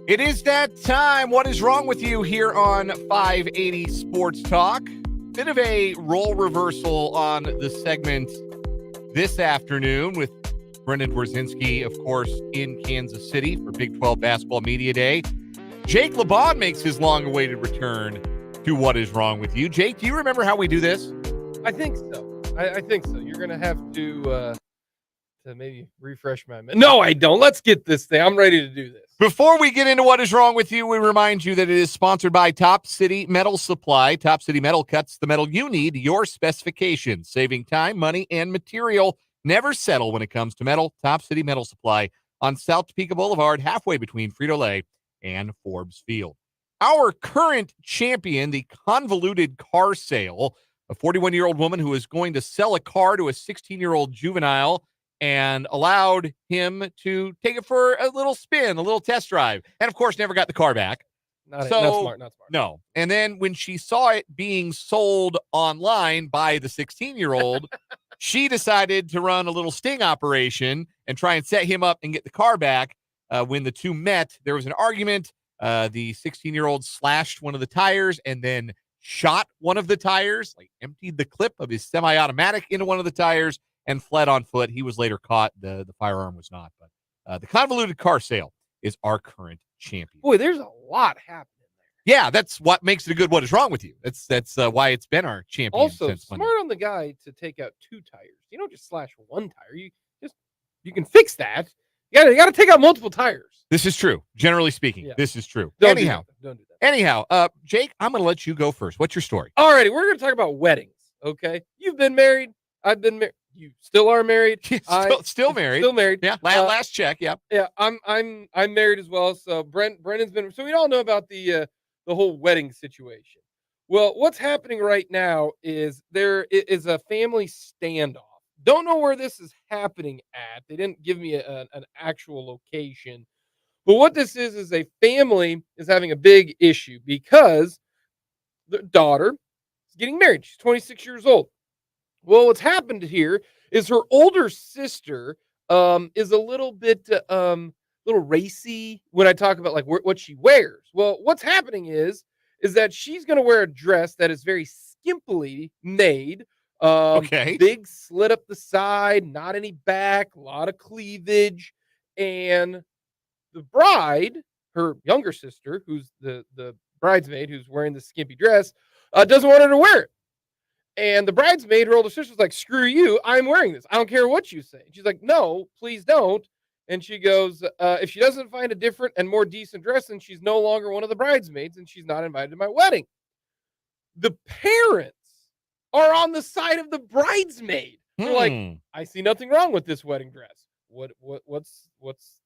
It is that time. What is wrong with you here on 580 Sports Talk? Bit of a role reversal on the segment this afternoon with Brendan Dworzinski, of course, in Kansas City for Big 12 Basketball Media Day. Jake LeBon makes his long-awaited return to What is Wrong with You. Jake, do you remember how we do this? I think so. I think so. You're going to have to to maybe refresh my memory. No, I don't. Let's get this thing. I'm ready to do this. Before we get into what is wrong with you, we remind you that it is sponsored by Top City Metal Supply. Top City Metal cuts the metal you need, your specifications, saving time, money, and material. Never settle when it comes to metal. Top City Metal Supply on South Topeka Boulevard, halfway between Frito-Lay and Forbes Field. Our current champion, the convoluted car sale, a 41-year-old woman who is going to sell a car to a 16-year-old juvenile and allowed him to take it for a little spin, a little test drive, and of course never got the car back. Not smart. No. And then when she saw it being sold online by the 16-year-old, she decided to run a little sting operation and try and set him up and get the car back. When the two met, there was an argument. The 16-year-old slashed one of the tires and then shot one of the tires, like emptied the clip of his semi-automatic into one of the tires and fled on foot. He was later caught. The firearm was not. But the convoluted car sale is our current champion. Boy, there's a lot happening there. Yeah, that's what makes it a good What Is Wrong With You. That's why it's been our champion. Also, since smart Monday. on the guy to take out two tires. You don't just slash one tire. You can fix that. You got to take out multiple tires. This is true. Generally speaking, Yeah. this is true. Don't Anyhow, do that. Anyhow, Jake, I'm going to let you go first. What's your story? Alrighty, we're going to talk about weddings. Okay, you've been married. I've been married. You still are married. Still married. Still married. Yeah. Last check. Yeah. Yeah. I'm married as well. So Brendan's been. So we all know about the whole wedding situation. Well, what's happening right now is there is a family standoff. Don't know where this is happening at. They didn't give me an actual location. But what this is a family is having a big issue because the daughter is getting married. She's 26 years old. Well, what's happened here is her older sister is a little bit little racy when I talk about like what she wears. Well, what's happening is that she's going to wear a dress that is very skimpily made. Okay. Big slit up the side, not any back, a lot of cleavage, and the bride, her younger sister, who's the bridesmaid, who's wearing the skimpy dress, doesn't want her to wear it. And the bridesmaid, her older sister's like, screw you, I'm wearing this. I don't care what you say. She's like, no, please don't. And she goes, if she doesn't find a different and more decent dress, then she's no longer one of the bridesmaids and she's not invited to my wedding. The parents are on the side of the bridesmaid. They're like, I see nothing wrong with this wedding dress. What's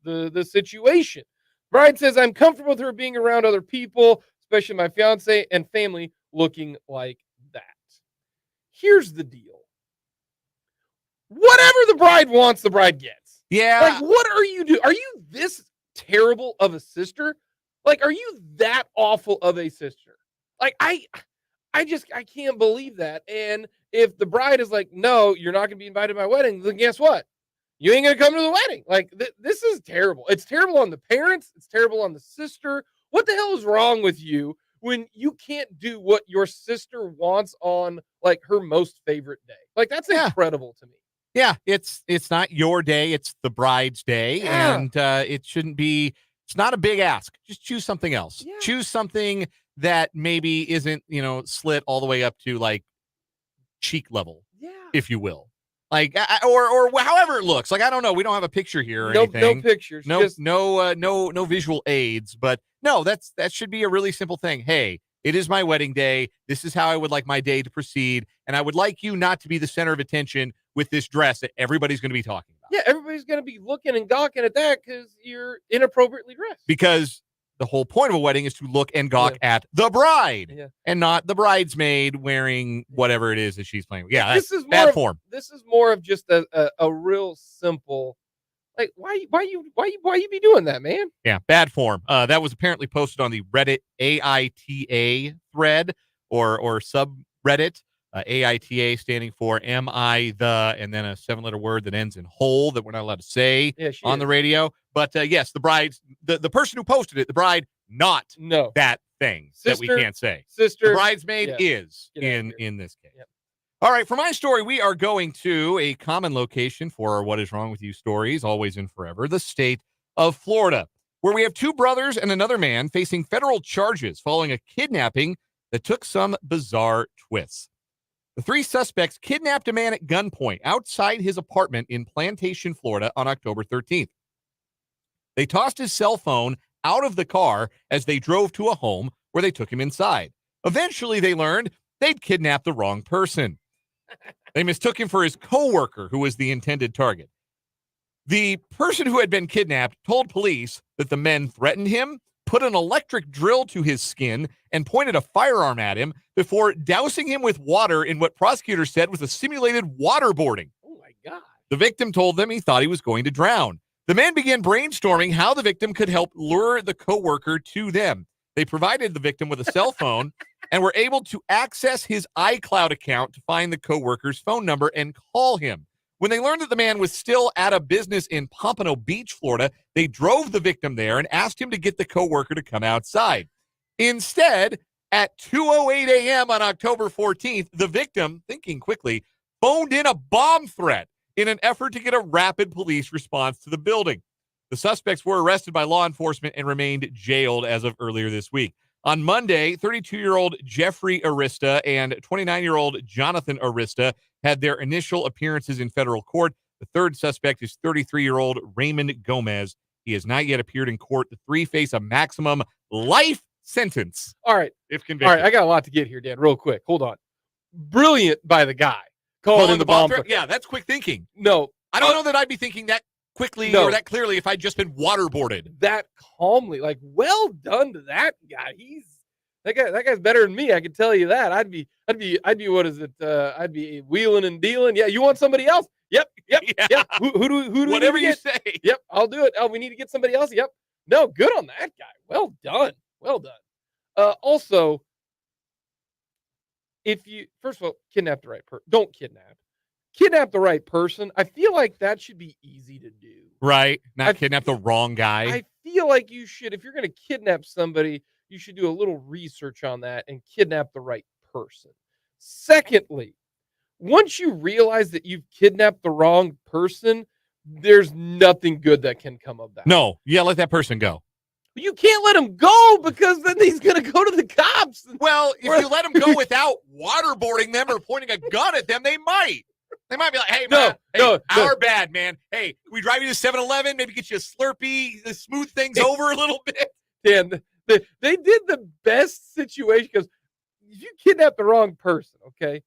the situation? Bride says, I'm comfortable with her being around other people, especially my fiance and family, looking like that. Here's the deal. Whatever the bride wants, the bride gets. Yeah. Like, what are you doing? Are you this terrible of a sister? Like, are you that awful of a sister? Like, I can't believe that. And if the bride is like, no, you're not going to be invited to my wedding, then guess what? You ain't going to come to the wedding. Like, this is terrible. It's terrible on the parents. It's terrible on the sister. What the hell is wrong with you when you can't do what your sister wants on, like, her most favorite day? Like, that's incredible to me. Yeah, it's not your day, it's the bride's day. Yeah. And it shouldn't be, it's not a big ask. Just choose something else. Yeah. Choose something that maybe isn't, slit all the way up to like cheek level, if you will. Like, or however it looks. Like, I don't know. We don't have a picture here or anything. No pictures. No visual aids. But no, that should be a really simple thing. Hey, it is my wedding day. This is how I would like my day to proceed. And I would like you not to be the center of attention with this dress that everybody's going to be talking about. Yeah, everybody's going to be looking and gawking at that because you're inappropriately dressed. Because the whole point of a wedding is to look and gawk at the bride and not the bridesmaid wearing whatever it is that she's playing with. Yeah, this that's is bad form. This is more of just a real simple, like, why you be doing that, man? Yeah, bad form. That was apparently posted on the Reddit AITA thread or subreddit. AITA standing for Am I the, and then a 7-letter word that ends in whole that we're not allowed to say on the radio. But yes, the bride's the person who posted it, the bride, not that thing that we can't say. The bridesmaid is in this case. Yep. All right, for my story, we are going to a common location for our What Is Wrong With You stories, always and forever, the state of Florida, where we have two brothers and another man facing federal charges following a kidnapping that took some bizarre twists. The 3 suspects kidnapped a man at gunpoint outside his apartment in Plantation, Florida on October 13th. They tossed his cell phone out of the car as they drove to a home where they took him inside. Eventually, they learned they'd kidnapped the wrong person. They mistook him for his coworker, who was the intended target. The person who had been kidnapped told police that the men threatened him, put an electric drill to his skin, and pointed a firearm at him before dousing him with water in what prosecutors said was a simulated waterboarding. Oh, my God. The victim told them he thought he was going to drown. The men began brainstorming how the victim could help lure the coworker to them. They provided the victim with a cell phone and were able to access his iCloud account to find the coworker's phone number and call him. When they learned that the man was still at a business in Pompano Beach, Florida, they drove the victim there and asked him to get the coworker to come outside. Instead, at 2:08 a.m. on October 14th, the victim, thinking quickly, phoned in a bomb threat in an effort to get a rapid police response to the building. The suspects were arrested by law enforcement and remained jailed as of earlier this week. On Monday, 32-year-old Jeffrey Arista and 29-year-old Jonathan Arista had their initial appearances in federal court. The third suspect is 33-year-old Raymond Gomez. He has not yet appeared in court. The 3 face a maximum life sentence. All right. If convicted. All right, I got a lot to get here, Dan, real quick. Hold on. Brilliant by the guy. Calling in the bomb threat. Yeah, that's quick thinking. No. I don't know that I'd be thinking that quickly or that clearly if I'd just been waterboarded. That calmly. Like, well done to that guy. That guy's better than me, I can tell you that. I'd be what is it? I'd be wheeling and dealing. Yeah, you want somebody else? Yep. Who do whatever we you get? say. Yep, I'll do it. Oh, we need to get somebody else. Yep. No, good on that guy. Well done. Also, if you first of all kidnap the right person, don't kidnap the right person. I feel like that should be easy to do. Right. Not kidnap the wrong guy. I feel like you should, if you're going to kidnap somebody, you should do a little research on that and kidnap the right person. Secondly, once you realize that you've kidnapped the wrong person, there's nothing good that can come of that. No. Yeah, let that person go. You can't let him go because then he's going to go to the cops. Well, if you let him go without waterboarding them or pointing a gun at them, they might. They might be like, hey, man, our bad, man. Hey, we drive you to 7-Eleven, maybe get you a Slurpee to smooth things over a little bit. Dan, they did the best situation because if you kidnap the wrong person, okay,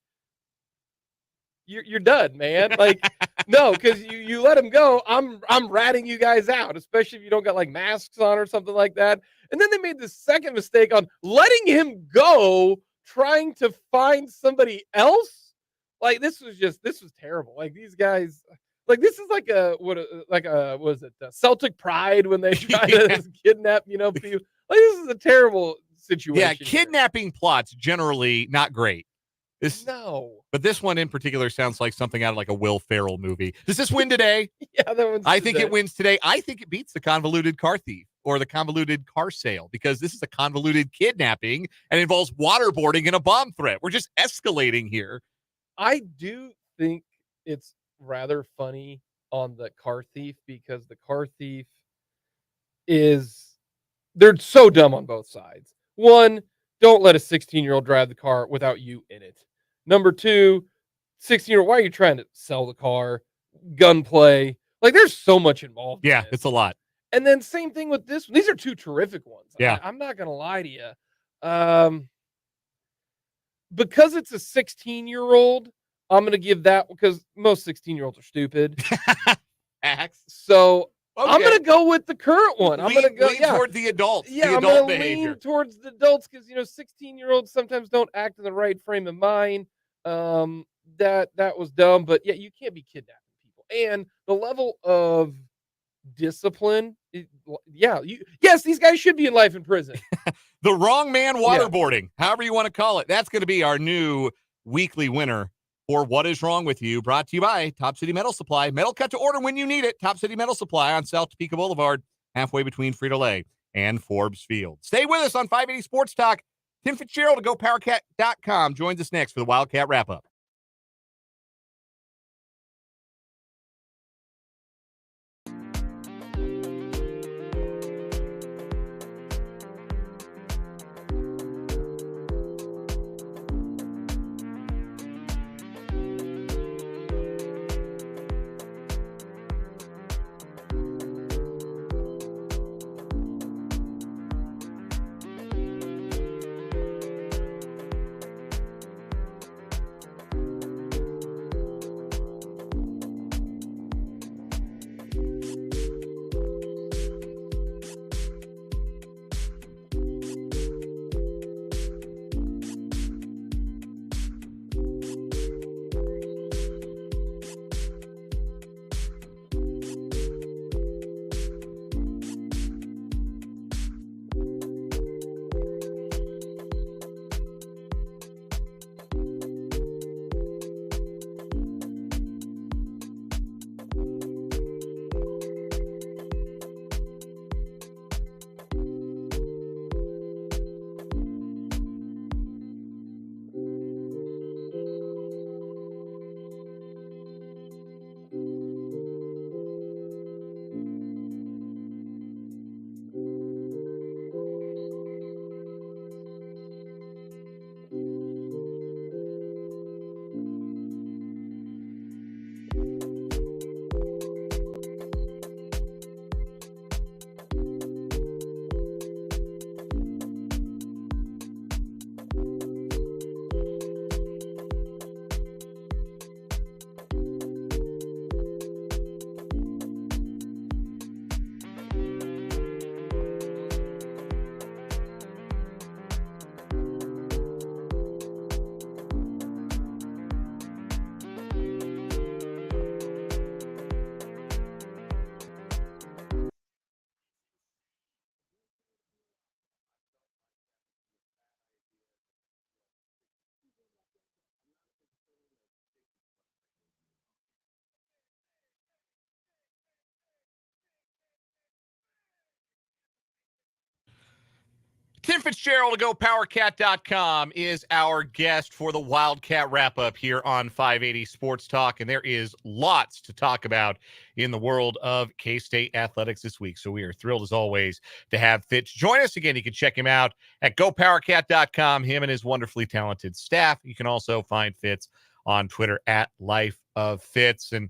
you're done, man. Like, no, because you let him go, I'm ratting you guys out, especially if you don't got like masks on or something like that. And then they made the second mistake on letting him go, trying to find somebody else. Like, this was terrible. Like, these guys, like, this is like Celtic Pride when they try to kidnap, people. Like, this is a terrible situation. Yeah, kidnapping plots generally not great. But this one in particular sounds like something out of like a Will Ferrell movie. Does this win today? Yeah, that one's I think it wins today. I think it beats the convoluted car thief or the convoluted car sale because this is a convoluted kidnapping and involves waterboarding and a bomb threat. We're just escalating here. I do think it's rather funny on the car thief because the car thief they're so dumb on both sides. One, don't let a 16-year-old drive the car without you in it. Number two, 16-year-old, why are you trying to sell the car? Gunplay. Like, there's so much involved. Yeah, it's a lot. And then same thing with this one. These are 2 terrific ones. Yeah. I'm not going to lie to you. Because it's a 16-year-old, I'm going to give that because most 16-year-olds are stupid. So I'm going to go with the current one. I'm going to go toward the adults. Yeah, the I'm adult going to behavior. lean towards the adults because 16-year-olds sometimes don't act in the right frame of mind. That was dumb, but yeah, you can't be kidnapping people. And the level of discipline, yes, these guys should be in life in prison. The wrong man waterboarding, however you want to call it. That's going to be our new weekly winner for What Is Wrong With You, brought to you by Top City Metal Supply. Metal cut to order when you need it. Top City Metal Supply on South Topeka Boulevard, halfway between Frito-Lay and Forbes Field. Stay with us on 580 Sports Talk. Tim Fitzgerald of GoPowerCat.com joins us next for the Wildcat Wrap-Up. Tim Fitzgerald of GoPowerCat.com is our guest for the Wildcat wrap-up here on 580 Sports Talk, and there is lots to talk about in the world of K-State athletics this week. So we are thrilled, as always, to have Fitz join us again. You can check him out at GoPowerCat.com, him and his wonderfully talented staff. You can also find Fitz on Twitter at LifeOfFitz. And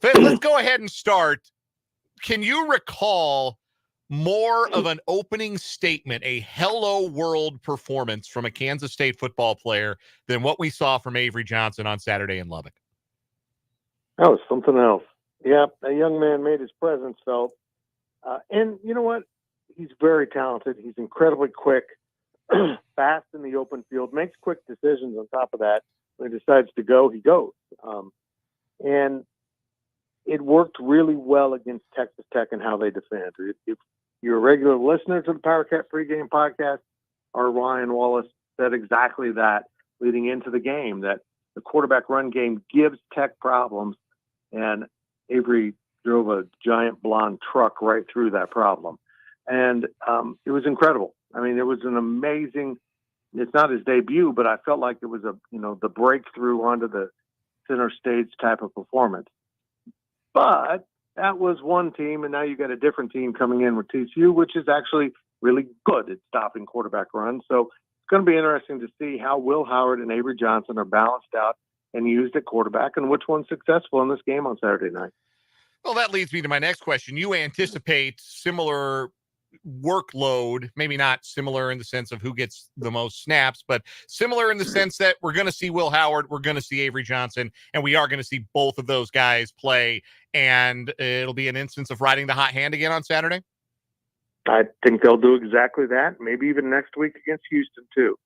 Fitz, let's go ahead and start. Can you recall more of an opening statement, a hello world performance from a Kansas State football player than what we saw from Avery Johnson on Saturday in Lubbock? That was something else. Yeah, a young man made his presence felt. And you know what? He's very talented. He's incredibly quick, fast in the open field, makes quick decisions on top of that. When he decides to go, he goes. And it worked really well against Texas Tech and how they defend. If you're a regular listener to the PowerCat pregame podcast, our Ryan Wallace said exactly that leading into the game, that the quarterback run game gives Tech problems, and Avery drove a giant blonde truck right through that problem. And it was incredible. I mean, it was an amazing, it's not his debut, but I felt like it was the breakthrough onto the center stage type of performance. But that was one team, and now you got a different team coming in with TCU, which is actually really good at stopping quarterback runs. So it's going to be interesting to see how Will Howard and Avery Johnson are balanced out and used at quarterback, and which one's successful in this game on Saturday night. Well, that leads me to my next question. You anticipate similar workload, maybe not similar in the sense of who gets the most snaps, but similar in the sense that we're going to see Will Howard, we're going to see Avery Johnson, and we are going to see both of those guys play, and it'll be an instance of riding the hot hand again on Saturday? I think they'll do exactly that, maybe even next week against Houston too.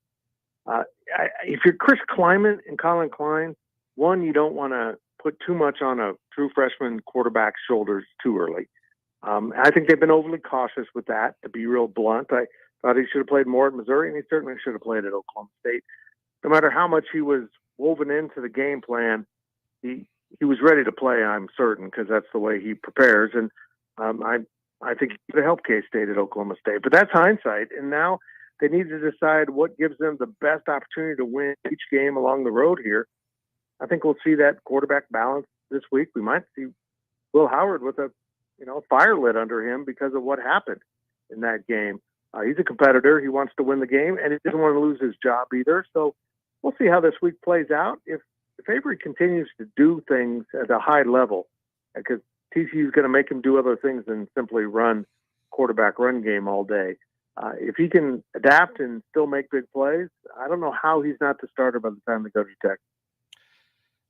If you're Chris Kleiman and Colin Klein, one, you don't want to put too much on a true freshman quarterback's shoulders too early. I think they've been overly cautious with that, to be real blunt. I thought he should have played more at Missouri, and he certainly should have played at Oklahoma State. No matter how much he was woven into the game plan, he was ready to play, I'm certain, because that's the way he prepares. And I think he could have helped K-State at Oklahoma State. But that's hindsight, and now they need to decide what gives them the best opportunity to win each game along the road here. I think we'll see that quarterback balance this week. We might see Will Howard with a fire lit under him because of what happened in that game. He's a competitor. He wants to win the game, and he doesn't want to lose his job either. So we'll see how this week plays out. If Avery continues to do things at a high level, because TCU is going to make him do other things than simply run quarterback run game all day. If he can adapt and still make big plays, I don't know how he's not the starter by the time they go to Tech.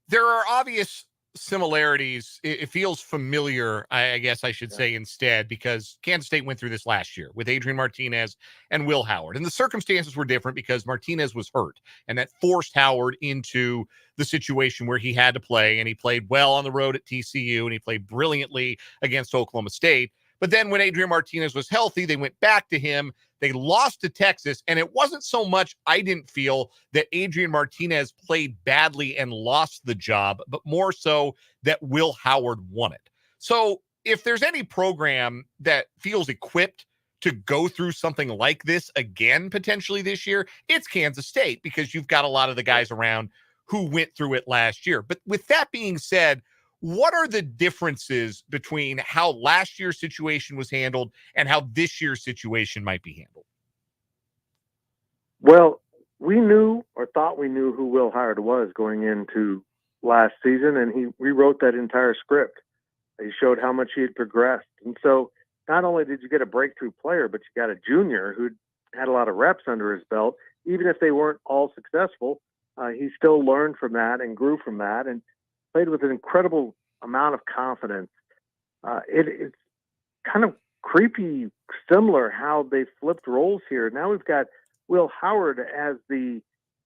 There are obvious similarities. It feels familiar, I guess I should say instead, because Kansas State went through this last year with Adrian Martinez and Will Howard. And the circumstances were different because Martinez was hurt, and that forced Howard into the situation where he had to play, and he played well on the road at TCU, and he played brilliantly against Oklahoma State. But then when Adrian Martinez was healthy, they went back to him. They lost to Texas, and it wasn't so much, I didn't feel, that Adrian Martinez played badly and lost the job, but more so that Will Howard won it. So if there's any program that feels equipped to go through something like this again potentially this year, it's Kansas State, because you've got a lot of the guys around who went through it last year. But with that being said, what are the differences between how last year's situation was handled and how this year's situation might be handled? Well, we knew or thought we knew who Will Howard was going into last season, and he rewrote that entire script. He showed how much he had progressed. And so not only did you get a breakthrough player, but you got a junior who had a lot of reps under his belt. Even if they weren't all successful, he still learned from that and grew from that and played with an incredible amount of confidence. It's kind of creepy, similar how they flipped roles here. Now we've got Will Howard as the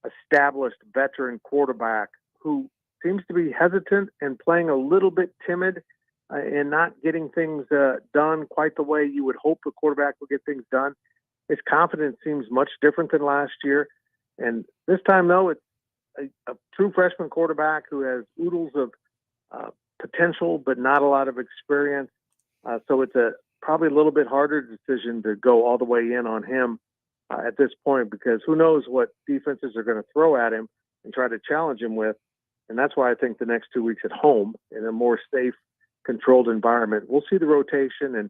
established veteran quarterback who seems to be hesitant and playing a little bit timid and not getting things done quite the way you would hope the quarterback would get things done. His confidence seems much different than last year. And this time, though, it's a true freshman quarterback who has oodles of potential, but not a lot of experience. So it's probably a little bit harder decision to go all the way in on him at this point, because who knows what defenses are going to throw at him and try to challenge him with. And that's why I think the next 2 weeks at home in a more safe, controlled environment, we'll see the rotation and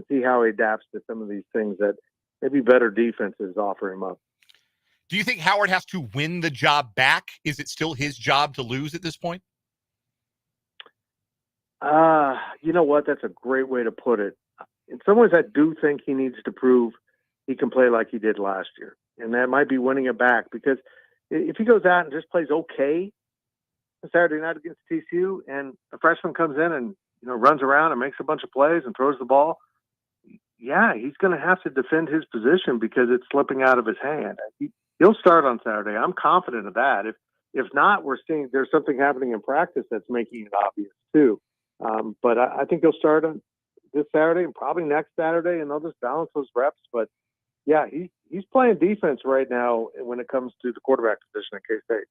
see how he adapts to some of these things that maybe better defenses offer him up. Do you think Howard has to win the job back? Is it still his job to lose at this point? You know what? That's a great way to put it. In some ways, I do think he needs to prove he can play like he did last year. And that might be winning it back, because if he goes out and just plays okay Saturday night against TCU and a freshman comes in and, runs around and makes a bunch of plays and throws the ball, yeah, he's going to have to defend his position because it's slipping out of his hand. He'll start on Saturday. I'm confident of that. If not, we're seeing there's something happening in practice that's making it obvious too. But I think he'll start on this Saturday and probably next Saturday, and they'll just balance those reps. But yeah, he's playing defense right now when it comes to the quarterback position at K-State.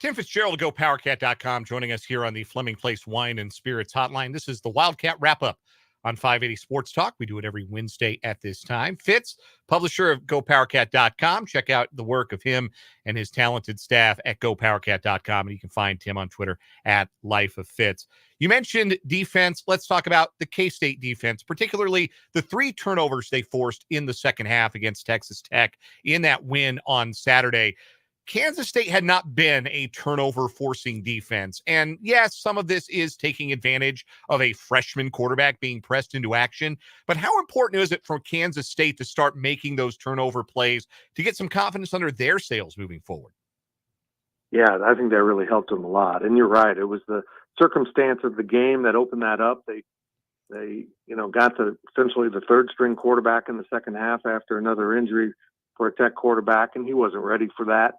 Tim Fitzgerald, GoPowerCat.com, joining us here on the Fleming Place Wine and Spirits Hotline. This is the Wildcat Wrap-Up on 580 Sports Talk. We do it every Wednesday at this time. Fitz, publisher of GoPowerCat.com. Check out the work of him and his talented staff at GoPowerCat.com. And you can find Tim on Twitter at Life of Fitz. You mentioned defense. Let's talk about the K-State defense, particularly the 3 turnovers they forced in the second half against Texas Tech in that win on Saturday. Kansas State had not been a turnover-forcing defense. And yes, some of this is taking advantage of a freshman quarterback being pressed into action. But how important is it for Kansas State to start making those turnover plays to get some confidence under their sails moving forward? Yeah, I think that really helped them a lot. And you're right. It was the circumstance of the game that opened that up. They got to essentially the third-string quarterback in the second half after another injury for a Tech quarterback, and he wasn't ready for that.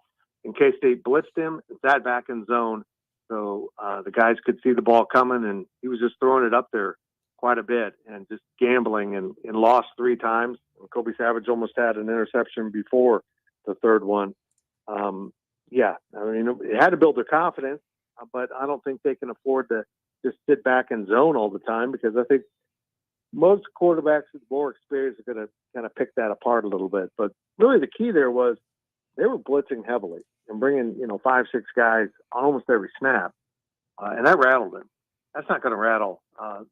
And K-State blitzed him and sat back in zone. So the guys could see the ball coming, and he was just throwing it up there quite a bit and just gambling and lost 3 times. And Kobe Savage almost had an interception before the third one. Yeah, I mean, it had to build their confidence, but I don't think they can afford to just sit back in zone all the time, because I think most quarterbacks with more experience are going to kind of pick that apart a little bit. But really the key there was they were blitzing heavily and bringing, 5-6 guys on almost every snap. And that rattled him. That's not going to rattle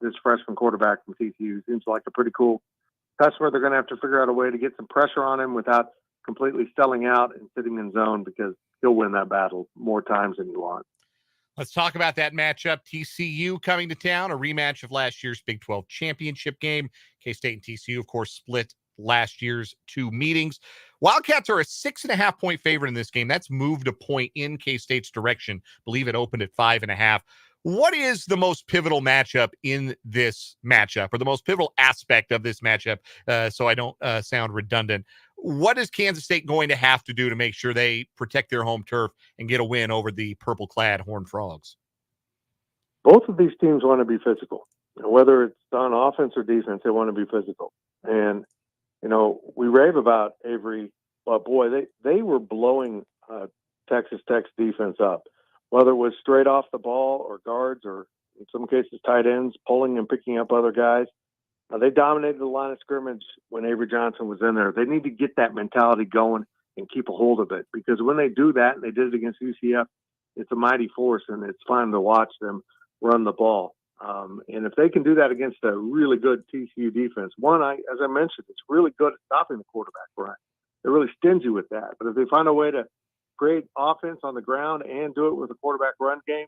this freshman quarterback from TCU. Seems like a pretty cool customer. They're going to have to figure out a way to get some pressure on him without completely selling out and sitting in zone, because he'll win that battle more times than you want. Let's talk about that matchup. TCU coming to town, a rematch of last year's Big 12 championship game. K-State and TCU, of course, split last year's 2 meetings. Wildcats are a 6.5-point favorite in this game. That's moved a point in K-State's direction. I believe it opened at 5.5. What is the most pivotal matchup in this matchup, or the most pivotal aspect of this matchup, so I don't sound redundant? What is Kansas State going to have to do to make sure they protect their home turf and get a win over the purple-clad Horned Frogs? Both of these teams want to be physical. Whether it's on offense or defense, they want to be physical. And we rave about Avery, but boy, they were blowing Texas Tech's defense up, whether it was straight off the ball or guards, or in some cases tight ends, pulling and picking up other guys. They dominated the line of scrimmage when Avery Johnson was in there. They need to get that mentality going and keep a hold of it, because when they do that, and they did it against UCF, it's a mighty force, and it's fun to watch them run the ball. And if they can do that against a really good TCU defense, as I mentioned, it's really good at stopping the quarterback run. They're really stingy with that. But if they find a way to create offense on the ground and do it with a quarterback run game,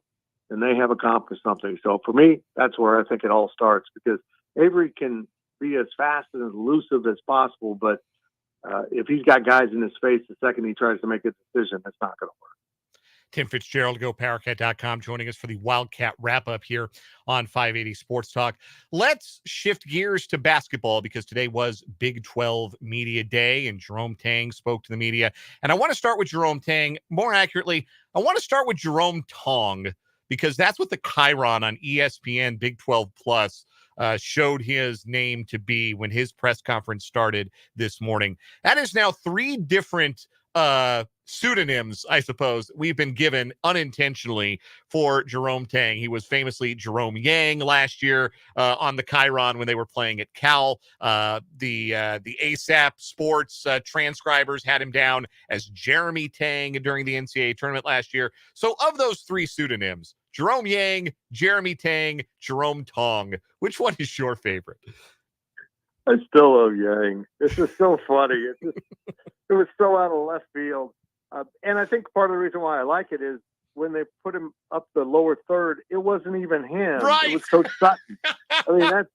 then they have accomplished something. So for me, that's where I think it all starts, because Avery can be as fast and as elusive as possible, but if he's got guys in his face the second he tries to make a decision, that's not going to work. Tim Fitzgerald, GoPowerCat.com, joining us for the Wildcat Wrap-Up here on 580 Sports Talk. Let's shift gears to basketball, because today was Big 12 Media Day, and Jerome Tang spoke to the media. And I want to start with Jerome Tang. More accurately, I want to start with Jerome Tong, because that's what the Chiron on ESPN Big 12 Plus showed his name to be when his press conference started this morning. That is now 3 different pseudonyms, I suppose, we've been given unintentionally for Jerome Tang. He was famously Jerome Yang last year on the Chiron when they were playing at Cal. The ASAP Sports transcribers had him down as Jeremy Tang during the NCAA tournament last year. So of those three pseudonyms, Jerome Yang, Jeremy Tang, Jerome Tong, which one is your favorite? I still love Yang. This is so funny. It was so out of left field. And I think part of the reason why I like it is when they put him up the lower third, it wasn't even him. Right. It was Coach Sutton. I mean, that's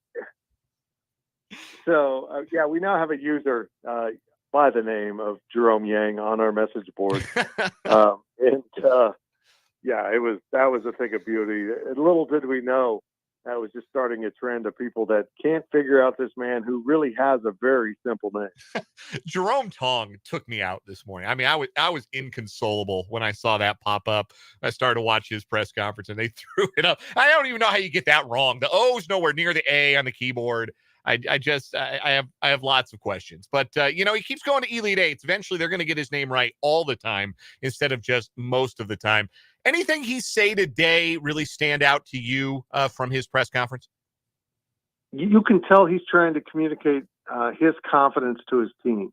so. Yeah, we now have a user by the name of Jerome Yang on our message board, yeah, that was a thing of beauty. And little did we know that was just starting a trend of people that can't figure out this man who really has a very simple name. Jerome Tong took me out this morning. I mean, I was inconsolable when I saw that pop up. I started to watch his press conference and they threw it up. I don't even know how you get that wrong. The O's nowhere near the A on the keyboard. I have lots of questions, but he keeps going to Elite Eights. Eventually they're going to get his name right all the time instead of just most of the time. Anything he say today really stand out to you from his press conference? You can tell he's trying to communicate his confidence to his team,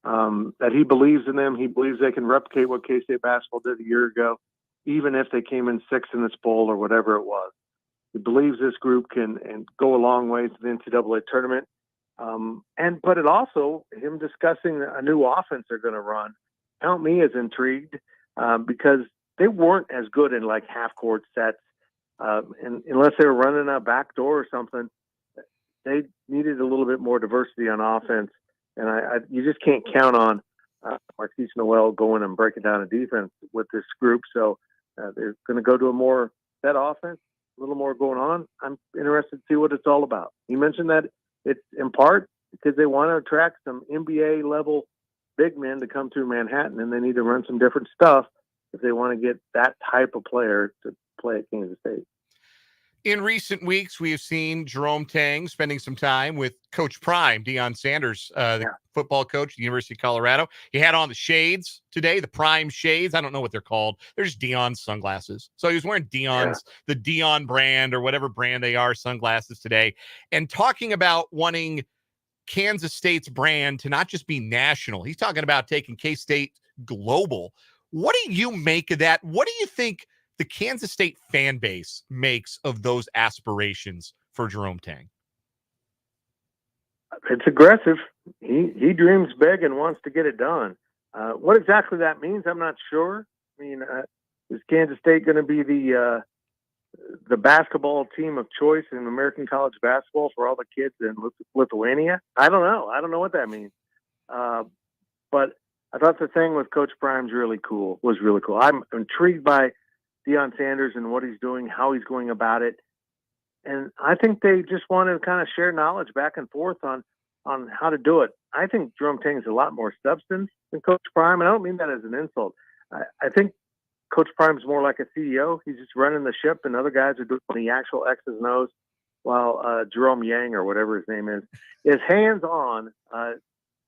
that he believes in them. He believes they can replicate what K-State basketball did a year ago, even if they came in sixth in this bowl or whatever it was. He believes this group can and go a long way to the NCAA tournament. But it also, him discussing a new offense they're going to run, count me as intrigued because they weren't as good in like half-court sets. And unless they were running a backdoor or something, they needed a little bit more diversity on offense. And you just can't count on Marquise Noel going and breaking down a defense with this group. So they're going to go to a more set offense, a little more going on. I'm interested to see what it's all about. You mentioned that it's in part because they want to attract some NBA-level big men to come through Manhattan, and they need to run some different stuff if they want to get that type of player to play at Kansas State. In recent weeks, we have seen Jerome Tang spending some time with Coach Prime, Deion Sanders, the football coach at the University of Colorado. He had on the shades today, the Prime shades. I don't know what they're called. They're just Deion's sunglasses. So he was wearing the Deion brand or whatever brand they are, sunglasses today, and talking about wanting Kansas State's brand to not just be national. He's talking about taking K-State global. What do you make of that? What do you think the Kansas State fan base makes of those aspirations for Jerome Tang? It's aggressive. He dreams big and wants to get it done. What exactly that means, I'm not sure. I mean, is Kansas State going to be the basketball team of choice in American college basketball for all the kids in Lithuania? I don't know. I don't know what that means. But I thought the thing with Coach Prime was really cool. I'm intrigued by Deion Sanders and what he's doing, how he's going about it. And I think they just want to kind of share knowledge back and forth on how to do it. I think Jerome Tang is a lot more substance than Coach Prime. And I don't mean that as an insult. I think Coach Prime is more like a CEO. He's just running the ship and other guys are doing the actual X's and O's while Jerome Yang or whatever his name is hands-on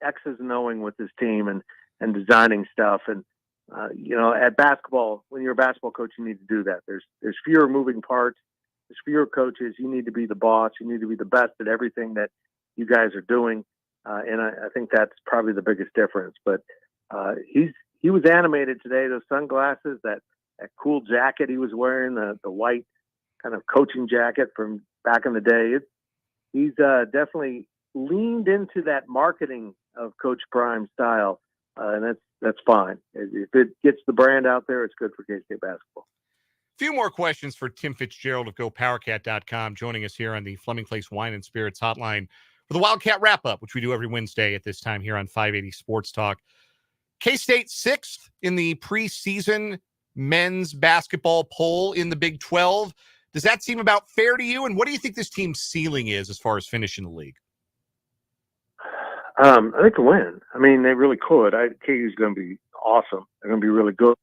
X's and O'ing with his team and designing stuff. And at basketball, when you're a basketball coach, you need to do that. There's fewer moving parts. There's fewer coaches. You need to be the boss. You need to be the best at everything that you guys are doing. And I think that's probably the biggest difference. But he was animated today. Those sunglasses, that cool jacket he was wearing, the white kind of coaching jacket from back in the day. He's definitely leaned into that marketing of Coach Prime style, and that's fine. If it gets the brand out there, it's good for K-State basketball. Few more questions for Tim Fitzgerald of GoPowerCat.com, joining us here on the Fleming Place Wine and Spirits Hotline for the Wildcat Wrap-Up, which we do every Wednesday at this time here on 580 Sports Talk. K-State 6th in the preseason men's basketball poll in the Big 12. Does that seem about fair to you? And what do you think this team's ceiling is as far as finishing the league? I think a win. I mean, they really could. KU's going to be awesome. They're going to be really good.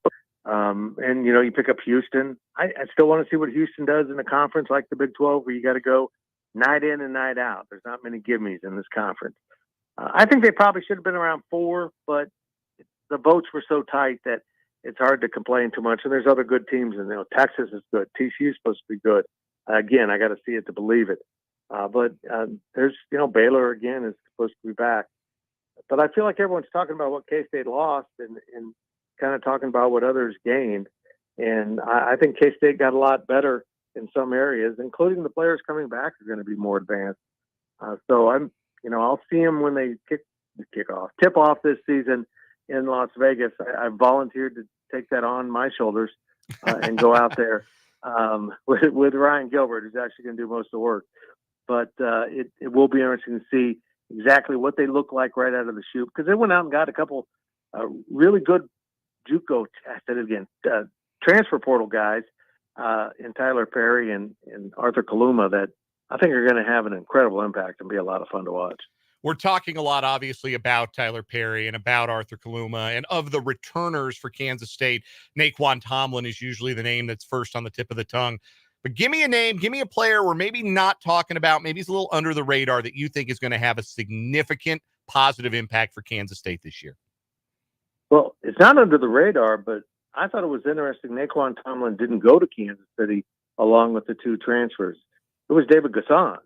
And, you pick up Houston. I still want to see what Houston does in a conference like the Big 12 where you got to go night in and night out. There's not many gimmies in this conference. I think they probably should have been around 4, but the votes were so tight that it's hard to complain too much. And there's other good teams, and Texas is good. TCU is supposed to be good. Again, I got to see it to believe it. But there's Baylor again is supposed to be back. But I feel like everyone's talking about what K-State lost and kind of talking about what others gained. And I think K-State got a lot better in some areas, including the players coming back are going to be more advanced. So I'll see them when they tip off this season in Las Vegas. I volunteered to take that on my shoulders and go out there with Ryan Gilbert, who's actually going to do most of the work. But it will be interesting to see exactly what they look like right out of the chute, because they went out and got a couple really good JUCO, transfer portal guys in Tyler Perry and Arthur Kaluma that I think are going to have an incredible impact and be a lot of fun to watch. We're talking a lot, obviously, about Tyler Perry and about Arthur Kaluma, and of the returners for Kansas State, Naquan Tomlin is usually the name that's first on the tip of the tongue. But give me a name, give me a player we're maybe not talking about, maybe he's a little under the radar, that you think is going to have a significant positive impact for Kansas State this year. Well, it's not under the radar, but I thought it was interesting. Naquan Tomlin didn't go to Kansas City along with the two transfers. It was David Gasson.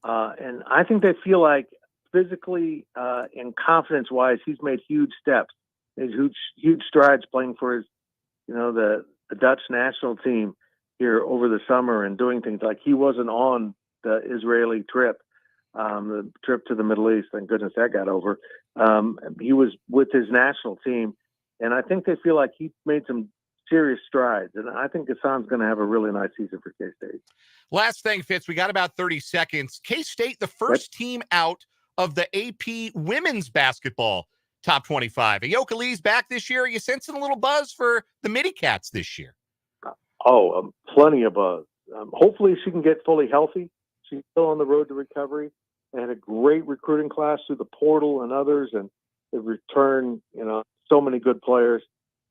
And I think they feel like physically and confidence-wise, he's made huge steps. He's huge strides playing for his, the Dutch national team here over the summer and doing things like he wasn't on the Israeli trip, the trip to the Middle East. Thank goodness that got over. He was with his national team, and I think they feel like he made some serious strides. And I think Gasson's going to have a really nice season for K-State. Last thing, Fitz, we got about 30 seconds. K-State, the first team out of the AP women's basketball top 25. Ayoka Lee's back this year. Are you sensing a little buzz for the Midi Cats this year? Plenty of buzz. Hopefully she can get fully healthy. She's still on the road to recovery. They had a great recruiting class through the portal and others, and they returned, so many good players.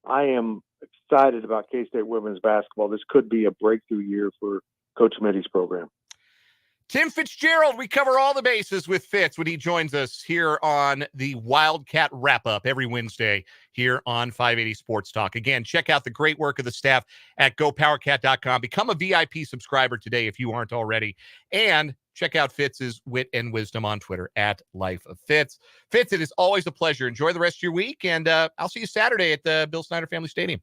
I am excited about K-State women's basketball. This could be a breakthrough year for Coach Mitty's program. Tim Fitzgerald, we cover all the bases with Fitz when he joins us here on the Wildcat Wrap-Up every Wednesday here on 580 Sports Talk. Again, check out the great work of the staff at gopowercat.com. Become a VIP subscriber today if you aren't already. And check out Fitz's wit and wisdom on Twitter at Life of Fitz. Fitz, it is always a pleasure. Enjoy the rest of your week, and I'll see you Saturday at the Bill Snyder Family Stadium.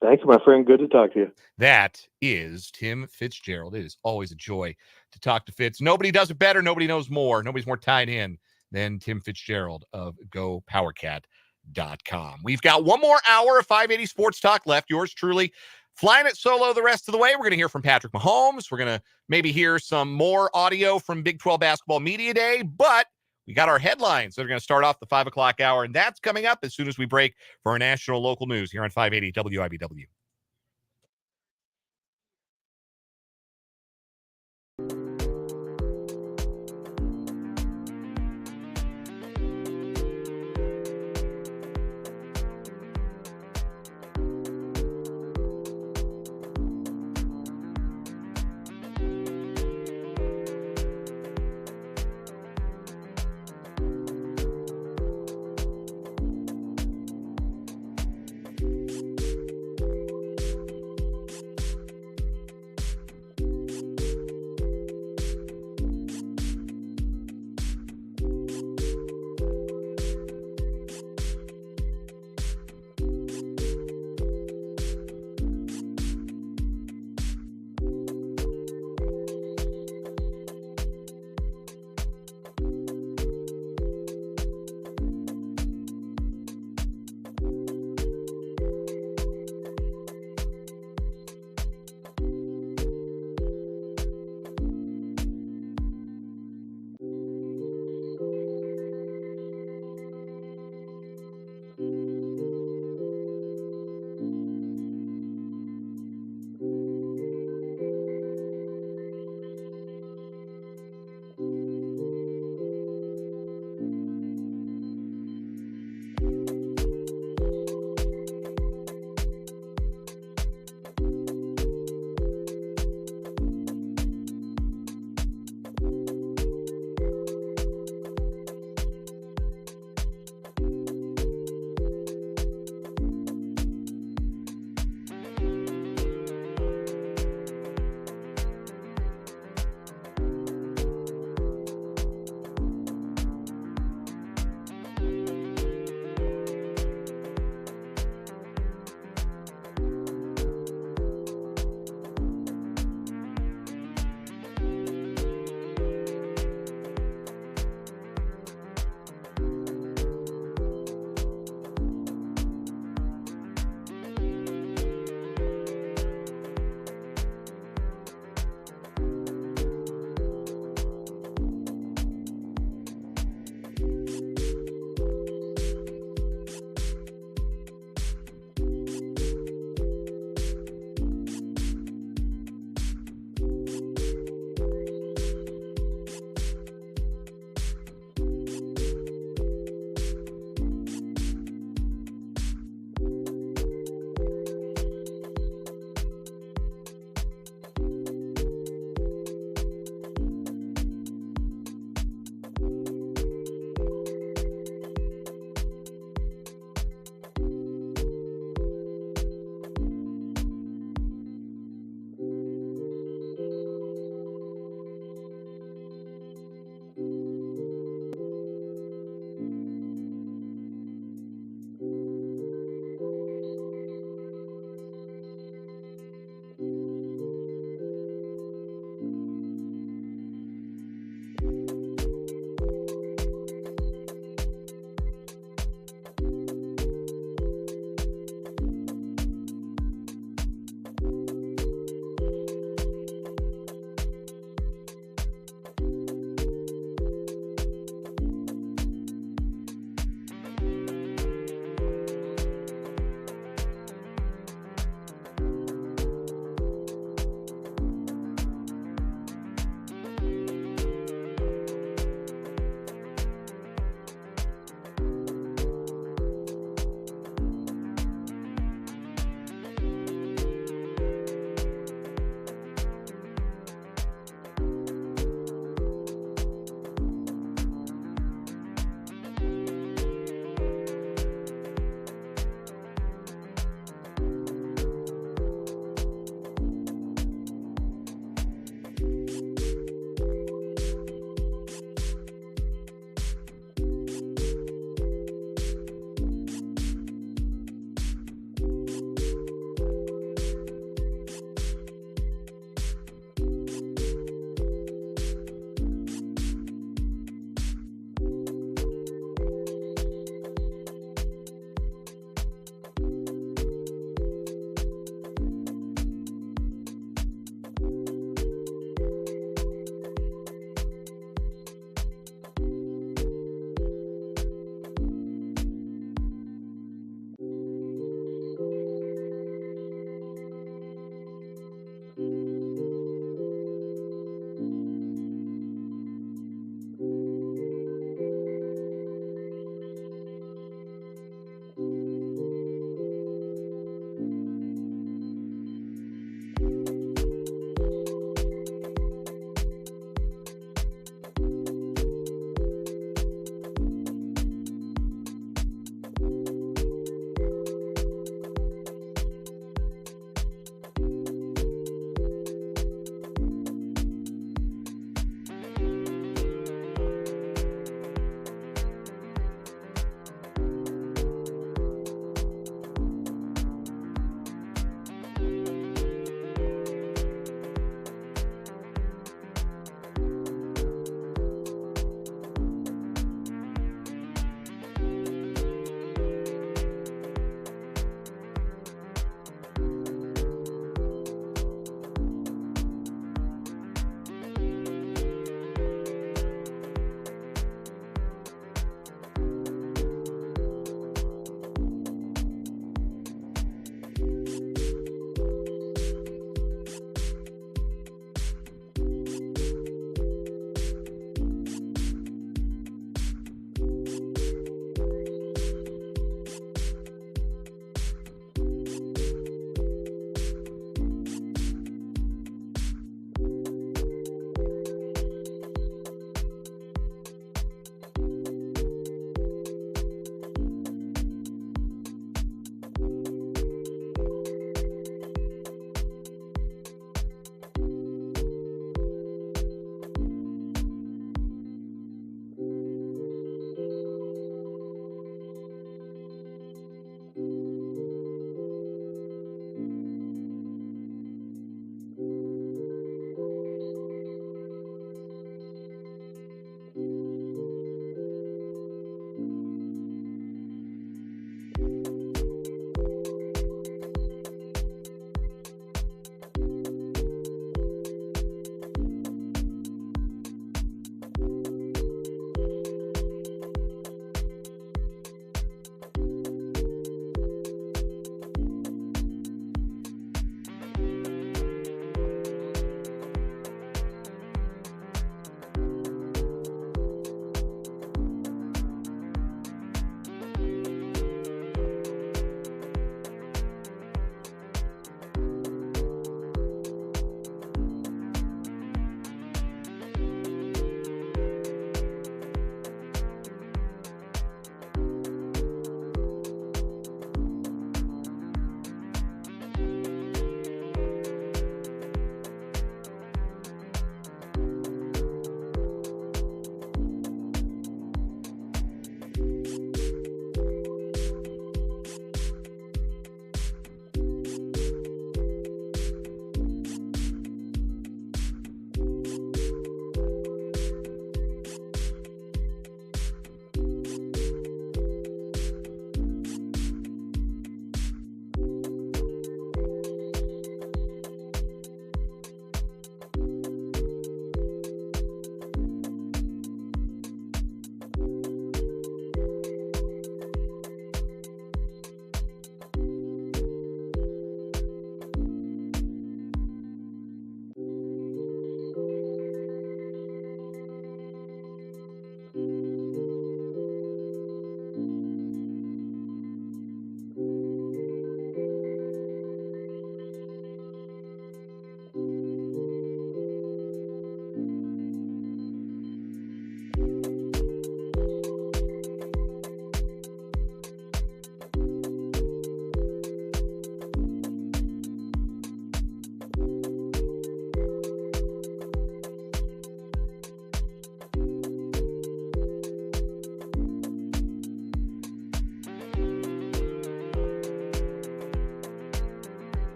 Thank you, my friend. Good to talk to you. That is Tim Fitzgerald. It is always a joy to talk to Fitz. Nobody does it better. Nobody knows more. Nobody's more tied in than Tim Fitzgerald of GoPowerCat.com. We've got one more hour of 580 Sports Talk left. Yours truly flying it solo the rest of the way. We're going to hear from Patrick Mahomes. We're going to maybe hear some more audio from Big 12 Basketball Media Day, but we got our headlines that are going to start off the 5 o'clock hour, and that's coming up as soon as we break for our national local news here on 580 WIBW.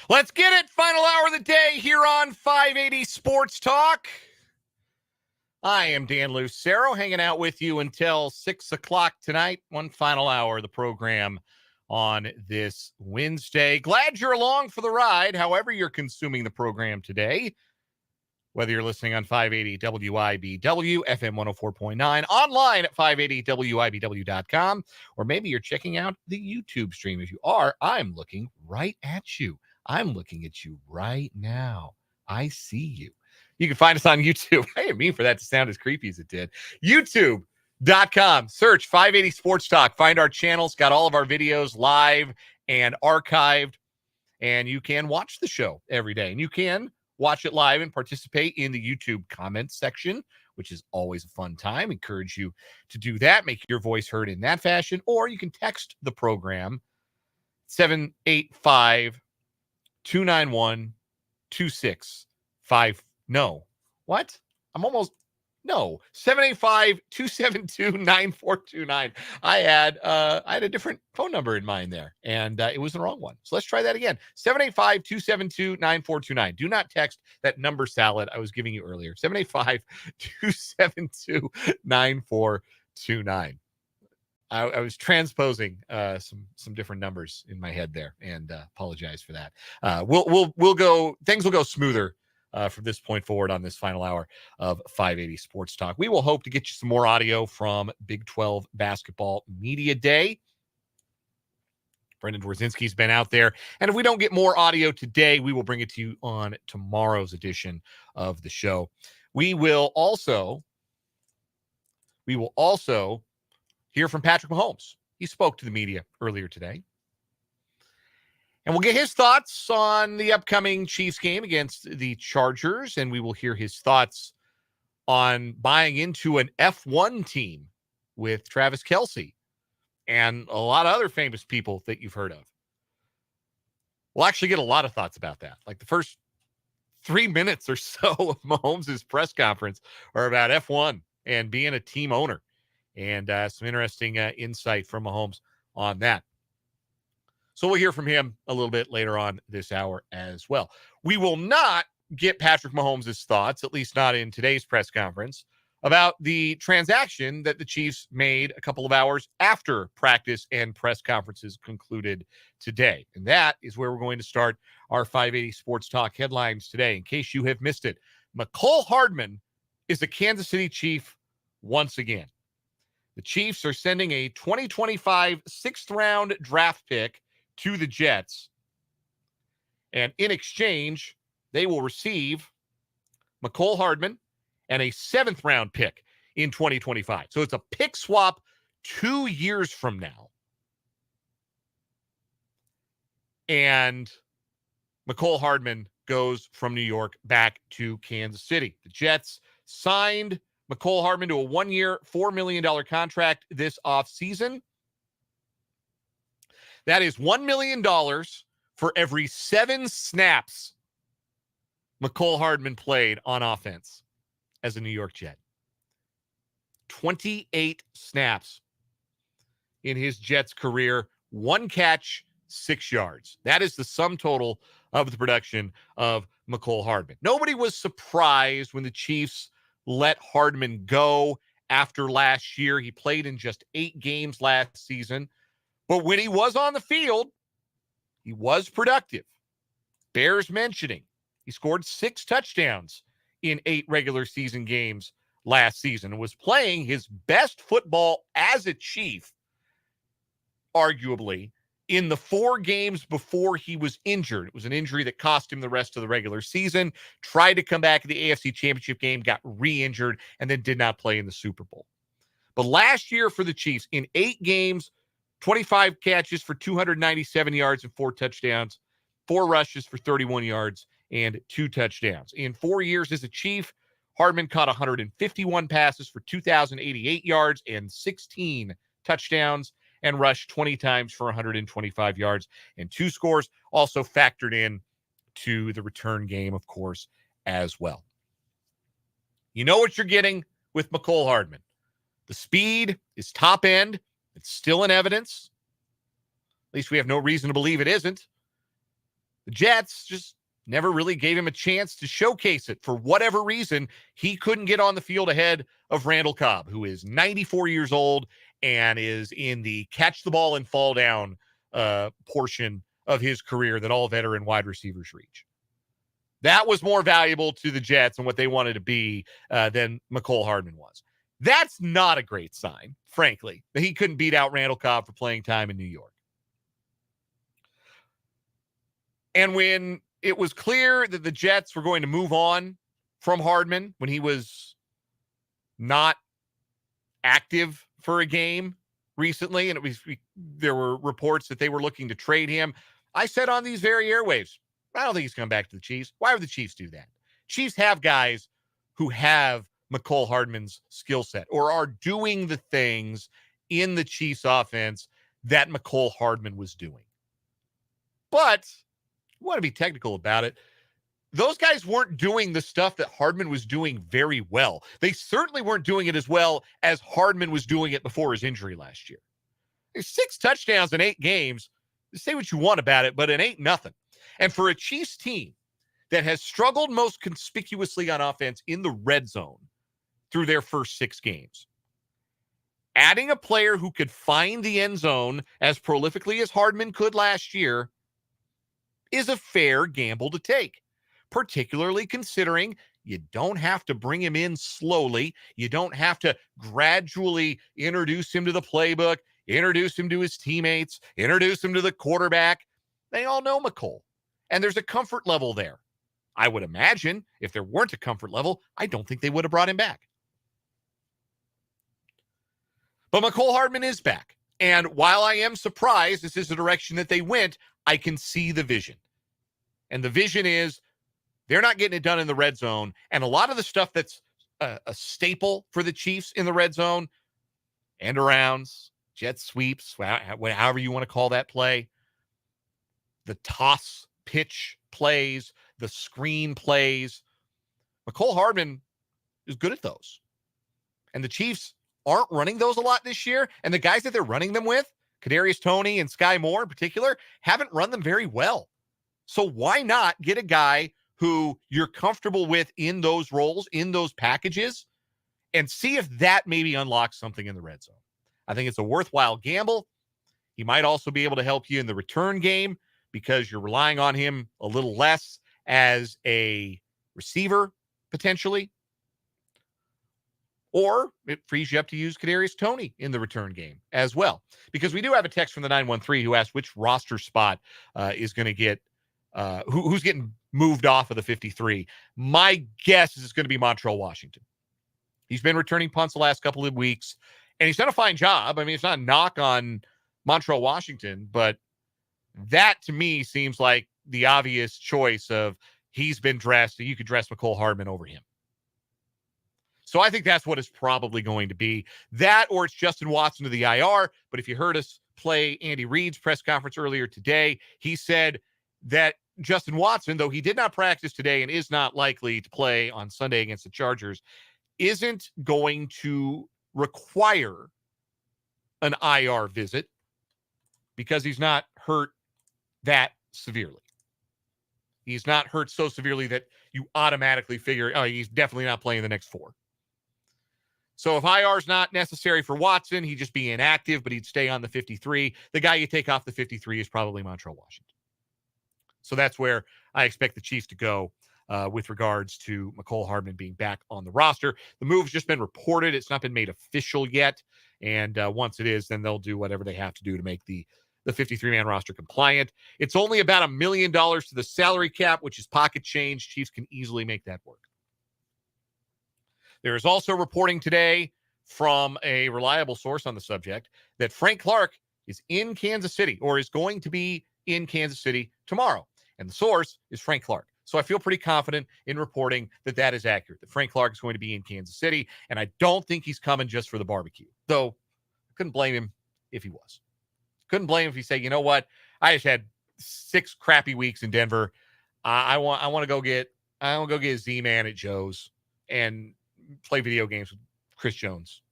Let's get it. Final hour of the day here on 580 Sports Talk. I am Dan Lucero, hanging out with you until 6 o'clock tonight. One final hour of the program on this Wednesday. Glad you're along for the ride, however you're consuming the program today. Whether you're listening on 580 WIBW, FM 104.9, online at 580WIBW.com, or maybe you're checking out the YouTube stream. If you are, I'm looking right at you. I'm looking at you right now. I see you. You can find us on YouTube. I didn't mean for that to sound as creepy as it did. YouTube.com. Search 580 Sports Talk. Find our channels. Got all of our videos live and archived. And you can watch the show every day. And you can watch it live and participate in the YouTube comments section, which is always a fun time. Encourage you to do that. Make your voice heard in that fashion. Or you can text the program 785 291 2655. No. What? I'm almost. No. 785-272-9429. I had a different phone number in mind there, and it was the wrong one. So let's try that again. 785-272-9429. Do not text that number salad I was giving you earlier. 785-272-9429. I was transposing some different numbers in my head there, and apologize for that. We'll go. Things will go smoother from this point forward on this final hour of 580 Sports Talk. We will hope to get you some more audio from Big 12 Basketball Media Day. Brendan Dworzinski's been out there, and if we don't get more audio today, we will bring it to you on tomorrow's edition of the show. We will also hear from Patrick Mahomes. He spoke to the media earlier today. And we'll get his thoughts on the upcoming Chiefs game against the Chargers, and we will hear his thoughts on buying into an F1 team with Travis Kelce and a lot of other famous people that you've heard of. We'll actually get a lot of thoughts about that. Like the first 3 minutes or so of Mahomes' press conference are about F1 and being a team owner. And some interesting insight from Mahomes on that. So we'll hear from him a little bit later on this hour as well. We will not get Patrick Mahomes' thoughts, at least not in today's press conference, about the transaction that the Chiefs made a couple of hours after practice and press conferences concluded today. And that is where we're going to start our 580 Sports Talk headlines today. In case you have missed it, Mecole Hardman is a Kansas City Chief once again. The Chiefs are sending a 2025 sixth-round draft pick to the Jets. And in exchange, they will receive Mecole Hardman and a seventh-round pick in 2025. So it's a pick swap 2 years from now. And Mecole Hardman goes from New York back to Kansas City. The Jets signed Mecole Hardman to a 1-year, $4 million contract this offseason. That is $1 million for every 7 snaps Mecole Hardman played on offense as a New York Jet. 28 snaps in his Jets career, 1 catch, 6 yards. That is the sum total of the production of Mecole Hardman. Nobody was surprised when the Chiefs let Hardman go after last year. He played in just 8 games last season. But when he was on the field, he was productive. Bears mentioning he scored 6 touchdowns in 8 regular season games last season and was playing his best football as a Chief, arguably, in the 4 games before he was injured. It was an injury that cost him the rest of the regular season, tried to come back in the AFC Championship game, got re-injured, and then did not play in the Super Bowl. But last year for the Chiefs, in 8 games, 25 catches for 297 yards and 4 touchdowns, 4 rushes for 31 yards and 2 touchdowns. In 4 years as a Chief, Hardman caught 151 passes for 2,088 yards and 16 touchdowns, and rushed 20 times for 125 yards and 2 scores. Also factored in to the return game, of course, as well. You know what you're getting with Mecole Hardman. The speed is top end. It's still in evidence. At least we have no reason to believe it isn't. The Jets just never really gave him a chance to showcase it. For whatever reason, he couldn't get on the field ahead of Randall Cobb, who is 94 years old and is in the catch the ball and fall down portion of his career that all veteran wide receivers reach. That was more valuable to the Jets and what they wanted to be than McCole Hardman was. That's not a great sign, frankly, that he couldn't beat out Randall Cobb for playing time in New York. And when it was clear that the Jets were going to move on from Hardman when he was not active for a game recently, and there were reports that they were looking to trade him, I said on these very airwaves, I don't think he's coming back to the Chiefs. Why would the Chiefs do that? Chiefs have guys who have McCole Hardman's skill set or are doing the things in the Chiefs offense that McCole Hardman was doing. But you want to be technical about it. Those guys weren't doing the stuff that Hardman was doing very well. They certainly weren't doing it as well as Hardman was doing it before his injury last year. There's 6 touchdowns in 8 games. Say what you want about it, but it ain't nothing. And for a Chiefs team that has struggled most conspicuously on offense in the red zone through their first 6 games, adding a player who could find the end zone as prolifically as Hardman could last year is a fair gamble to take, particularly considering you don't have to bring him in slowly. You don't have to gradually introduce him to the playbook, introduce him to his teammates, introduce him to the quarterback. They all know McCole, and there's a comfort level there. I would imagine if there weren't a comfort level, I don't think they would have brought him back. But McCole Hardman is back. And while I am surprised this is the direction that they went, I can see the vision. And the vision is they're not getting it done in the red zone. And a lot of the stuff that's a staple for the Chiefs in the red zone, end arounds, jet sweeps, however you want to call that play, the toss pitch plays, the screen plays, McCole Hardman is good at those. And the Chiefs aren't running those a lot this year. And the guys that they're running them with, Kadarius Toney and Sky Moore in particular, haven't run them very well. So why not get a guy who you're comfortable with in those roles, in those packages, and see if that maybe unlocks something in the red zone? I think it's a worthwhile gamble. He might also be able to help you in the return game because you're relying on him a little less as a receiver, potentially. Or it frees you up to use Kadarius Toney in the return game as well. Because we do have a text from the 913 who asked which roster spot is going to get, who's getting moved off of the 53. My guess is it's going to be Montreal Washington. He's been returning punts the last couple of weeks, and he's done a fine job. I mean, it's not a knock on Montreal Washington, but that to me seems like the obvious choice of he's been dressed, you could dress McCole Hardman over him. So I think that's what it's probably going to be. That or it's Justin Watson to the IR. But if you heard us play Andy Reid's press conference earlier today, he said that Justin Watson, though he did not practice today and is not likely to play on Sunday against the Chargers, isn't going to require an IR visit because he's not hurt that severely. He's not hurt so severely that you automatically figure, oh, he's definitely not playing the next 4. So if IR is not necessary for Watson, he'd just be inactive, but he'd stay on the 53. The guy you take off the 53 is probably Montreal Washington. So that's where I expect the Chiefs to go with regards to McCole Hardman being back on the roster. The move's just been reported. It's not been made official yet. And once it is, then they'll do whatever they have to do to make the 53-man roster compliant. It's only about $1 million to the salary cap, which is pocket change. Chiefs can easily make that work. There is also reporting today from a reliable source on the subject that Frank Clark is in Kansas City or is going to be in Kansas City tomorrow. And the source is Frank Clark. So I feel pretty confident in reporting that that is accurate, that Frank Clark is going to be in Kansas City. And I don't think he's coming just for the barbecue. Though I couldn't blame him if he was. Couldn't blame him if he said, you know what? I just had 6 crappy weeks in Denver. I want to go get a Z-Man at Joe's and play video games with Chris Jones.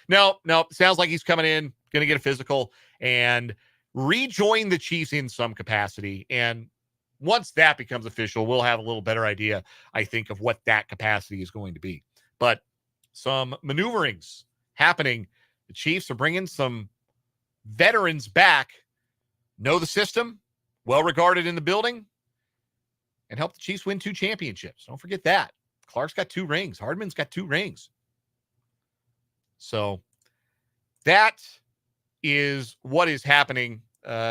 No, sounds like he's coming in, going to get a physical, and rejoin the Chiefs in some capacity. And once that becomes official, we'll have a little better idea, I think, of what that capacity is going to be. But some maneuverings happening. The Chiefs are bringing some veterans back, know the system, well regarded in the building, and help the Chiefs win 2 championships. Don't forget that. Clark's got 2 rings. Hardman's got 2 rings. So that is what is happening.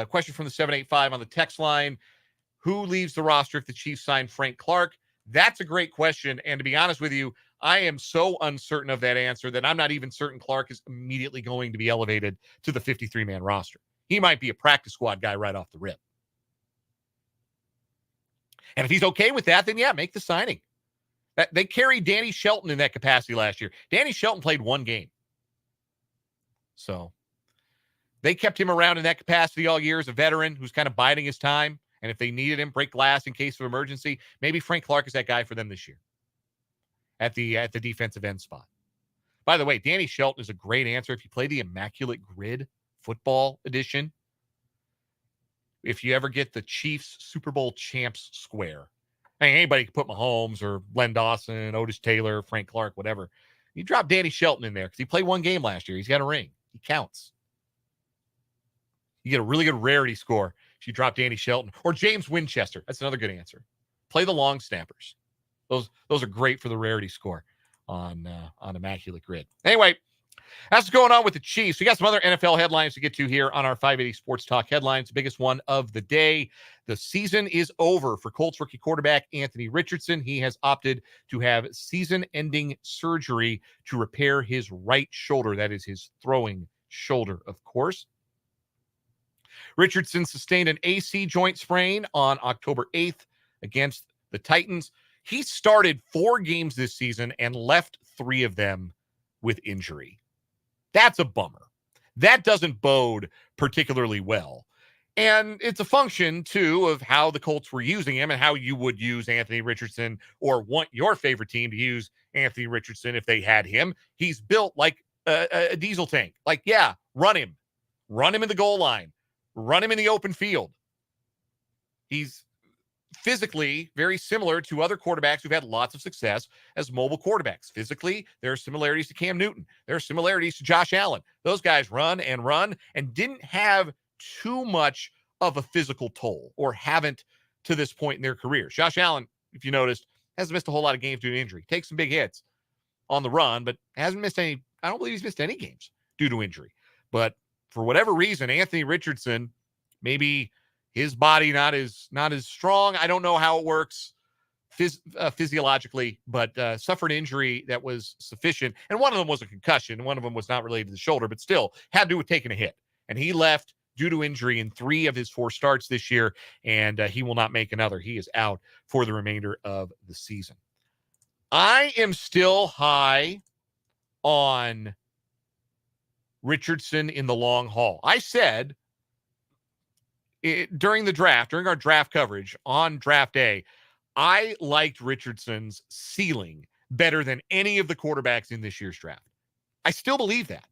Question from the 785 on the text line. Who leaves the roster if the Chiefs sign Frank Clark? That's a great question. And to be honest with you, I am so uncertain of that answer that I'm not even certain Clark is immediately going to be elevated to the 53-man roster. He might be a practice squad guy right off the rip. And if he's okay with that, then yeah, make the signing. They carried Danny Shelton in that capacity last year. Danny Shelton played 1 game. So they kept him around in that capacity all year as a veteran who's kind of biding his time. And if they needed him, break glass in case of emergency, maybe Frank Clark is that guy for them this year at the defensive end spot. By the way, Danny Shelton is a great answer. If you play the Immaculate Grid football edition, if you ever get the Chiefs Super Bowl champs square, I mean, anybody can put Mahomes or Len Dawson, Otis Taylor, Frank Clark, whatever. You drop Danny Shelton in there because he played 1 game last year. He's got a ring. He counts. You get a really good rarity score if you drop Danny Shelton or James Winchester. That's another good answer. Play the long snappers. Those are great for the rarity score on Immaculate Grid. Anyway, that's what's going on with the Chiefs. We got some other NFL headlines to get to here on our 580 Sports Talk headlines. The biggest one of the day. The season is over for Colts rookie quarterback Anthony Richardson. He has opted to have season-ending surgery to repair his right shoulder. That is his throwing shoulder, of course. Richardson sustained an AC joint sprain on October 8th against the Titans. He started 4 games this season and left 3 of them with injury. That's a bummer. That doesn't bode particularly well. And it's a function, too, of how the Colts were using him and how you would use Anthony Richardson or want your favorite team to use Anthony Richardson if they had him. He's built like a diesel tank. Like, yeah, run him. Run him in the goal line. Run him in the open field. He's physically very similar to other quarterbacks who've had lots of success as mobile quarterbacks. Physically, there are similarities to Cam Newton. There are similarities to Josh Allen. Those guys run and didn't have too much of a physical toll or haven't to this point in their careers. Josh Allen, if you noticed, hasn't missed a whole lot of games due to injury. Takes some big hits on the run, but hasn't missed any. I don't believe he's missed any games due to injury. But for whatever reason, Anthony Richardson, maybe his body not as strong. I don't know how it works physiologically, but suffered injury that was sufficient. And one of them was a concussion. One of them was not related to the shoulder, but still had to do with taking a hit. And he left due to injury in 3 of his 4 starts this year, and he will not make another. He is out for the remainder of the season. I am still high on Richardson in the long haul. I said during our draft coverage on draft day, I liked Richardson's ceiling better than any of the quarterbacks in this year's draft. I still believe that.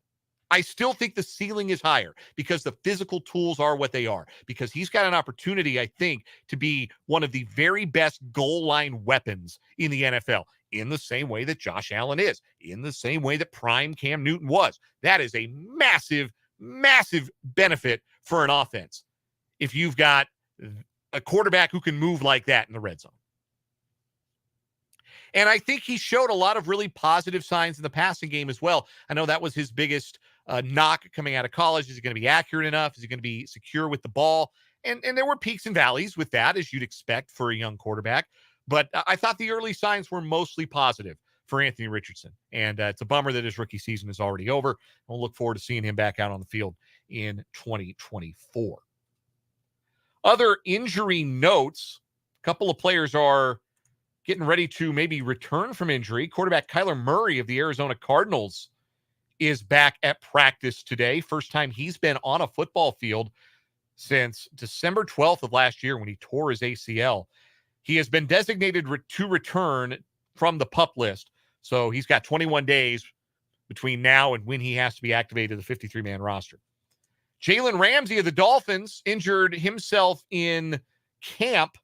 I still think the ceiling is higher because the physical tools are what they are, because he's got an opportunity, I think, to be one of the very best goal line weapons in the NFL, in the same way that Josh Allen is, in the same way that prime Cam Newton was. That is a massive, massive benefit for an offense if you've got a quarterback who can move like that in the red zone. And I think he showed a lot of really positive signs in the passing game as well. I know that was his biggest knock coming out of college. Is he going to be accurate enough? Is he going to be secure with the ball? And there were peaks and valleys with that, as you'd expect for a young quarterback. But I thought the early signs were mostly positive for Anthony Richardson. And it's a bummer that his rookie season is already over. We'll look forward to seeing him back out on the field in 2024. Other injury notes, a couple of players are getting ready to maybe return from injury. Quarterback Kyler Murray of the Arizona Cardinals is back at practice today. First time he's been on a football field since December 12th of last year when he tore his ACL. He has been designated to return from the PUP list. So he's got 21 days between now and when he has to be activated to the 53-man roster. Jalen Ramsey of the Dolphins injured himself in camp,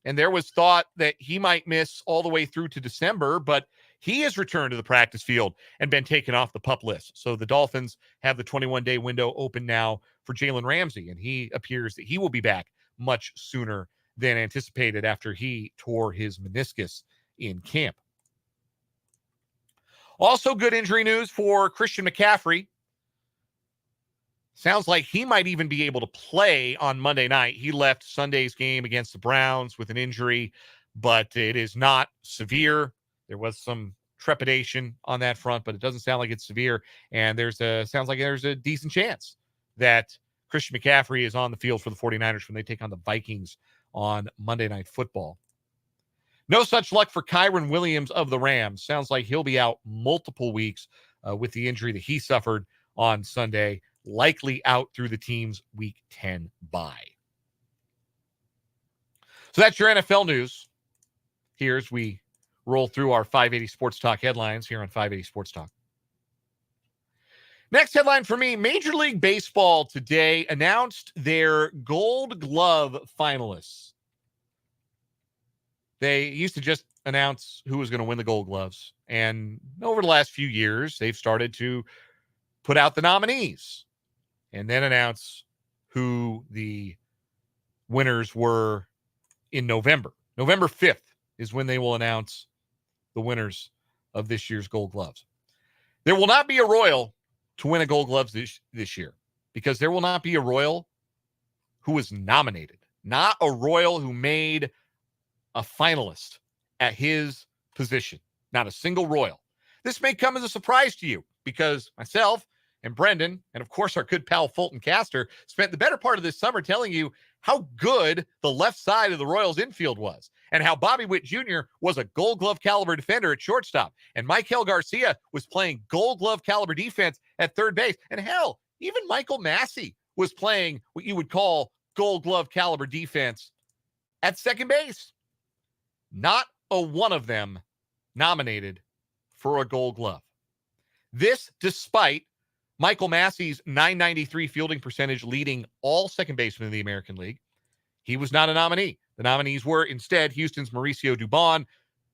and there was thought that he might miss all the way through to December, but he has returned to the practice field and been taken off the PUP list. So the Dolphins have the 21-day window open now for Jalen Ramsey, and he appears that he will be back much sooner than anticipated after he tore his meniscus in camp. Also, good injury news for Christian McCaffrey. Sounds like he might even be able to play on Monday night. He left Sunday's game against the Browns with an injury, but it is not severe. There was some trepidation on that front, but it doesn't sound like it's severe. And sounds like there's a decent chance that Christian McCaffrey is on the field for the 49ers when they take on the Vikings on Monday Night Football. No such luck for Kyren Williams of the Rams. Sounds like he'll be out multiple weeks with the injury that he suffered on Sunday, likely out through the team's Week 10 bye. So that's your NFL news. Here's we roll through our 580 Sports Talk headlines here on 580 Sports Talk. Next headline for me, Major League Baseball today announced their Gold Glove finalists. They used to just announce who was going to win the Gold Gloves. And over the last few years, they've started to put out the nominees and then announce who the winners were in November. November 5th is when they will announce the winners of this year's Gold Gloves. There will not be a Royal to win a Gold Gloves this year because there will not be a Royal who was nominated, not a Royal who made a finalist at his position, not a single Royal. This may come as a surprise to you because myself and Brendan, and of course our good pal Fulton Caster, spent the better part of this summer telling you how good the left side of the Royals infield was and how Bobby Witt Jr. was a Gold Glove caliber defender at shortstop. And Maikel Garcia was playing Gold Glove caliber defense at third base. And hell, even Michael Massey was playing what you would call Gold Glove caliber defense at second base. Not a one of them nominated for a Gold Glove. This despite Michael Massey's .993 fielding percentage leading all second basemen in the American League. He was not a nominee. The nominees were instead Houston's Mauricio Dubon,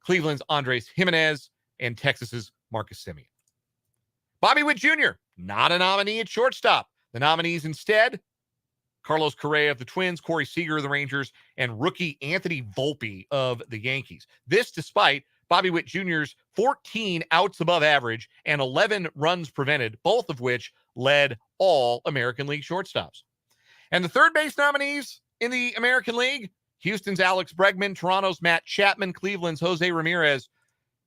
Cleveland's Andres Jimenez, and Texas's Marcus Semien. Bobby Witt Jr., not a nominee at shortstop. The nominees instead, Carlos Correa of the Twins, Corey Seager of the Rangers, and rookie Anthony Volpe of the Yankees. This despite Bobby Witt Jr.'s 14 outs above average and 11 runs prevented, both of which led all American League shortstops. And the third base nominees in the American League, Houston's Alex Bregman, Toronto's Matt Chapman, Cleveland's Jose Ramirez.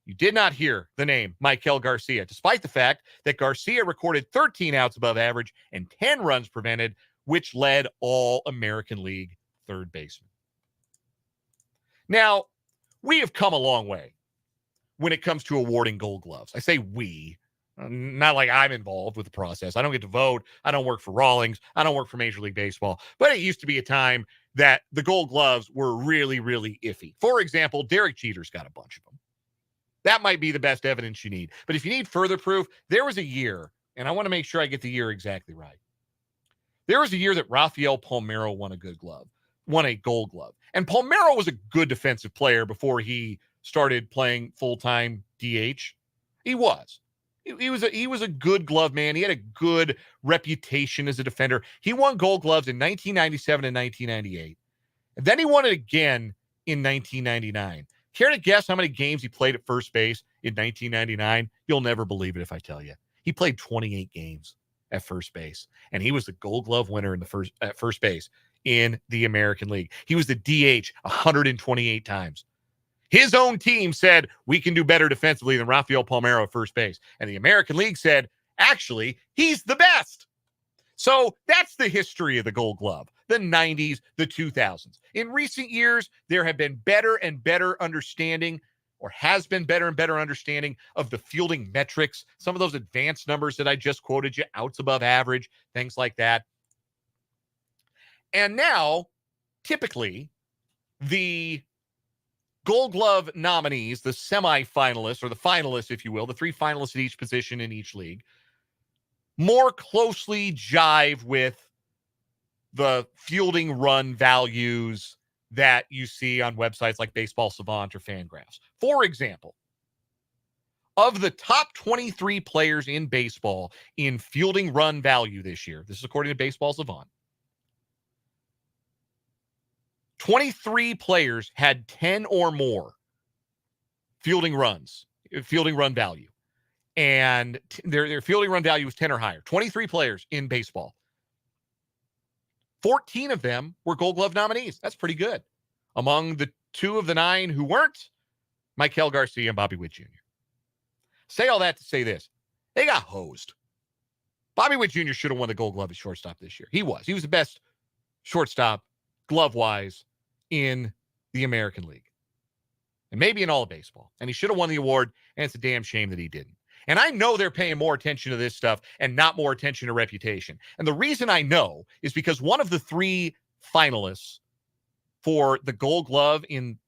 You did not hear the name Maikel Garcia, despite the fact that Garcia recorded 13 outs above average and 10 runs prevented, which led all American League third basemen. Now, we have come a long way when it comes to awarding Gold Gloves. I say we, not like I'm involved with the process. I don't get to vote. I don't work for Rawlings. I don't work for Major League Baseball. But it used to be a time that the Gold Gloves were really, really iffy. For example, Derek Jeter's got a bunch of them. That might be the best evidence you need. But if you need further proof, there was a year, and I want to make sure I get the year exactly right. There was a year that Rafael Palmeiro won a Gold Glove. And Palmeiro was a good defensive player before he started playing full-time DH. He was. He was a good glove man. He had a good reputation as a defender. He won Gold Gloves in 1997 and 1998. And then he won it again in 1999. Care to guess how many games he played at first base in 1999? You'll never believe it if I tell you. He played 28 games at first base, and he was the Gold Glove winner at first base in the American League. He was the DH 128 times. His own team said, we can do better defensively than Rafael Palmeiro at first base. And the American League said, actually, he's the best. So that's the history of the Gold Glove, the 90s, the 2000s. In recent years, there have been better and better understanding, or has been better and better understanding of the fielding metrics, some of those advanced numbers that I just quoted you, outs above average, things like that. And now, typically, the Gold Glove nominees, the semifinalists, or the finalists, if you will, the three finalists at each position in each league, more closely jive with the fielding run values that you see on websites like Baseball Savant or Fangraphs. For example, of the top 23 players in baseball in fielding run value this year, this is according to Baseball Savant, 23 players had 10 or more fielding run value. And their fielding run value was 10 or higher. 23 players in baseball. 14 of them were Gold Glove nominees. That's pretty good. Among the 2 of the 9 who weren't, Maikel Garcia and Bobby Witt Jr. Say all that to say this. They got hosed. Bobby Witt Jr. should have won the Gold Glove at shortstop this year. He was. He was the best shortstop, glove-wise, in the American League. And maybe in all of baseball. And he should have won the award, and it's a damn shame that he didn't. And I know they're paying more attention to this stuff and not more attention to reputation. And the reason I know is because one of the 3 finalists for the Gold Glove in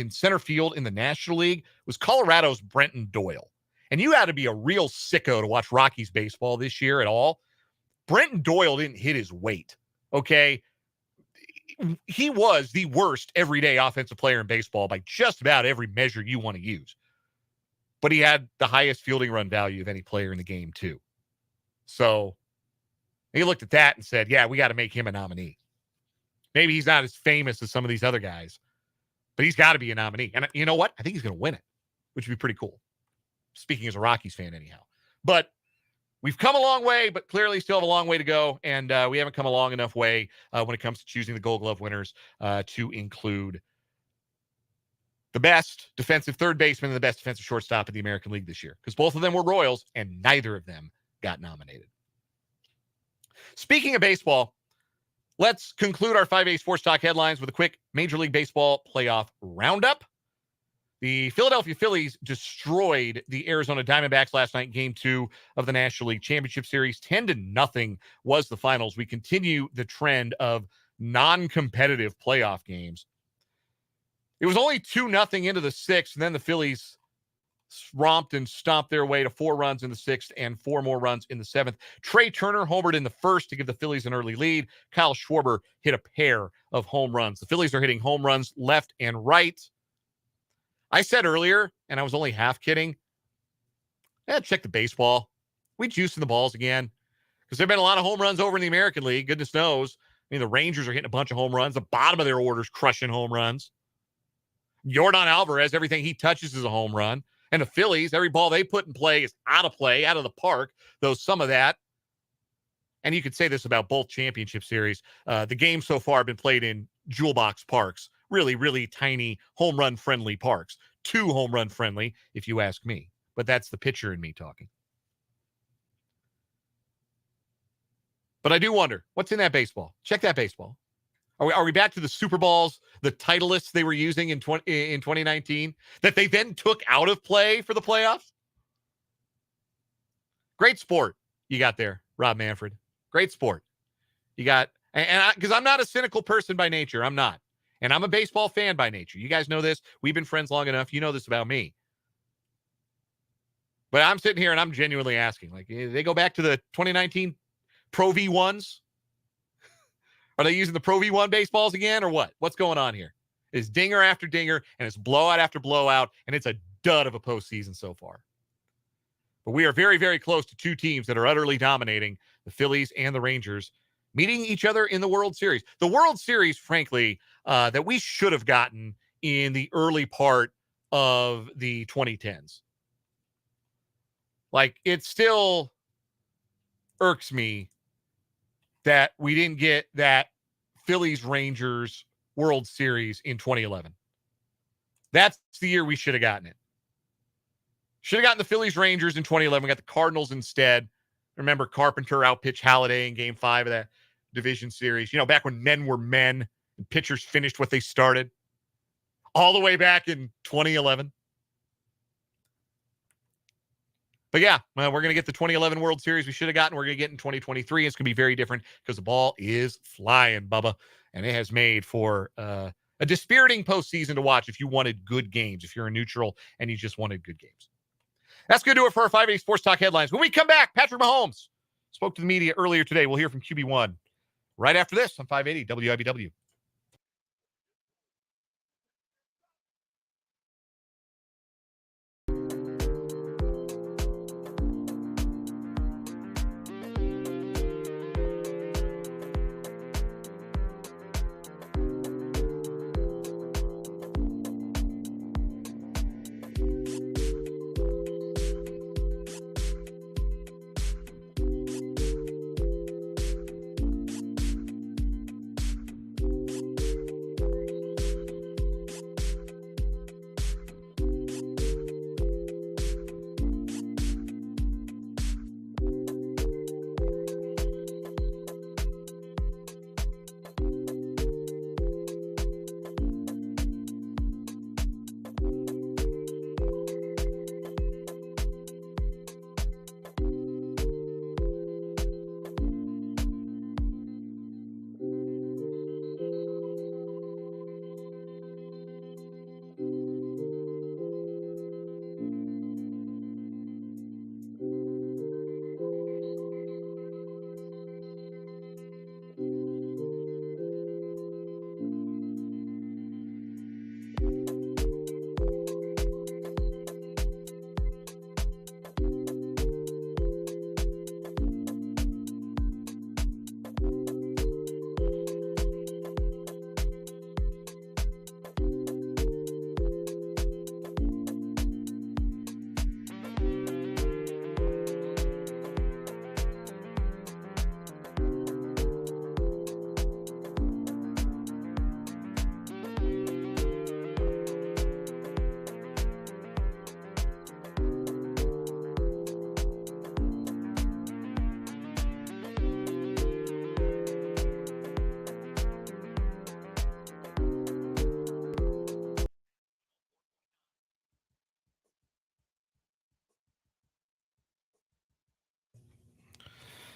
center field in the National League was Colorado's Brenton Doyle. And you had to be a real sicko to watch Rockies baseball this year at all. Brenton Doyle didn't hit his weight, okay? He was the worst everyday offensive player in baseball by just about every measure you want to use. But he had the highest fielding run value of any player in the game, too. So he looked at that and said, yeah, we got to make him a nominee. Maybe he's not as famous as some of these other guys, but he's got to be a nominee. And you know what? I think he's going to win it, which would be pretty cool. Speaking as a Rockies fan, anyhow. But we've come a long way, but clearly still have a long way to go. And we haven't come a long enough way when it comes to choosing the Gold Glove winners to include the best defensive third baseman and the best defensive shortstop in the American League this year. Because both of them were Royals, and neither of them got nominated. Speaking of baseball, let's conclude our 5A Sports Talk headlines with a quick Major League Baseball playoff roundup. The Philadelphia Phillies destroyed the Arizona Diamondbacks last night in Game 2 of the National League Championship Series. 10-0 was the finals. We continue the trend of non-competitive playoff games. It was only 2-0 into the 6th, and then the Phillies romped and stomped their way to 4 runs in the 6th and 4 more runs in the 7th. Trey Turner homered in the 1st to give the Phillies an early lead. Kyle Schwarber hit a pair of home runs. The Phillies are hitting home runs left and right. I said earlier, and I was only half kidding, check the baseball. We juicing the balls again because there have been a lot of home runs over in the American League. Goodness knows. I mean, the Rangers are hitting a bunch of home runs. The bottom of their order's crushing home runs. Yordan Alvarez, everything he touches is a home run. And the Phillies, every ball they put in play is out of play, out of the park, though some of that. And you could say this about both championship series. The games so far have been played in jewel box parks, really, really tiny home run friendly parks. 2 home run friendly, if you ask me. But that's the pitcher in me talking. But I do wonder, what's in that baseball? Check that baseball. Are we back to the Super Bowls, the titleists they were using in 2019 that they then took out of play for the playoffs? Great sport you got there, Rob Manfred. Great sport. You got, because I'm not a cynical person by nature. I'm not. And I'm a baseball fan by nature. You guys know this. We've been friends long enough. You know this about me. But I'm sitting here and I'm genuinely asking, like, they go back to the 2019 Pro V1s? Are they using the Pro V1 baseballs again or what? What's going on here? It's dinger after dinger, and it's blowout after blowout, and it's a dud of a postseason so far. But we are very, very close to 2 teams that are utterly dominating, the Phillies and the Rangers, meeting each other in the World Series. The World Series, frankly, that we should have gotten in the early part of the 2010s. Like, it still irks me that we didn't get that Phillies-Rangers World Series in 2011. That's the year we should have gotten it. Should have gotten the Phillies-Rangers in 2011. We got the Cardinals instead. Remember Carpenter outpitched Halladay in Game 5 of that division series. You know, back when men were men and pitchers finished what they started. All the way back in 2011. But yeah, we're going to get the 2011 World Series we should have gotten. We're going to get in 2023. It's going to be very different because the ball is flying, Bubba. And it has made for a dispiriting postseason to watch if you wanted good games, if you're a neutral and you just wanted good games. That's going to do it for our 5A Sports Talk headlines. When we come back, Patrick Mahomes spoke to the media earlier today. We'll hear from QB1 right after this on 580 WIBW.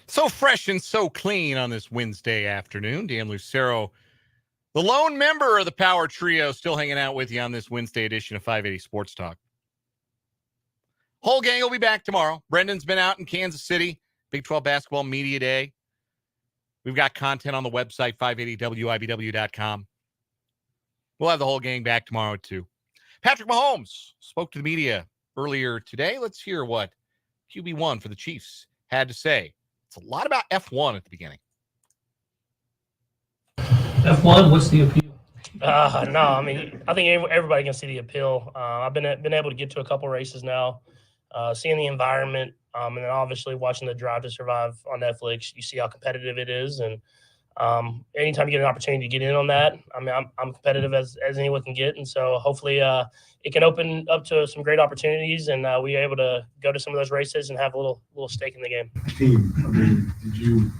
So fresh and so clean on this Wednesday afternoon. Dan Lucero, the lone member of the Power Trio, still hanging out with you on this Wednesday edition of 580 Sports Talk. Whole gang will be back tomorrow. Brendan's been out in Kansas City, Big 12 Basketball Media Day. We've got content on the website, 580WIBW.com. We'll have the whole gang back tomorrow, too. Patrick Mahomes spoke to the media earlier today. Let's hear what QB1 for the Chiefs had to say. It's a lot about F1 at the beginning. F1, what's the appeal? No, I mean, I think everybody can see the appeal. I've been able to get to a couple races now, seeing the environment, and then obviously watching the Drive to Survive on Netflix. You see how competitive it is, and anytime you get an opportunity to get in on that, I mean, I'm competitive as anyone can get, and so hopefully it can open up to some great opportunities, and we're able to go to some of those races and have a little stake in the game. Team, I mean, did you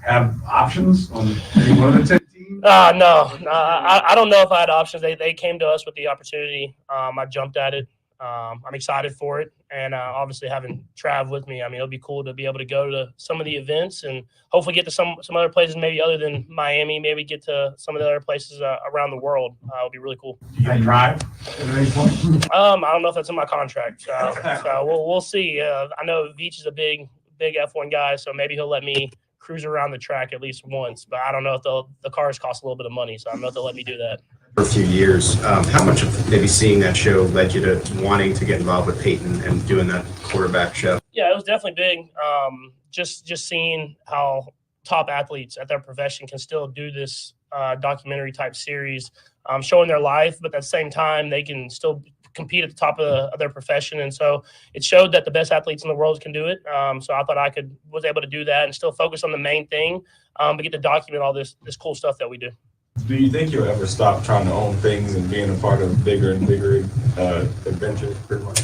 have options on any one of the 10 teams? No, I don't know if I had options. They came to us with the opportunity. I jumped at it. I'm excited for it, and obviously having Trav with me, I mean, it'll be cool to be able to go to some of the events and hopefully get to some other places, maybe other than Miami, maybe get to some of the other places around the world. It'll be really cool. Do you drive at any point? I don't know if that's in my contract, so we'll see. I know Veach is a big F1 guy, so maybe he'll let me cruise around the track at least once, but I don't know if the cars cost a little bit of money, so I don't know if they'll let me do that. For a few years, how much of maybe seeing that show led you to wanting to get involved with Peyton and doing that quarterback show? Yeah, it was definitely big. Just seeing how top athletes at their profession can still do this documentary type series, showing their life, but at the same time they can still compete at the top of their profession. And so it showed that the best athletes in the world can do it. So I thought was able to do that and still focus on the main thing, but get to document all this cool stuff that we do. Do you think you'll ever stop trying to own things and being a part of bigger and bigger adventures, pretty much?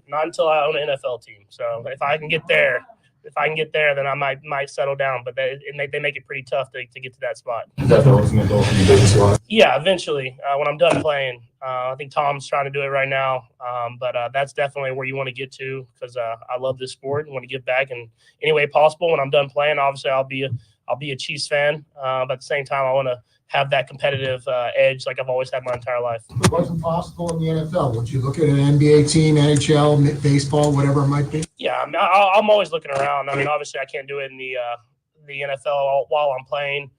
Not until I own an NFL team. So if I can get there, then I might settle down. But they make it pretty tough to get to that spot. Is that the ultimate goal for you business-wise? Yeah, eventually, when I'm done playing. I think Tom's trying to do it right now. But that's definitely where you want to get to, because I love this sport and want to give back in any way possible. When I'm done playing, obviously I'll be a Chiefs fan. But at the same time, I want to have that competitive edge like I've always had my entire life. If it wasn't possible in the NFL, would you look at an NBA team, NHL, baseball, whatever it might be? Yeah, I mean, I'm always looking around. I mean, obviously, I can't do it in the NFL while I'm playing.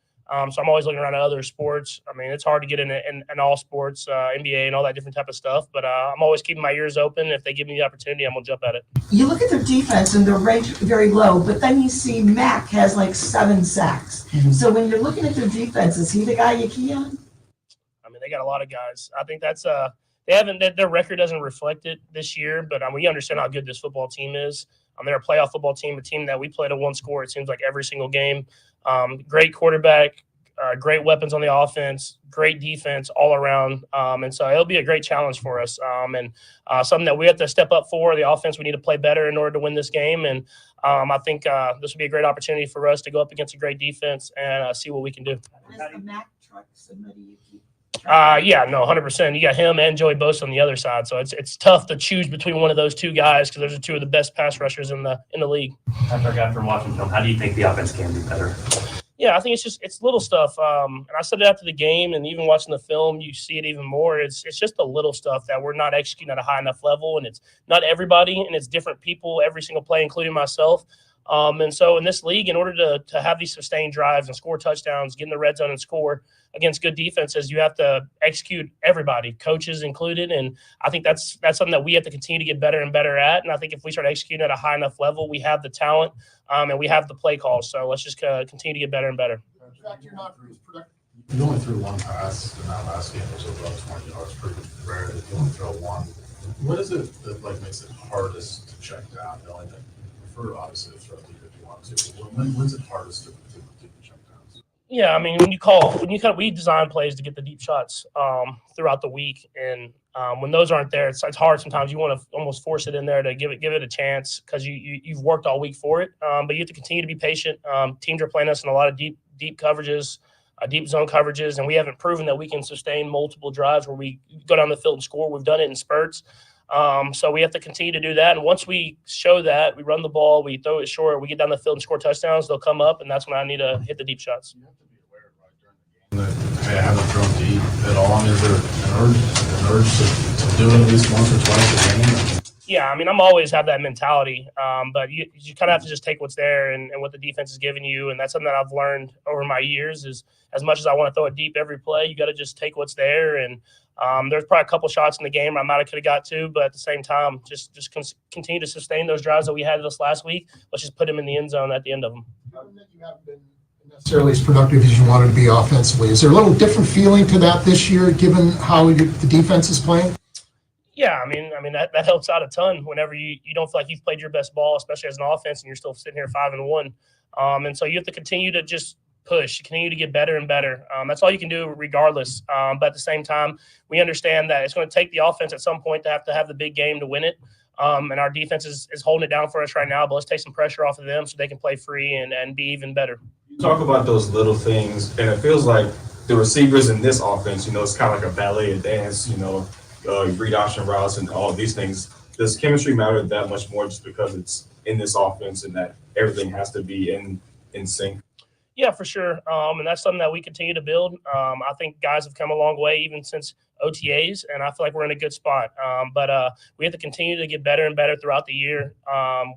So I'm always looking around at other sports. I mean, it's hard to get in all sports, NBA and all that different type of stuff. But I'm always keeping my ears open. If they give me the opportunity, I'm going to jump at it. You look at their defense and they're ranked very low, but then you see Mac has like 7 sacks. So when you're looking at their defense, is he the guy you key on? I mean, they got a lot of guys. I think that's they haven't their record doesn't reflect it this year, but we understand how good this football team is. They're a playoff football team, a team that we play to one score. It seems like every single game. Great quarterback, great weapons on the offense, great defense all around. And so it'll be a great challenge for us. And something that we have to step up for. The offense, we need to play better in order to win this game. And I think this will be a great opportunity for us to go up against a great defense and see what we can do. Is the Mac truck somebody you keep? Yeah, no, 100%. You got him and Joey Bosa on the other side, so it's tough to choose between one of those two guys because those are two of the best pass rushers in the league. After watching film, how do you think the offense can be better? Yeah, I think it's little stuff. And I said it after the game, and even watching the film, you see it even more. It's just the little stuff that we're not executing at a high enough level, and it's not everybody, and it's different people every single play, including myself. And so in this league, in order to have these sustained drives and score touchdowns, get in the red zone and score against good defenses, you have to execute everybody, coaches included. And I think that's something that we have to continue to get better and better at. And I think if we start executing at a high enough level, we have the talent and we have the play calls. So let's just continue to get better and better. You only threw one pass in that last game, which was about 20 yards. Pretty rare that you only throw one. What is it that makes it hardest to check down? Knowing that for obviously to throw deep if you want to, but when's it hardest to check downs? Yeah, I mean, we design plays to get the deep shots throughout the week, and when those aren't there, it's hard sometimes. You want to almost force it in there to give it a chance because you've worked all week for it. But you have to continue to be patient. Teams are playing us in a lot of deep coverages, deep zone coverages, and we haven't proven that we can sustain multiple drives where we go down the field and score. We've done it in spurts. So we have to continue to do that. And once we show that, we run the ball, we throw it short, we get down the field and score touchdowns, they'll come up, and that's when I need to hit the deep shots. You have to be aware during the game that, hey, I haven't thrown deep at all. Is there an urge to do it at least once or twice a game? Yeah, I mean, I'm always have that mentality, but you kind of have to just take what's there and what the defense is giving you. And that's something that I've learned over my years is as much as I want to throw it deep every play, you got to just take what's there. And there's probably a couple shots in the game I might have could have got to, but at the same time, just continue to sustain those drives that we had this last week. Let's just put them in the end zone at the end of them. You haven't been necessarily as productive as you wanted to be offensively. Is there a little different feeling to that this year, given how the defense is playing? Yeah, I mean that helps out a ton whenever you don't feel like you've played your best ball, especially as an offense, and you're still sitting here 5-1. And so you have to continue to just push, continue to get better and better. That's all you can do regardless. But at the same time, we understand that it's going to take the offense at some point to have the big game to win it. And our defense is holding it down for us right now, but let's take some pressure off of them so they can play free and be even better. You talk about those little things, and it feels like the receivers in this offense, it's kind of like a ballet, a dance, read option routes and all of these things. Does chemistry matter that much more just because it's in this offense and that everything has to be in sync? Yeah, for sure. And that's something that we continue to build. I think guys have come a long way even since OTAs, and I feel like we're in a good spot. But we have to continue to get better and better throughout the year.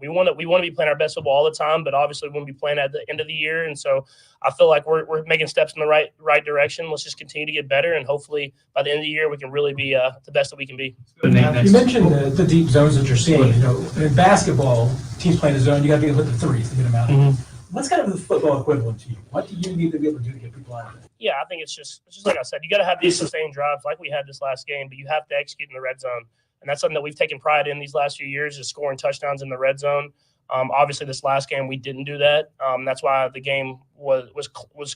We want to be playing our best football all the time, but obviously we want to be playing at the end of the year. And so I feel like we're making steps in the right direction. Let's just continue to get better, and hopefully by the end of the year we can really be the best that we can be. You mentioned the deep zones that you're seeing. In basketball, teams playing a zone, you got to be able to hit the threes to get them out. Mm-hmm. What's kind of the football equivalent to you? What do you need to be able to do to get people out of it? Yeah, I think it's just like I said, you got to have these sustained drives like we had this last game, but you have to execute in the red zone. And that's something that we've taken pride in these last few years is scoring touchdowns in the red zone. Obviously, this last game, we didn't do that. That's why the game was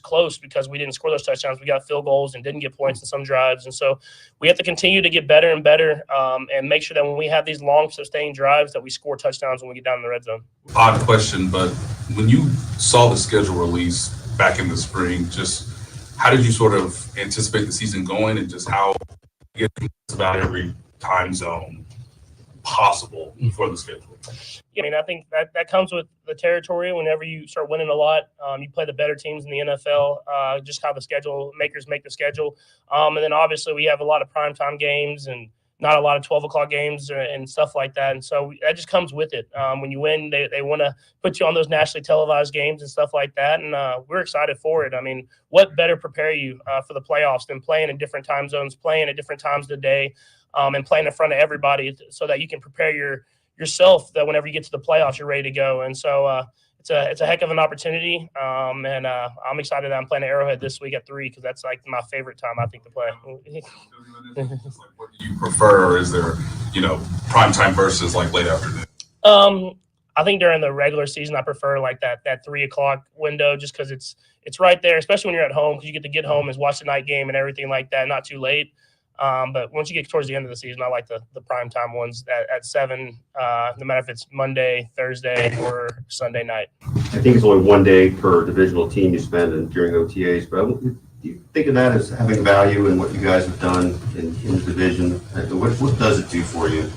close because we didn't score those touchdowns. We got field goals and didn't get points in some drives. And so we have to continue to get better and better and make sure that when we have these long, sustained drives that we score touchdowns when we get down in the red zone. Odd question, but when you saw the schedule release back in the spring, just how did you sort of anticipate the season going and just how you get about every time zone possible for the schedule? I mean, I think that comes with the territory. Whenever you start winning a lot, you play the better teams in the NFL, just how the schedule makers make the schedule. And then obviously we have a lot of primetime games and not a lot of 12 o'clock games and stuff like that. And so that just comes with it. When you win, they want to put you on those nationally televised games and stuff like that. And we're excited for it. I mean, what better prepare you for the playoffs than playing in different time zones, playing at different times of the day, and playing in front of everybody so that you can prepare yourself that whenever you get to the playoffs, you're ready to go. And so it's a heck of an opportunity. And I'm excited that I'm playing at Arrowhead this week at 3 because that's like my favorite time, I think, to play. What do you prefer? Or is there, prime time versus like late afternoon? I think during the regular season, I prefer like that 3 o'clock window just because it's right there, especially when you're at home because you get to get home and watch the night game and everything like that, not too late. But once you get towards the end of the season, I like the primetime ones at 7, no matter if it's Monday, Thursday, or Sunday night. I think it's only 1 day per divisional team you spend during OTAs, but do you think of that as having value in what you guys have done in the division? What does it do for you?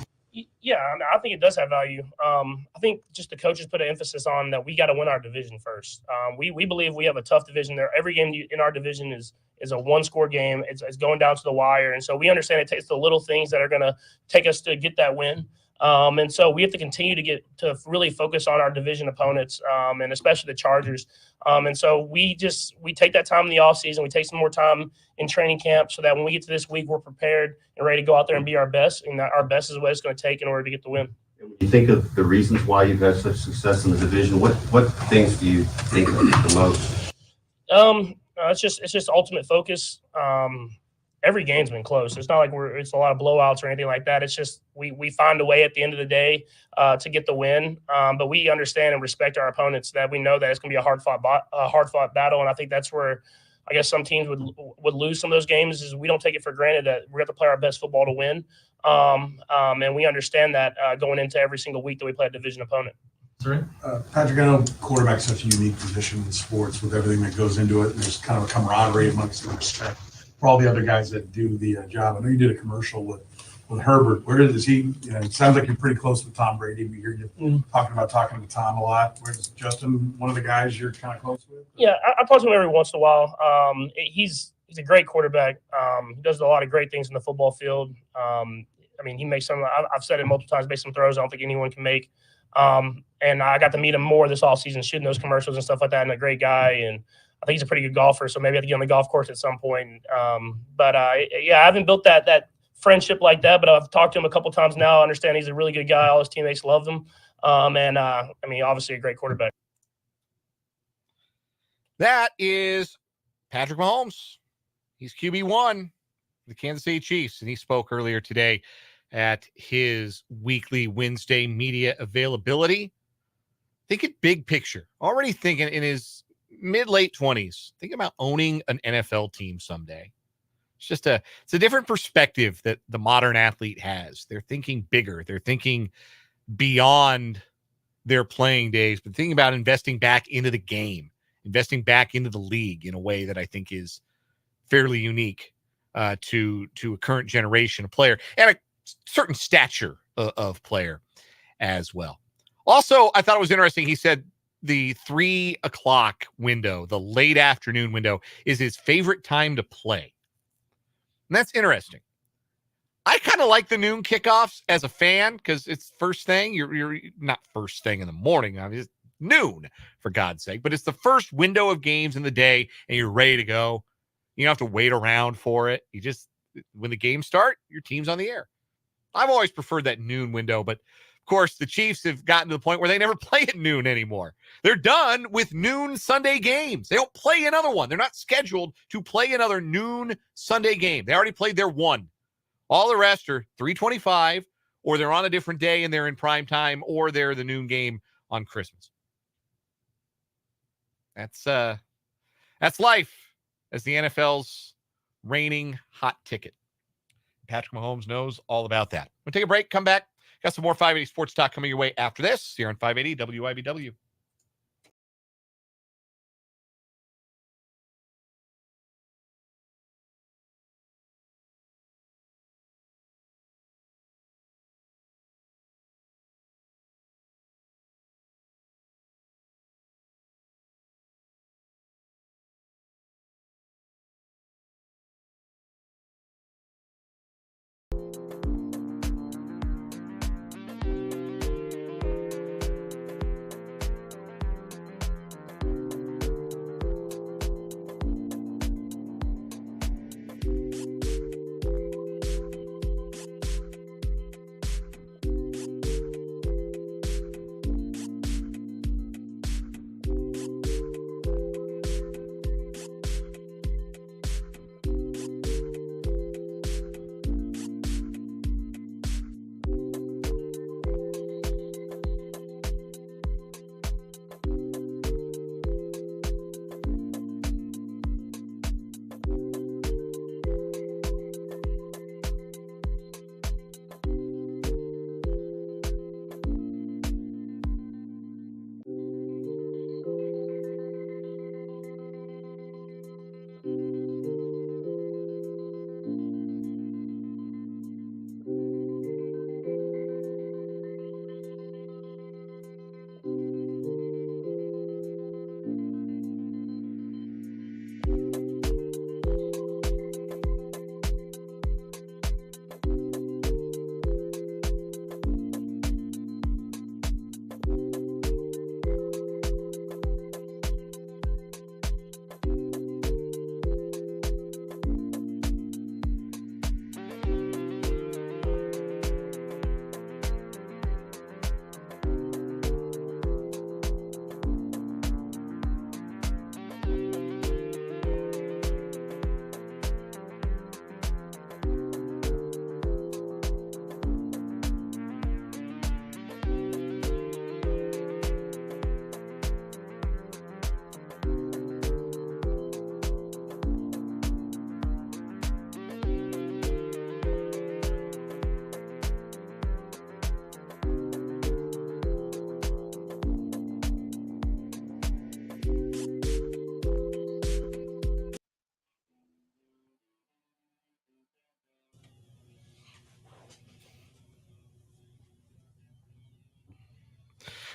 Yeah, I think it does have value. I think just the coaches put an emphasis on that we got to win our division first. We believe we have a tough division there. Every game in our division is a one-score game. It's going down to the wire. And so we understand it takes the little things that are going to take us to get that win. And so we have to continue to really focus on our division opponents, and especially the Chargers. And so we take that time in the offseason. We take some more time in training camp so that when we get to this week, we're prepared and ready to go out there and be our best. And our best is what it's going to take in order to get the win. When you think of the reasons why you've had such success in the division, what things do you think of the most? It's just ultimate focus. Every game's been close. It's not like it's a lot of blowouts or anything like that. It's just we find a way at the end of the day to get the win. But we understand and respect our opponents, that we know that it's going to be a hard fought battle. And I think that's where I guess some teams would lose some of those games, is we don't take it for granted that we're going to play our best football to win. And we understand that going into every single week that we play a division opponent. Patrick, I know quarterback's such a unique position in sports with everything that goes into it. And there's kind of a camaraderie amongst the respect for all the other guys that do the job. I know you did a commercial with Herbert. Where is he? It sounds like you're pretty close with Tom Brady. We hear you talking to Tom a lot. Where's Justin, one of the guys you're kind of close with? Yeah, I talk to him every once in a while. He's a great quarterback. He does a lot of great things in the football field. I mean, he makes some. I've said it multiple times. Makes some throws I don't think anyone can make. And I got to meet him more this offseason, shooting those commercials and stuff like that. And a great guy, and I think he's a pretty good golfer. So maybe I have to get on the golf course at some point. But I haven't built that friendship like that. But I've talked to him a couple times now. I understand he's a really good guy. All his teammates love him. And I mean, obviously a great quarterback. That is Patrick Mahomes. He's QB1, the Kansas City Chiefs, and he spoke earlier today at his weekly Wednesday media availability. Thinking big picture, already thinking in his mid-late 20s, thinking about owning an NFL team someday. It's a different perspective that the modern athlete has. They're thinking bigger. They're thinking beyond their playing days, but thinking about investing back into the game, investing back into the league in a way that I think is fairly unique to a current generation of player and a certain stature of player as well. Also, I thought it was interesting. He said the 3 o'clock window, the late afternoon window, is his favorite time to play. And that's interesting. I kind of like the noon kickoffs as a fan because it's first thing. You're not first thing in the morning. I mean, it's noon, for God's sake. But it's the first window of games in the day, and you're ready to go. You don't have to wait around for it. You just, when the games start, your team's on the air. I've always preferred that noon window, but of course, the Chiefs have gotten to the point where they never play at noon anymore. They're done with noon Sunday games. They don't play another one. They're not scheduled to play another noon Sunday game. They already played their one. All the rest are 3:25, or they're on a different day and they're in prime time, or they're the noon game on Christmas. That's life as the NFL's reigning hot ticket. Patrick Mahomes knows all about that. We'll take a break, come back. Got some more 580 Sports Talk coming your way after this here on 580 WIBW.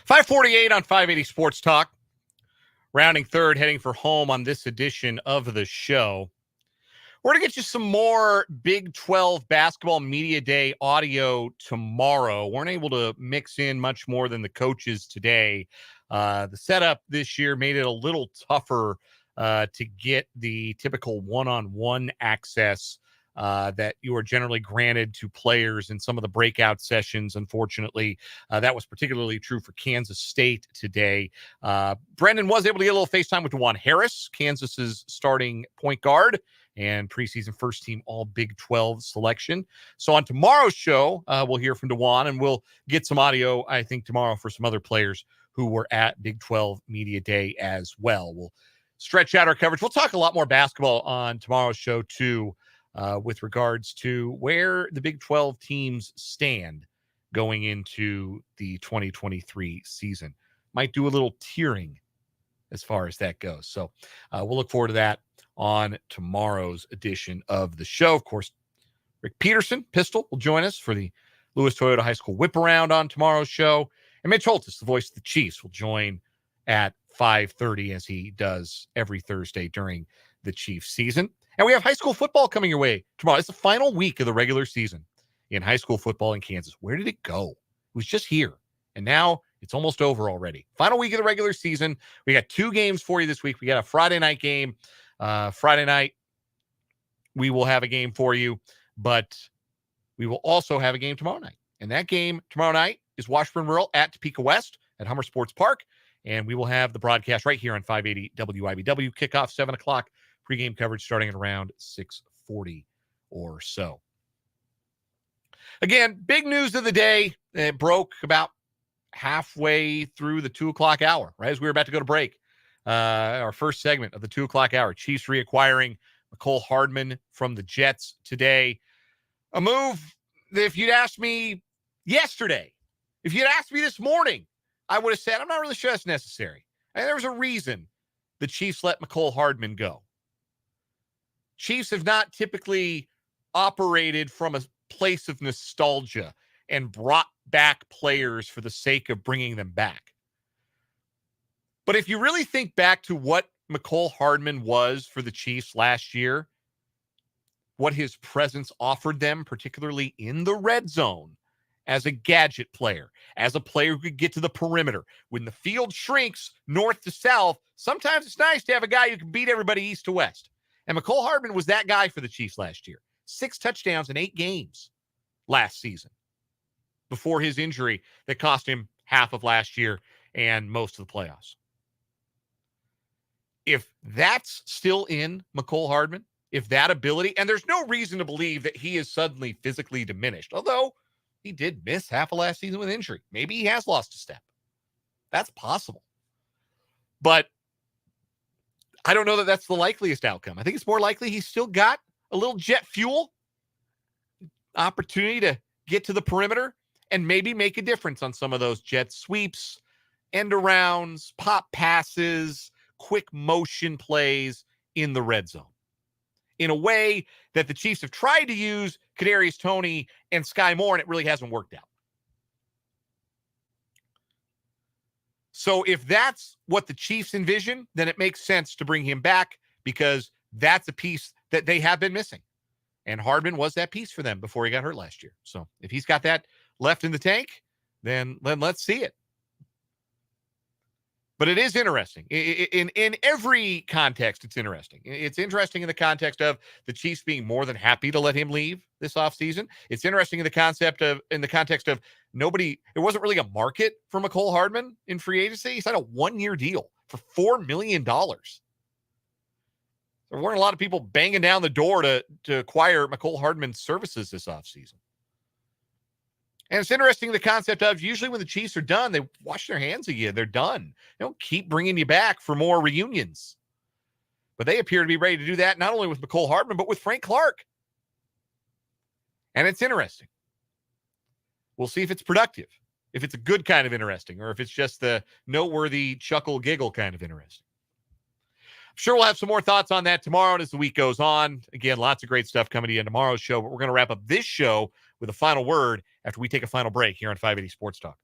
5:48 on 580 Sports Talk. Rounding third, heading for home on this edition of the show. We're going to get you some more Big 12 Basketball Media Day audio tomorrow. Weren't able to mix in much more than the coaches today. The setup this year made it a little tougher to get the typical one-on-one access that you are generally granted to players in some of the breakout sessions. Unfortunately, that was particularly true for Kansas State today. Brendan was able to get a little FaceTime with DeJuan Harris, Kansas's starting point guard and preseason first team all Big 12 selection. So on tomorrow's show, we'll hear from DeJuan, and we'll get some audio, I think, tomorrow for some other players who were at Big 12 Media Day as well. We'll stretch out our coverage. We'll talk a lot more basketball on tomorrow's show, too, with regards to where the Big 12 teams stand going into the 2023 season. Might do a little tiering as far as that goes. So we'll look forward to that on tomorrow's edition of the show. Of course, Rick Peterson, Pistol, will join us for the Lewis Toyota High School Whip Around on tomorrow's show. And Mitch Holtis, the voice of the Chiefs, will join at 5:30 as he does every Thursday during the Chiefs season. And we have high school football coming your way tomorrow. It's the final week of the regular season in high school football in Kansas. Where did it go? It was just here. And now it's almost over already. Final week of the regular season. We got 2 games for you this week. We got a Friday night game. Friday night, we will have a game for you, but we will also have a game tomorrow night. And that game tomorrow night is Washburn Rural at Topeka West at Hummer Sports Park. And we will have the broadcast right here on 580 WIBW. Kickoff 7 o'clock. Pregame coverage starting at around 6:40 or so. Again, big news of the day. It broke about halfway through the 2 o'clock hour, right as we were about to go to break. Our first segment of the 2 o'clock hour. Chiefs reacquiring McCole Hardman from the Jets today. A move that if you'd asked me yesterday, if you'd asked me this morning, I would have said, I'm not really sure that's necessary. And there was a reason the Chiefs let McCole Hardman go. Chiefs have not typically operated from a place of nostalgia and brought back players for the sake of bringing them back. But if you really think back to what McCole Hardman was for the Chiefs last year, what his presence offered them, particularly in the red zone, as a gadget player, as a player who could get to the perimeter. When the field shrinks north to south, sometimes it's nice to have a guy who can beat everybody east to west. And McCole Hardman was that guy for the Chiefs last year. 6 touchdowns in 8 games last season before his injury that cost him half of last year and most of the playoffs. If that's still in McCole Hardman, if that ability, and there's no reason to believe that he is suddenly physically diminished, although he did miss half of last season with injury. Maybe he has lost a step. That's possible. But I don't know that that's the likeliest outcome. I think it's more likely he's still got a little jet fuel opportunity to get to the perimeter and maybe make a difference on some of those jet sweeps, end arounds, pop passes, quick motion plays in the red zone in a way that the Chiefs have tried to use Kadarius Toney and Sky Moore, and it really hasn't worked out. So if that's what the Chiefs envision, then it makes sense to bring him back because that's a piece that they have been missing. And Hardman was that piece for them before he got hurt last year. So if he's got that left in the tank, then let's see it. But it is interesting. In every context, it's interesting. It's interesting in the context of the Chiefs being more than happy to let him leave this offseason. It's interesting in the context of nobody, there wasn't really a market for McCole Hardman in free agency. He signed a 1-year deal for $4 million. There weren't a lot of people banging down the door to acquire McCole Hardman's services this offseason. And it's interesting the concept of usually when the Chiefs are done, they wash their hands of you. They're done. They don't keep bringing you back for more reunions. But they appear to be ready to do that not only with McCole Hardman, but with Frank Clark. And it's interesting. We'll see if it's productive, if it's a good kind of interesting, or if it's just the noteworthy chuckle giggle kind of interesting. I'm sure we'll have some more thoughts on that tomorrow as the week goes on. Again, lots of great stuff coming to you in tomorrow's show, but we're going to wrap up this show with a final word after we take a final break here on 580 Sports Talk.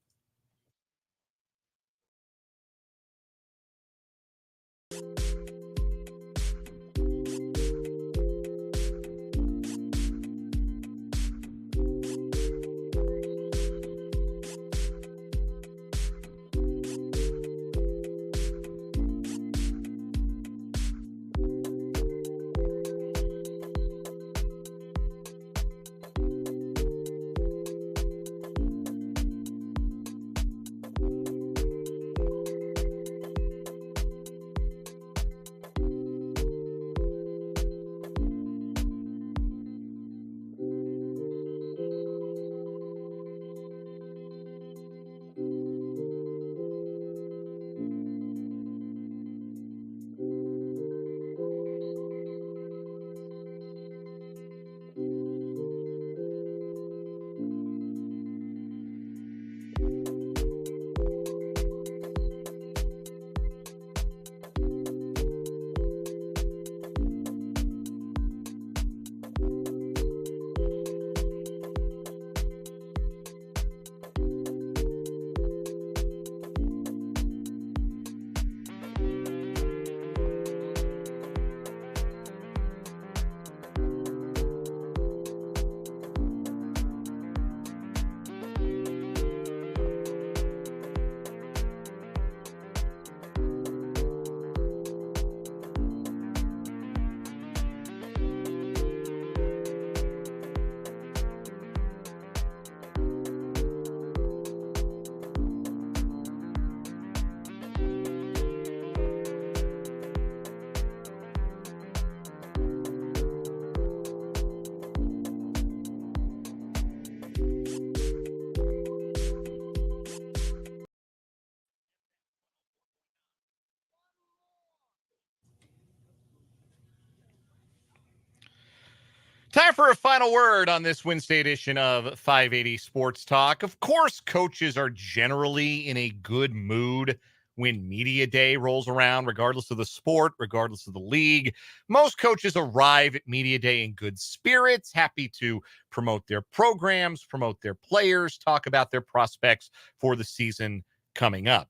Time for a final word on this Wednesday edition of 580 Sports Talk. Of course, coaches are generally in a good mood when media day rolls around, regardless of the sport, regardless of the league. Most coaches arrive at media day in good spirits, happy to promote their programs, promote their players, talk about their prospects for the season coming up.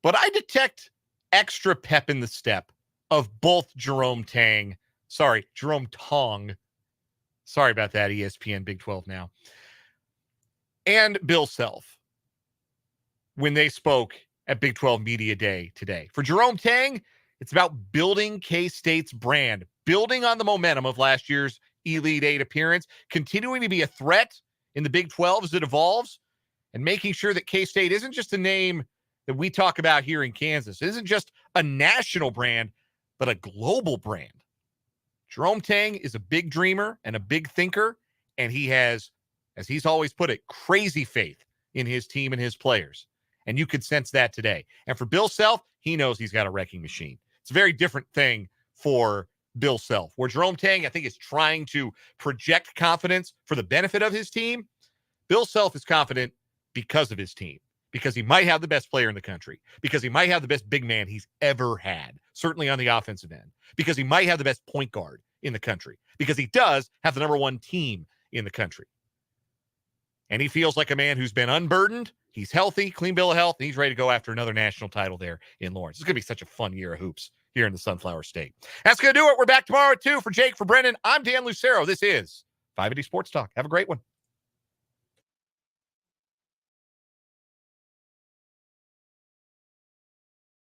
But I detect extra pep in the step of both Jerome Tang, sorry about that, ESPN Big 12 now, and Bill Self when they spoke at Big 12 Media Day today. For Jerome Tang, it's about building K-State's brand, building on the momentum of last year's Elite Eight appearance, continuing to be a threat in the Big 12 as it evolves, and making sure that K-State isn't just a name that we talk about here in Kansas. It isn't just a national brand, but a global brand. Jerome Tang is a big dreamer and a big thinker, and he has, as he's always put it, crazy faith in his team and his players. And you could sense that today. And for Bill Self, he knows he's got a wrecking machine. It's a very different thing for Bill Self, where Jerome Tang, I think, is trying to project confidence for the benefit of his team. Bill Self is confident because of his team, because he might have the best player in the country, because he might have the best big man he's ever had, certainly on the offensive end, because he might have the best point guard in the country, because he does have the number one team in the country. And he feels like a man who's been unburdened. He's healthy, clean bill of health, and he's ready to go after another national title there in Lawrence. It's going to be such a fun year of hoops here in the Sunflower State. That's going to do it. We're back tomorrow at 2. For Jake, for Brendan, I'm Dan Lucero. This is 580 Sports Talk. Have a great one.